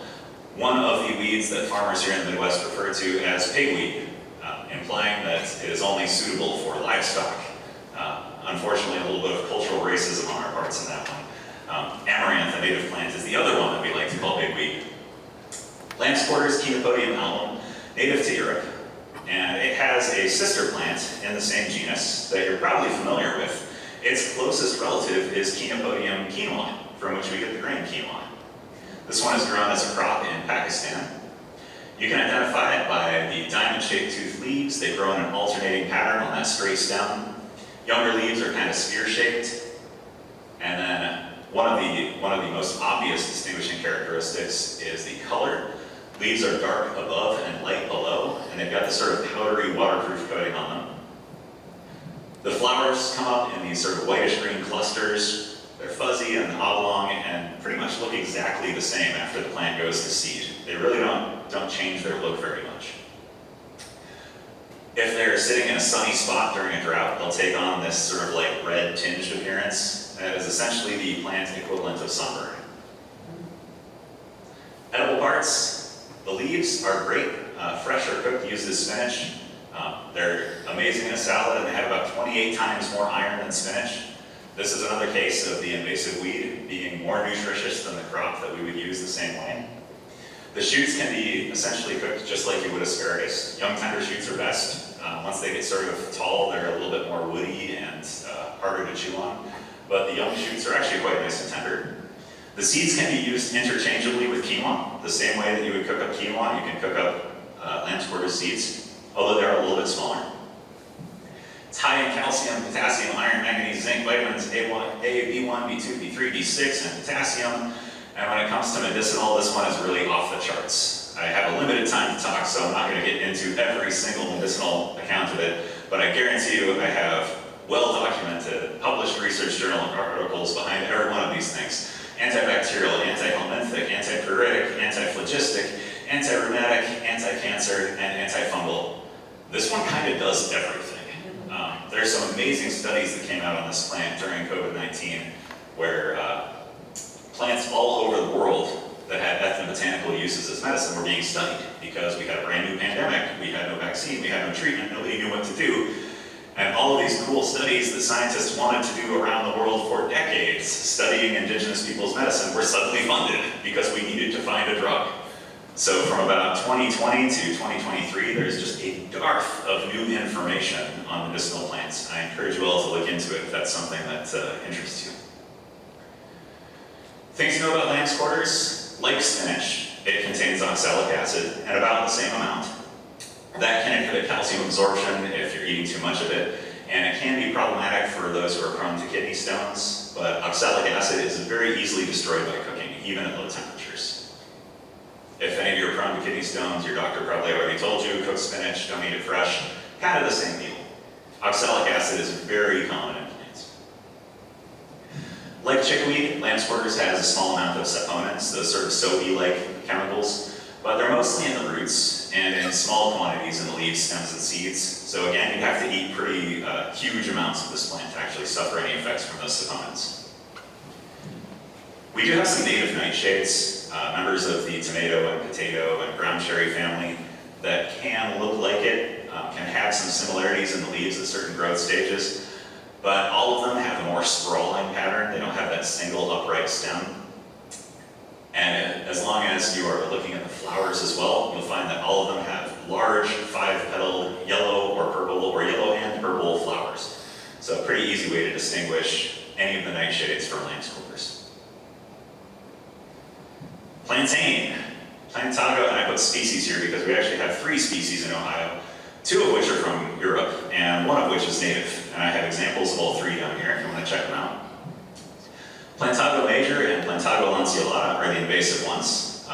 one of the weeds that farmers here in the Midwest refer to as pigweed, implying that it is only suitable for livestock. Unfortunately, a little bit of cultural racism on our parts in that one. Amaranth, a native plant, is the other one that we like to call pigweed. Lamb's quarters, Chenopodium album, native to Europe, and it has a sister plant in the same genus that you're probably familiar with. Its closest relative is Chenopodium quinoa, from which we get the grain quinoa. This one is grown as a crop in Pakistan. You can identify it by the diamond-shaped toothed leaves. They grow in an alternating pattern on that straight stem. Younger leaves are kind of spear-shaped. And then one of the most obvious distinguishing characteristics is the color. Leaves are dark above and light below, and they've got this sort of powdery waterproof coating on them. The flowers come up in these sort of whitish-green clusters. They're fuzzy and oblong and pretty much look exactly the same after the plant goes to seed. They really don't change their look very much. If they're sitting in a sunny spot during a drought, they'll take on this sort of like red tinged appearance. That is essentially the plant equivalent of sunburn. Edible parts, the leaves are great, fresh or cooked, used as spinach. They're amazing in a salad, and they have about 28 times more iron than spinach. This is another case of the invasive weed being more nutritious than the crop that we would use the same way. The shoots can be essentially cooked just like you would asparagus. Young tender shoots are best. Once they get sort of tall, they're a little bit more woody and harder to chew on. But the young shoots are actually quite nice and tender. The seeds can be used interchangeably with quinoa. The same way that you would cook up quinoa, you can cook up lamb's quarter seeds, although they're a little bit smaller. It's high in calcium, potassium, iron, manganese, zinc, vitamins A, B1, B2, B3, B6, and potassium. And when it comes to medicinal, this one is really off the charts. I have a limited time to talk, so I'm not going to get into every single medicinal account of it, but I guarantee you I have well-documented, published research journal articles behind every one of these things. Antibacterial, anti-helminthic, antipruritic, antiphlogistic, anti-rheumatic, anti-cancer, and antifungal. This one kind of does everything. There's some amazing studies that came out on this plant during COVID-19 where plants all over the world that had ethnobotanical uses as medicine were being studied because we had a brand new pandemic, we had no vaccine, we had no treatment, nobody knew what to do. And all of these cool studies that scientists wanted to do around the world for decades, studying indigenous people's medicine, were suddenly funded because we needed to find a drug. So from about 2020 to 2023, there's just a dearth of new information on medicinal plants. I encourage you all to look into it if that's something that interests you. Things to know about lamb's quarters, like spinach, it contains oxalic acid and about the same amount. That can inhibit calcium absorption if you're eating too much of it, and it can be problematic for those who are prone to kidney stones, but oxalic acid is very easily destroyed by cooking, even at low temperatures. If any of you are prone to kidney stones, your doctor probably already told you, cook spinach, don't eat it fresh. Kind of the same deal. Oxalic acid is very common in plants. Like chickweed, lamb's quarters has a small amount of saponins, those sort of soapy-like chemicals, but they're mostly in the roots and in small quantities in the leaves, stems, and seeds. So again, you'd have to eat pretty huge amounts of this plant to actually suffer any effects from those saponins. We do have some native nightshades, members of the tomato and potato and ground cherry family that can look like it, can have some similarities in the leaves at certain growth stages, but all of them have a more sprawling pattern. They don't have that single upright stem. And as long as you are looking at the flowers as well, you'll find that all of them have large 5-petaled yellow or purple or yellow and purple flowers. So a pretty easy way to distinguish any of the nightshades from lamb's quarters. Plantain, Plantago, and I put species here because we actually have 3 species in Ohio. two of which are from Europe, and one of which is native. And I have examples of all three down here if you want to check them out. Plantago major and Plantago lanceolata are the invasive ones,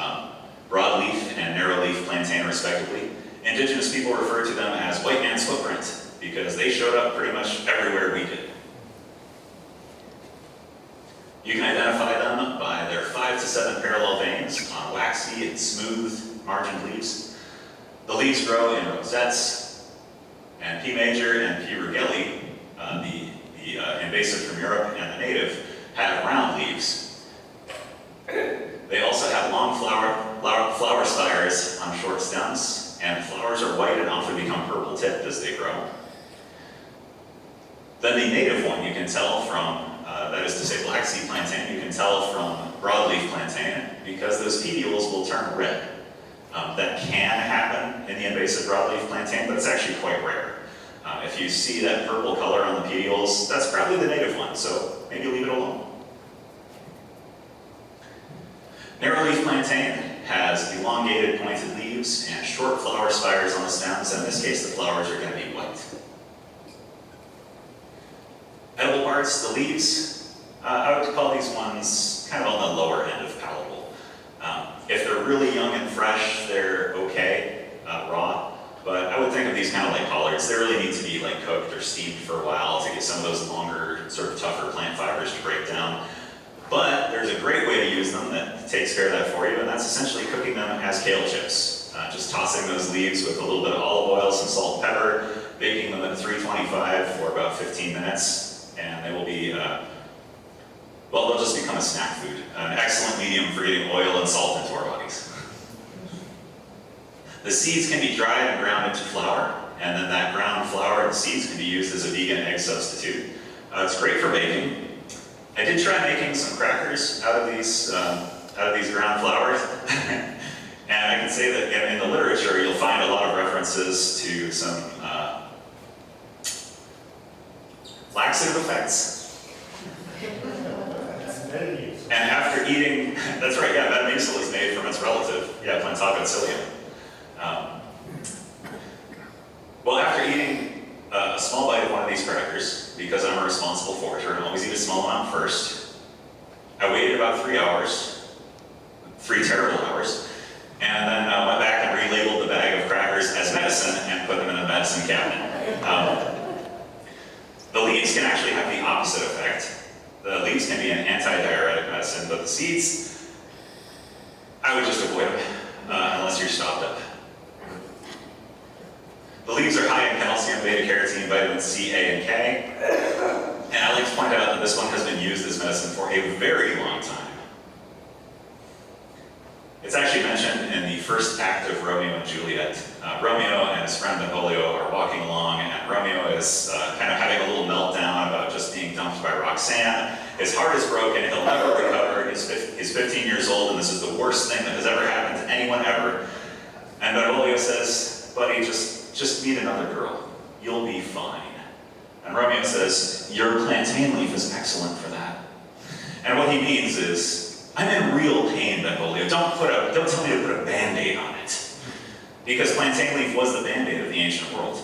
broadleaf and narrowleaf plantain respectively. Indigenous people refer to them as white man's footprint because they showed up pretty much everywhere we did. You can identify them by their 5 to 7 parallel veins on waxy and smooth margined leaves. The leaves grow in rosettes, and P. major and P. regeli, the invasive from Europe and the native, have round leaves. They also have long flower spires on short stems, and the flowers are white and often become purple tipped as they grow. Then the native one you can tell from, that is to say black seed plantain, you can tell from broadleaf plantain because those petioles will turn red. That can happen in the invasive broadleaf plantain, but it's actually quite rare. If you see that purple color on the petioles, that's probably the native one, so maybe leave it alone. Narrowleaf plantain has elongated pointed leaves and short flower spires on the stems, and in this case the flowers are going to be white. Edible parts, the leaves, I would call these ones kind of on the lower end of palatable. If they're really young and fresh, they're okay, raw, but I would think of these kind of like collards. They really need to be like cooked or steamed for a while to get some of those longer, sort of tougher plant fibers to break down. But there's a great way to use them that takes care of that for you, and that's essentially cooking them as kale chips. Just tossing those leaves with a little bit of olive oil, some salt and pepper, baking them at 325 for about 15 minutes, and they will be, well, they'll just become a snack food. An excellent medium for getting oil and salt into our bodies. The seeds can be dried and ground into flour, and then that ground flour and seeds can be used as a vegan egg substitute. It's great for baking. I did try making some crackers out of these ground flours, and I can say that in the literature you'll find a lot of references to some laxative effects. And after eating, that's right, yeah, medicinal is made from its relative, yeah, Plantago psyllium. Well, after eating a small bite of one of these crackers, because I'm a responsible forager and always eat a small amount first, I waited about 3 hours, 3 terrible hours, and then went back and relabeled the bag of crackers as medicine and put them in a medicine cabinet. The leaves can actually have the opposite effect. The leaves can be an anti-diuretic medicine, but the seeds, I would just avoid them unless you're stopped up. The leaves are high in calcium, beta-carotene, vitamins C, A, and K. And I like to point out that this one has been used as medicine for a very long time. It's actually mentioned in the first act of Romeo and Juliet. Romeo and his friend Benvolio are walking along, and Romeo is kind of having a little meltdown about just being dumped by Roxanne. His heart is broken, he'll never recover. He's 15 years old, and this is the worst thing that has ever happened to anyone ever. And Benvolio says, buddy, just meet another girl. You'll be fine. And Romeo says, your plantain leaf is excellent for that. And what he means is, I'm in real pain, Benvolio. Don't tell me to put a Band-Aid on it. Because plantain leaf was the Band-Aid of the ancient world.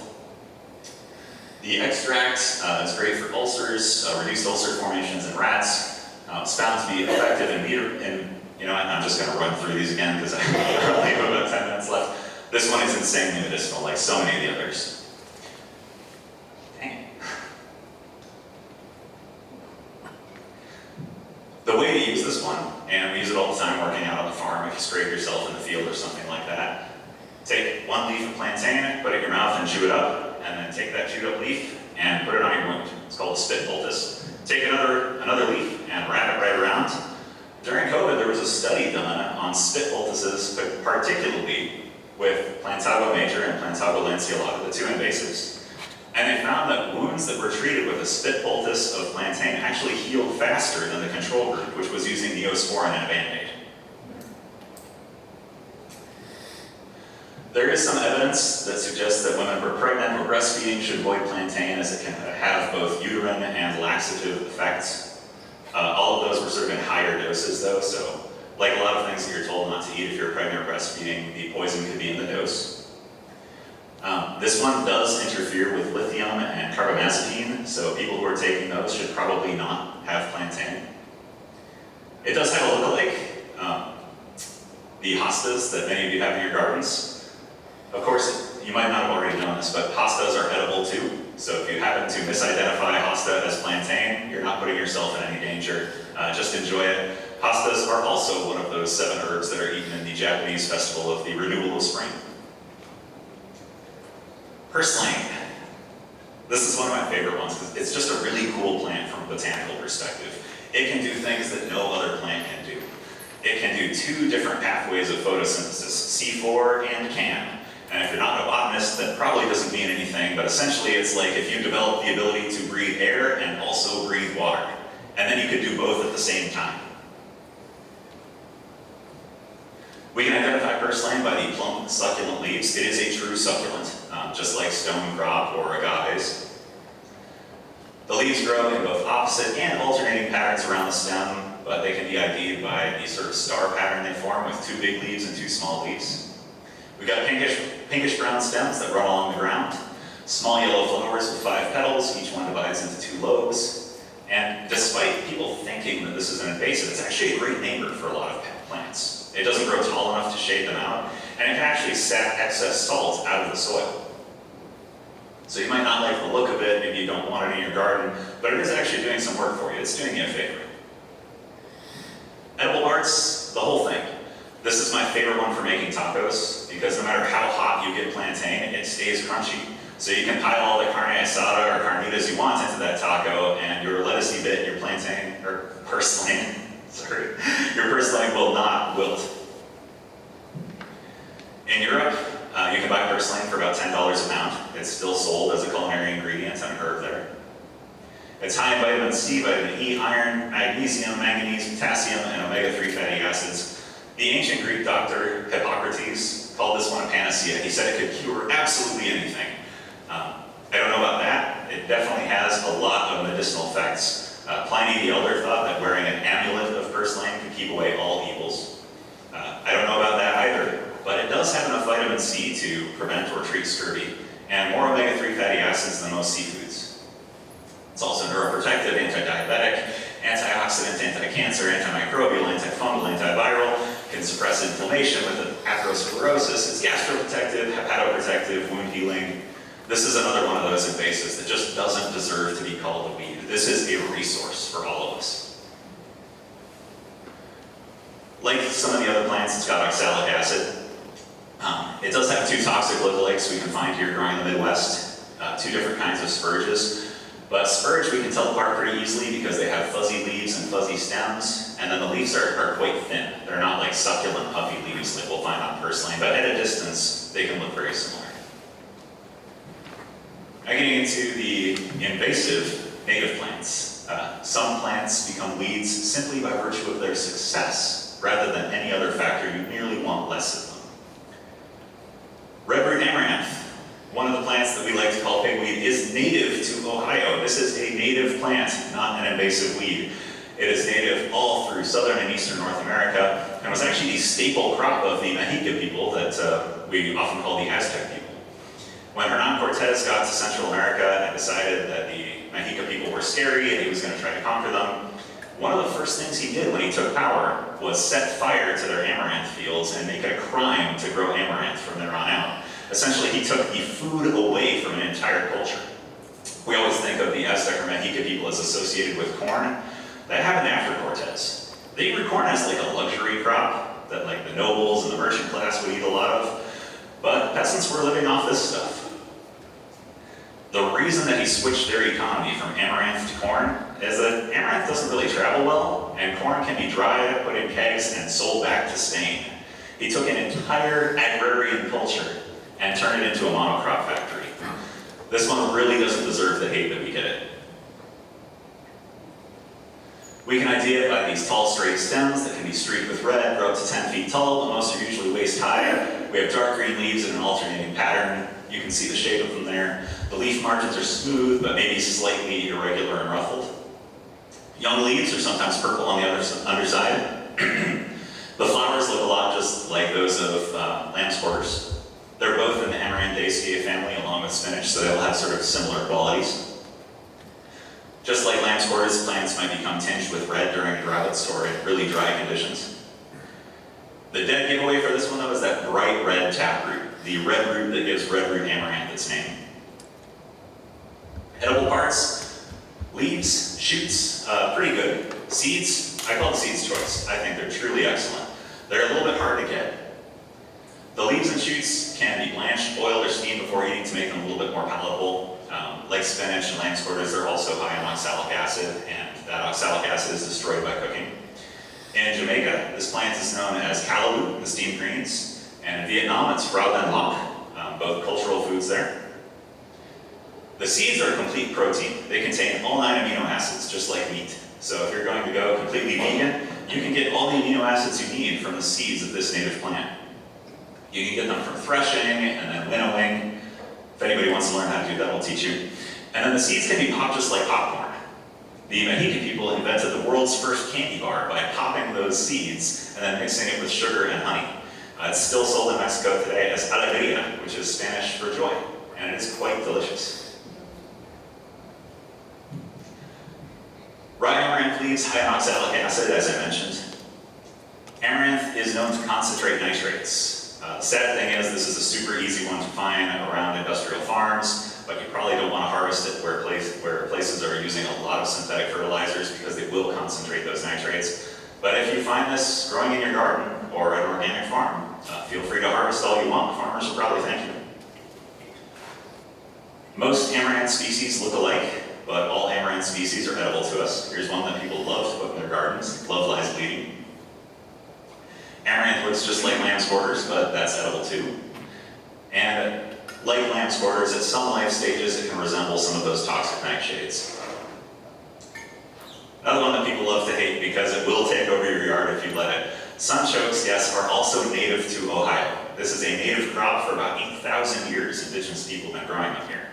The extract is great for ulcers, reduced ulcer formations in rats. It's found to be effective I'm just going to run through these again because I only have about 10 minutes left. This one is insanely medicinal, like so many of the others. Dang it. The way to use this one, and we use it all the time working out on the farm if you scrape yourself in the field or something like that, take one leaf of plantain, put it in your mouth and chew it up, and then take that chewed up leaf and put it on your wound. It's called a spit poultice. Take another leaf and wrap it right around. During COVID, there was a study done on spit poultices, but particularly with Plantago major and Plantago lanceolata, the two invasives. And they found that wounds that were treated with a spit poultice of plantain actually healed faster than the control group, which was using Neosporin and a Band-Aid. There is some evidence that suggests that women who are pregnant or breastfeeding should avoid plantain as it can have both uterine and laxative effects. All of those were sort of in higher doses though, so like a lot of things that you're told not to eat if you're pregnant or breastfeeding, the poison could be in the dose. This one does interfere with lithium and carbamazepine, so people who are taking those should probably not have plantain. It does have a lookalike, the hostas that many of you have in your gardens. Of course, you might not have already known this, but hostas are edible too. So if you happen to misidentify hosta as plantain, you're not putting yourself in any danger. Just enjoy it. Hostas are also one of those 7 herbs that are eaten in the Japanese festival of the renewal of spring. Purslane. This is one of my favorite ones because it's just a really cool plant from a botanical perspective. It can do things that no other plant can do. It can do 2 different pathways of photosynthesis, C4 and CAN. And if you're not a botanist, that probably doesn't mean anything, but essentially it's like if you develop the ability to breathe air and also breathe water. And then you could do both at the same time. We can identify purslane by the plump, succulent leaves. It is a true succulent, just like stone crop or agaves. The leaves grow in both opposite and alternating patterns around the stem, but they can be ID'd by the sort of star pattern they form with 2 big leaves and 2 small leaves. We've got pinkish brown stems that run along the ground, small yellow flowers with 5 petals, each one divides into 2 lobes. And despite people thinking that this is an invasive, it's actually a great neighbor for a lot of plants. It doesn't grow tall enough to shade them out, and it can actually sap excess salt out of the soil. So you might not like the look of it, maybe you don't want it in your garden, but it is actually doing some work for you. It's doing you a favor. Edible parts, the whole thing. This is my favorite one for making tacos, because no matter how hot you get plantain, it stays crunchy. So you can pile all the carne asada or carnitas you want into that taco, and your lettucey bit, your plantain, or purslane, sorry, your purslane will not wilt. In Europe, you can buy purslane for about $10 a pound. It's still sold as a culinary ingredient and a herb there. It's high in vitamin C, vitamin E, iron, magnesium, manganese, potassium, and omega-3 fatty acids. The ancient Greek doctor Hippocrates called this one a panacea. He said it could cure absolutely anything. I don't know about that. It definitely has a lot of medicinal effects. Pliny the Elder thought that wearing an amulet of purslane could keep away all evils. I don't know about that either, but it does have enough vitamin C to prevent or treat scurvy, and more omega-3 fatty acids than most seafoods. It's also neuroprotective, anti-diabetic, antioxidant, anti-cancer, antimicrobial, antifungal, antiviral, can suppress inflammation with atherosclerosis. It's gastroprotective, hepatoprotective, wound healing. This is another one of those invasives that just doesn't deserve to be called a weed. This is a resource for all of us. Like some of the other plants, it's got oxalic acid. It does have 2 toxic lookalikes we can find here growing in the Midwest, 2 different kinds of spurges. But spurge we can tell apart pretty easily because they have fuzzy leaves and fuzzy stems, and then the leaves are quite thin. They're not like succulent, puffy leaves like we'll find on purslane, but at a distance, they can look very similar. Now getting into the invasive native plants. Some plants become weeds simply by virtue of their success, rather than any other factor. You merely want less of them. Redroot amaranth. One of the plants that we like to call pigweed is native to Ohio. This is a native plant, not an invasive weed. It is native all through southern and eastern North America, and was actually the staple crop of the Mexica people that we often call the Aztec people. When Hernan Cortez got to Central America and decided that the Mexica people were scary and he was going to try to conquer them, one of the first things he did when he took power was set fire to their amaranth fields and make it a crime to grow amaranth from there on out. Essentially, he took the food away from an entire culture. We always think of the Aztec or Mexica people as associated with corn. That happened after Cortez. They grew corn as like a luxury crop that like the nobles and the merchant class would eat a lot of, but peasants were living off this stuff. The reason that he switched their economy from amaranth to corn is that amaranth doesn't really travel well, and corn can be dried, put in kegs, and sold back to Spain. He took an entire agrarian culture and turn it into a monocrop factory. This one really doesn't deserve the hate that we get it. We can ID it by these tall, straight stems that can be streaked with red, grow up to 10 feet tall, but most are usually waist high. We have dark green leaves in an alternating pattern. You can see the shape of them there. The leaf margins are smooth, but maybe slightly irregular and ruffled. Young leaves are sometimes purple on the underside. The flowers look a lot just like those of lamb's quarters. They're both in the amaranth Amandaceae family along with spinach, so they will have sort of similar qualities. Just like lamb's quarters, plants might become tinged with red during droughts or in really dry conditions. The dead giveaway for this one though is that bright red taproot, the red root that gives red root amaranth its name. Edible parts, leaves, shoots, pretty good. Seeds, I call the seeds choice. I think they're truly excellent. They're a little bit hard to get. The leaves and shoots can be blanched, boiled, or steamed before eating to make them a little bit more palatable. Like spinach and lamb's quarters, they're also high in oxalic acid, and that oxalic acid is destroyed by cooking. In Jamaica, this plant is known as callaloo, the steamed greens, and in Vietnam, it's rau dan loc, both cultural foods there. The seeds are complete protein. They contain all 9 amino acids, just like meat. So if you're going to go completely vegan, you can get all the amino acids you need from the seeds of this native plant. You can get them from threshing and then winnowing. If anybody wants to learn how to do that, we'll teach you. And then the seeds can be popped just like popcorn. The Mexican people invented the world's first candy bar by popping those seeds and then mixing it with sugar and honey. It's still sold in Mexico today as alegría, which is Spanish for joy, and it is quite delicious. Raw amaranth leaves high in oxalic acid, as I mentioned. Amaranth is known to concentrate nitrates. The sad thing is this is a super easy one to find around industrial farms, but you probably don't want to harvest it where places are using a lot of synthetic fertilizers because they will concentrate those nitrates. But if you find this growing in your garden or at an organic farm, feel free to harvest all you want. Farmers will probably thank you. Most amaranth species look alike, but all amaranth species are edible to us. Here's one that people love to put in their gardens. Love lies bleeding. Amaranth looks just like lamb's quarters, but that's edible too. And like lamb's quarters, at some life stages, it can resemble some of those toxic nightshades. Another one that people love to hate because it will take over your yard if you let it. Sunchokes, yes, are also native to Ohio. This is a native crop for about 8,000 years. Indigenous people have been growing them here.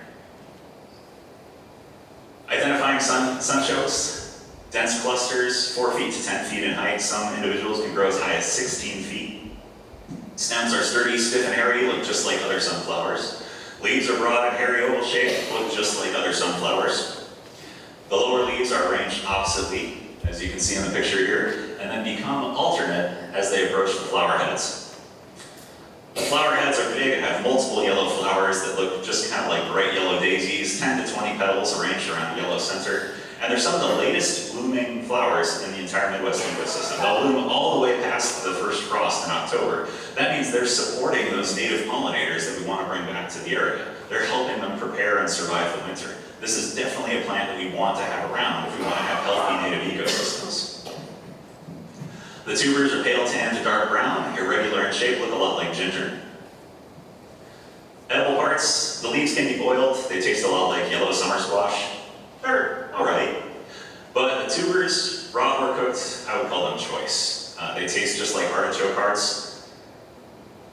Identifying sunchokes. Dense clusters, 4 feet to 10 feet in height. Some individuals can grow as high as 16 feet. Stems are sturdy, stiff, and hairy, look just like other sunflowers. Leaves are broad and hairy oval shaped, look just like other sunflowers. The lower leaves are arranged oppositely, as you can see in the picture here, and then become alternate as they approach the flower heads. The flower heads are big and have multiple yellow flowers that look just kind of like bright yellow daisies, 10 to 20 petals arranged around the yellow center. And they're some of the latest blooming flowers in the entire Midwest ecosystem. They'll bloom all the way past the first frost in October. That means they're supporting those native pollinators that we want to bring back to the area. They're helping them prepare and survive the winter. This is definitely a plant that we want to have around if we want to have healthy native ecosystems. The tubers are pale tan to dark brown, irregular in shape, look a lot like ginger. Edible parts, the leaves can be boiled. They taste a lot like yellow summer squash. They're all right. But the tubers, raw or cooked, I would call them choice. They taste just like artichoke hearts.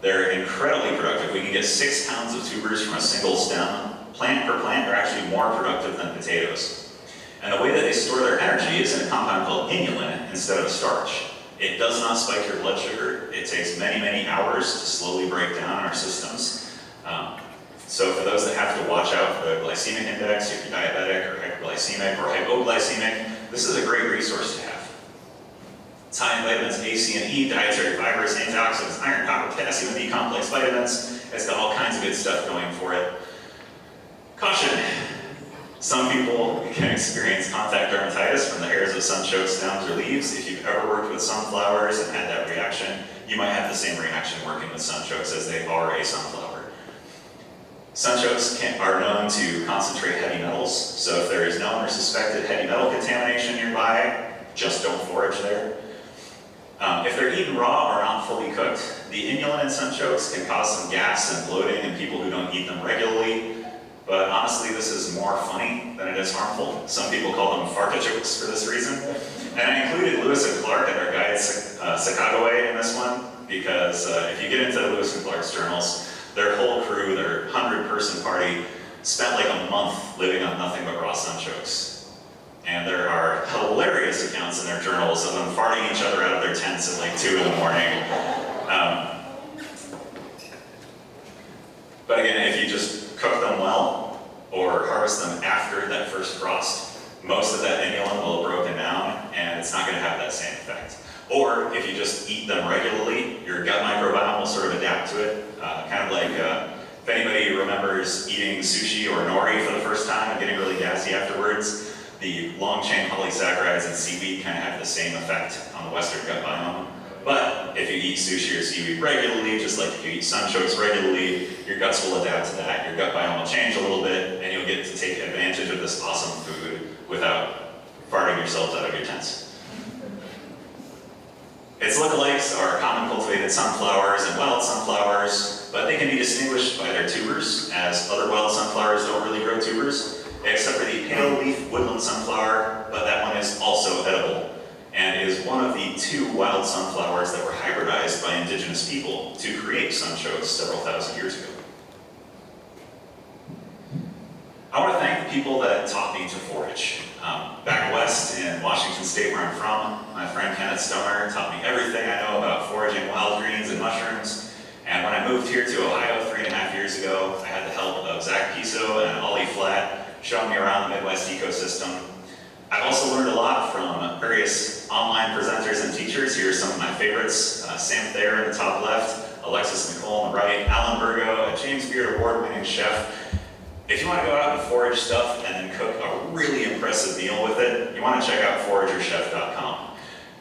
They're incredibly productive. We can get 6 pounds of tubers from a single stem. Plant per plant, they're actually more productive than potatoes. And the way that they store their energy is in a compound called inulin instead of starch. It does not spike your blood sugar. It takes many, many hours to slowly break down in our systems. So for those that have to watch out for the glycemic index, if you're diabetic or hyperglycemic or hypoglycemic, this is a great resource to have. It's high in vitamins A, C, and E, dietary fibers, antioxidants, iron, copper, potassium, and B-complex vitamins. It's got all kinds of good stuff going for it. Caution. Some people can experience contact dermatitis from the hairs of sunchoke stems or leaves. If you've ever worked with sunflowers and had that reaction, you might have the same reaction working with sunchokes as they are a sunflower. Sunchokes are known to concentrate heavy metals, so if there is known or suspected heavy metal contamination nearby, just don't forage there. If they're eaten raw or not fully cooked, the inulin in sunchokes can cause some gas and bloating in people who don't eat them regularly, but honestly this is more funny than it is harmful. Some people call them fartichokes for this reason. And I included Lewis and Clark and their guide Sacagaway in this one, because if you get into Lewis and Clark's journals, their whole crew, their 100-person party, spent like a month living on nothing but raw sunchokes. And there are hilarious accounts in their journals of them farting each other out of their tents at like 2 in the morning. But again, if you just cook them well or harvest them after that first frost, most of that inulin will have broken down and it's not going to have that same effect. Or if you just eat them regularly, your gut microbiome will sort of adapt to it. Kind of like if anybody remembers eating sushi or nori for the first time and getting really gassy afterwards, the long-chain polysaccharides in seaweed kind of have the same effect on the Western gut biome. But if you eat sushi or seaweed regularly, just like if you eat sunchokes regularly, your guts will adapt to that. Your gut biome will change a little bit, and you'll get to take advantage of this awesome food without farting yourselves out of your tents. Its lookalikes are common cultivated sunflowers and wild sunflowers, but they can be distinguished by their tubers, as other wild sunflowers don't really grow tubers, except for the pale leaf woodland sunflower, but that one is also edible, and is one of the 2 wild sunflowers that were hybridized by indigenous people to create sunchokes several thousand years ago. I want to thank the people that taught me to forage. Back west in Washington State, where I'm from, my friend Kenneth Stoner taught me everything I know about foraging wild greens and mushrooms. And when I moved here to Ohio 3.5 years ago, I had the help of Zach Piso and Ollie Flatt showing me around the Midwest ecosystem. I've also learned a lot from various online presenters and teachers. Here are some of my favorites. Sam Thayer in the top left, Alexis Nicole on the right, Alan Burgo, a James Beard Award-winning chef. If you want to go out and forage stuff and then cook a really impressive meal with it, you want to check out foragerchef.com.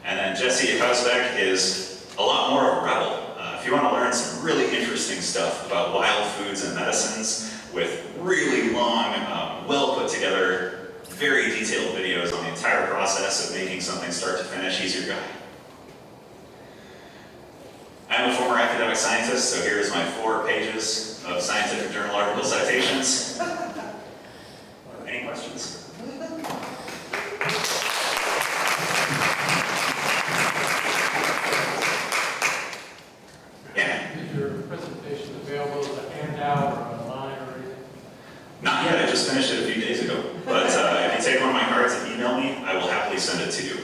And then Jesse Akosbeck is a lot more of a rebel. If you want to learn some really interesting stuff about wild foods and medicines with really long, well put together, very detailed videos on the entire process of making something start to finish, he's your guy. I'm a former academic scientist, so here's my 4 pages of scientific journal article citations. Any questions? Yeah. Is your presentation available as a handout or online or anything? Not yet, I just finished it a few days ago. But if you take one of my cards and email me, I will happily send it to you.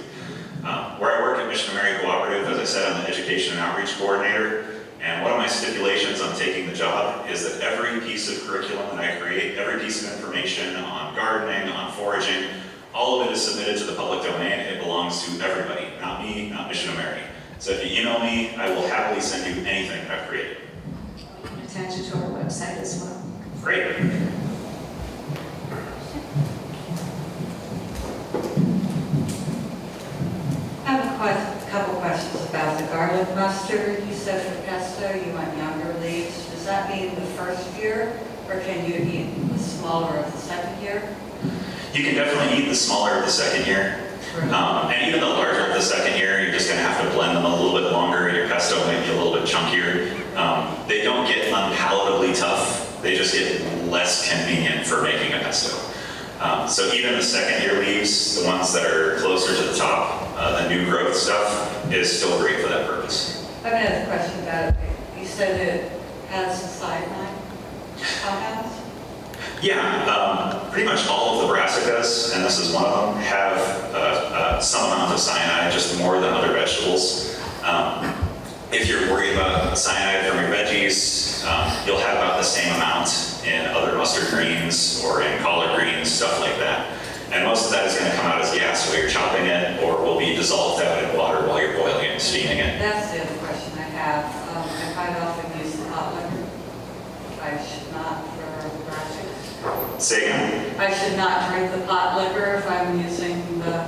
Where I work at Mission Mary Cooperative, as I said, I'm the Education and Outreach Coordinator. And one of my stipulations on taking the job is that every piece of curriculum that I create, every piece of information on gardening, on foraging, all of it is submitted to the public domain. It belongs to everybody, not me, not Mission Mary. So if you email me, I will happily send you anything that I've created. Attach it to our website as well. Great. I have a couple questions about the garlic mustard. You said for pesto you want younger leaves. Does that mean the first year, or can you eat the smaller of the second year? You can definitely eat the smaller of the second year. And even the larger of the second year, you're just going to have to blend them a little bit longer. Your pesto might be a little bit chunkier. They don't get unpalatably tough. They just get less convenient for making a pesto. So even the second year leaves, the ones that are closer to the top, the new growth stuff, is still great for that purpose. I have another question about it. You said it has a cyanide compounds? Yeah, pretty much all of the brassicas, and this is one of them, have some amount of cyanide, just more than other vegetables. If you're worried about cyanide from your veggies, you'll have about the same amount in other mustard greens or in collard greens, stuff like that. And most of that is going to come out as gas while you're chopping it, or will be dissolved out in water while you're boiling it and steaming it. That's the other question I have. I quite often use the hot liquor. I should not for brassicas. Say again? I should not drink the pot liquor if I'm using the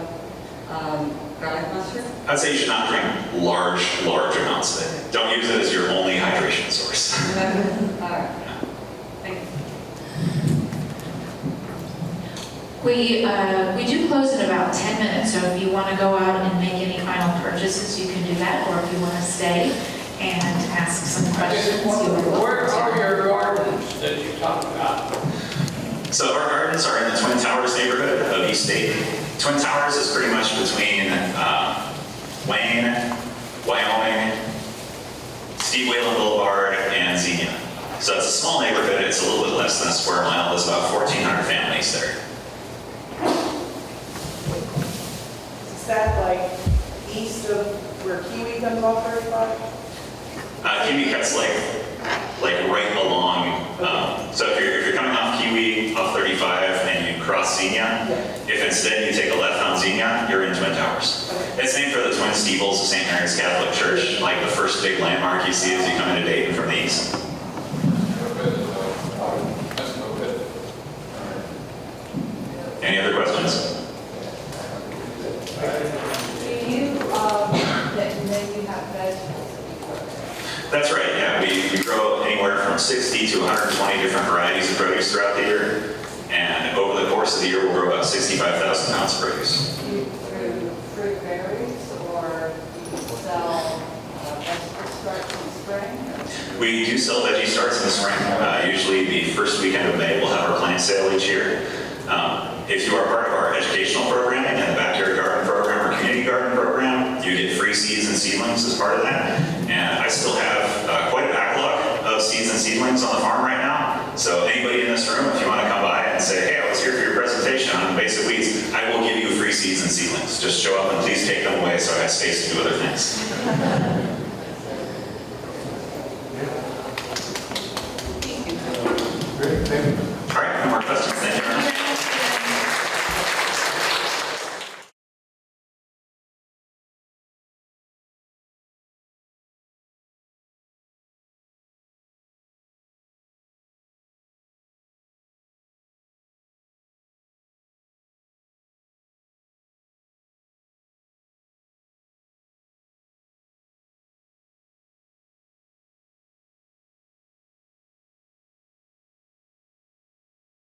garlic mustard? I'd say you should not drink large amounts of it. Don't use it as your only hydration source. All right. Thank you. We do close in about 10 minutes, so if you want to go out and make any final purchases, you can do that, or if you want to stay and ask some questions, you are welcome. Where are your gardens that you talked about? So our gardens are in the Twin Towers neighborhood of East State. Twin Towers is pretty much between Wayne, Wyoming, Steve Whalen Boulevard, and Xenia. So it's a small neighborhood. It's a little bit less than a square mile. There's about 1,400 families there. Is that like east of where Kiwi comes off 35? Kiwi cuts like right along instead you take a left on Xenia, you're in Twin Towers. It's named for the twin steeples of St. Mary's Catholic Church, like the first big landmark you see as you come into Dayton from the east. Any other questions? Then you have vegetables. That's right, yeah. We grow anywhere from 60 to 120 different varieties of produce throughout the year. And over the course of the year, we'll grow about 65,000 pounds of produce. Do you grow fruit berries or do you sell vegetable starts in spring? We do sell veggie starts in the spring. Usually the first weekend of May, we'll have our plant sale each year. If you are part of our educational programming and the backyard garden program or community garden program, you get free seeds and seedlings as part of that. And I still have quite a backlog of seeds and seedlings on the farm right now. So anybody in this room, if you want to come by and say, hey, I was here for your presentation on invasive weeds, I will give you free seeds and seedlings. Just show up and please take them away so I have space to do other things.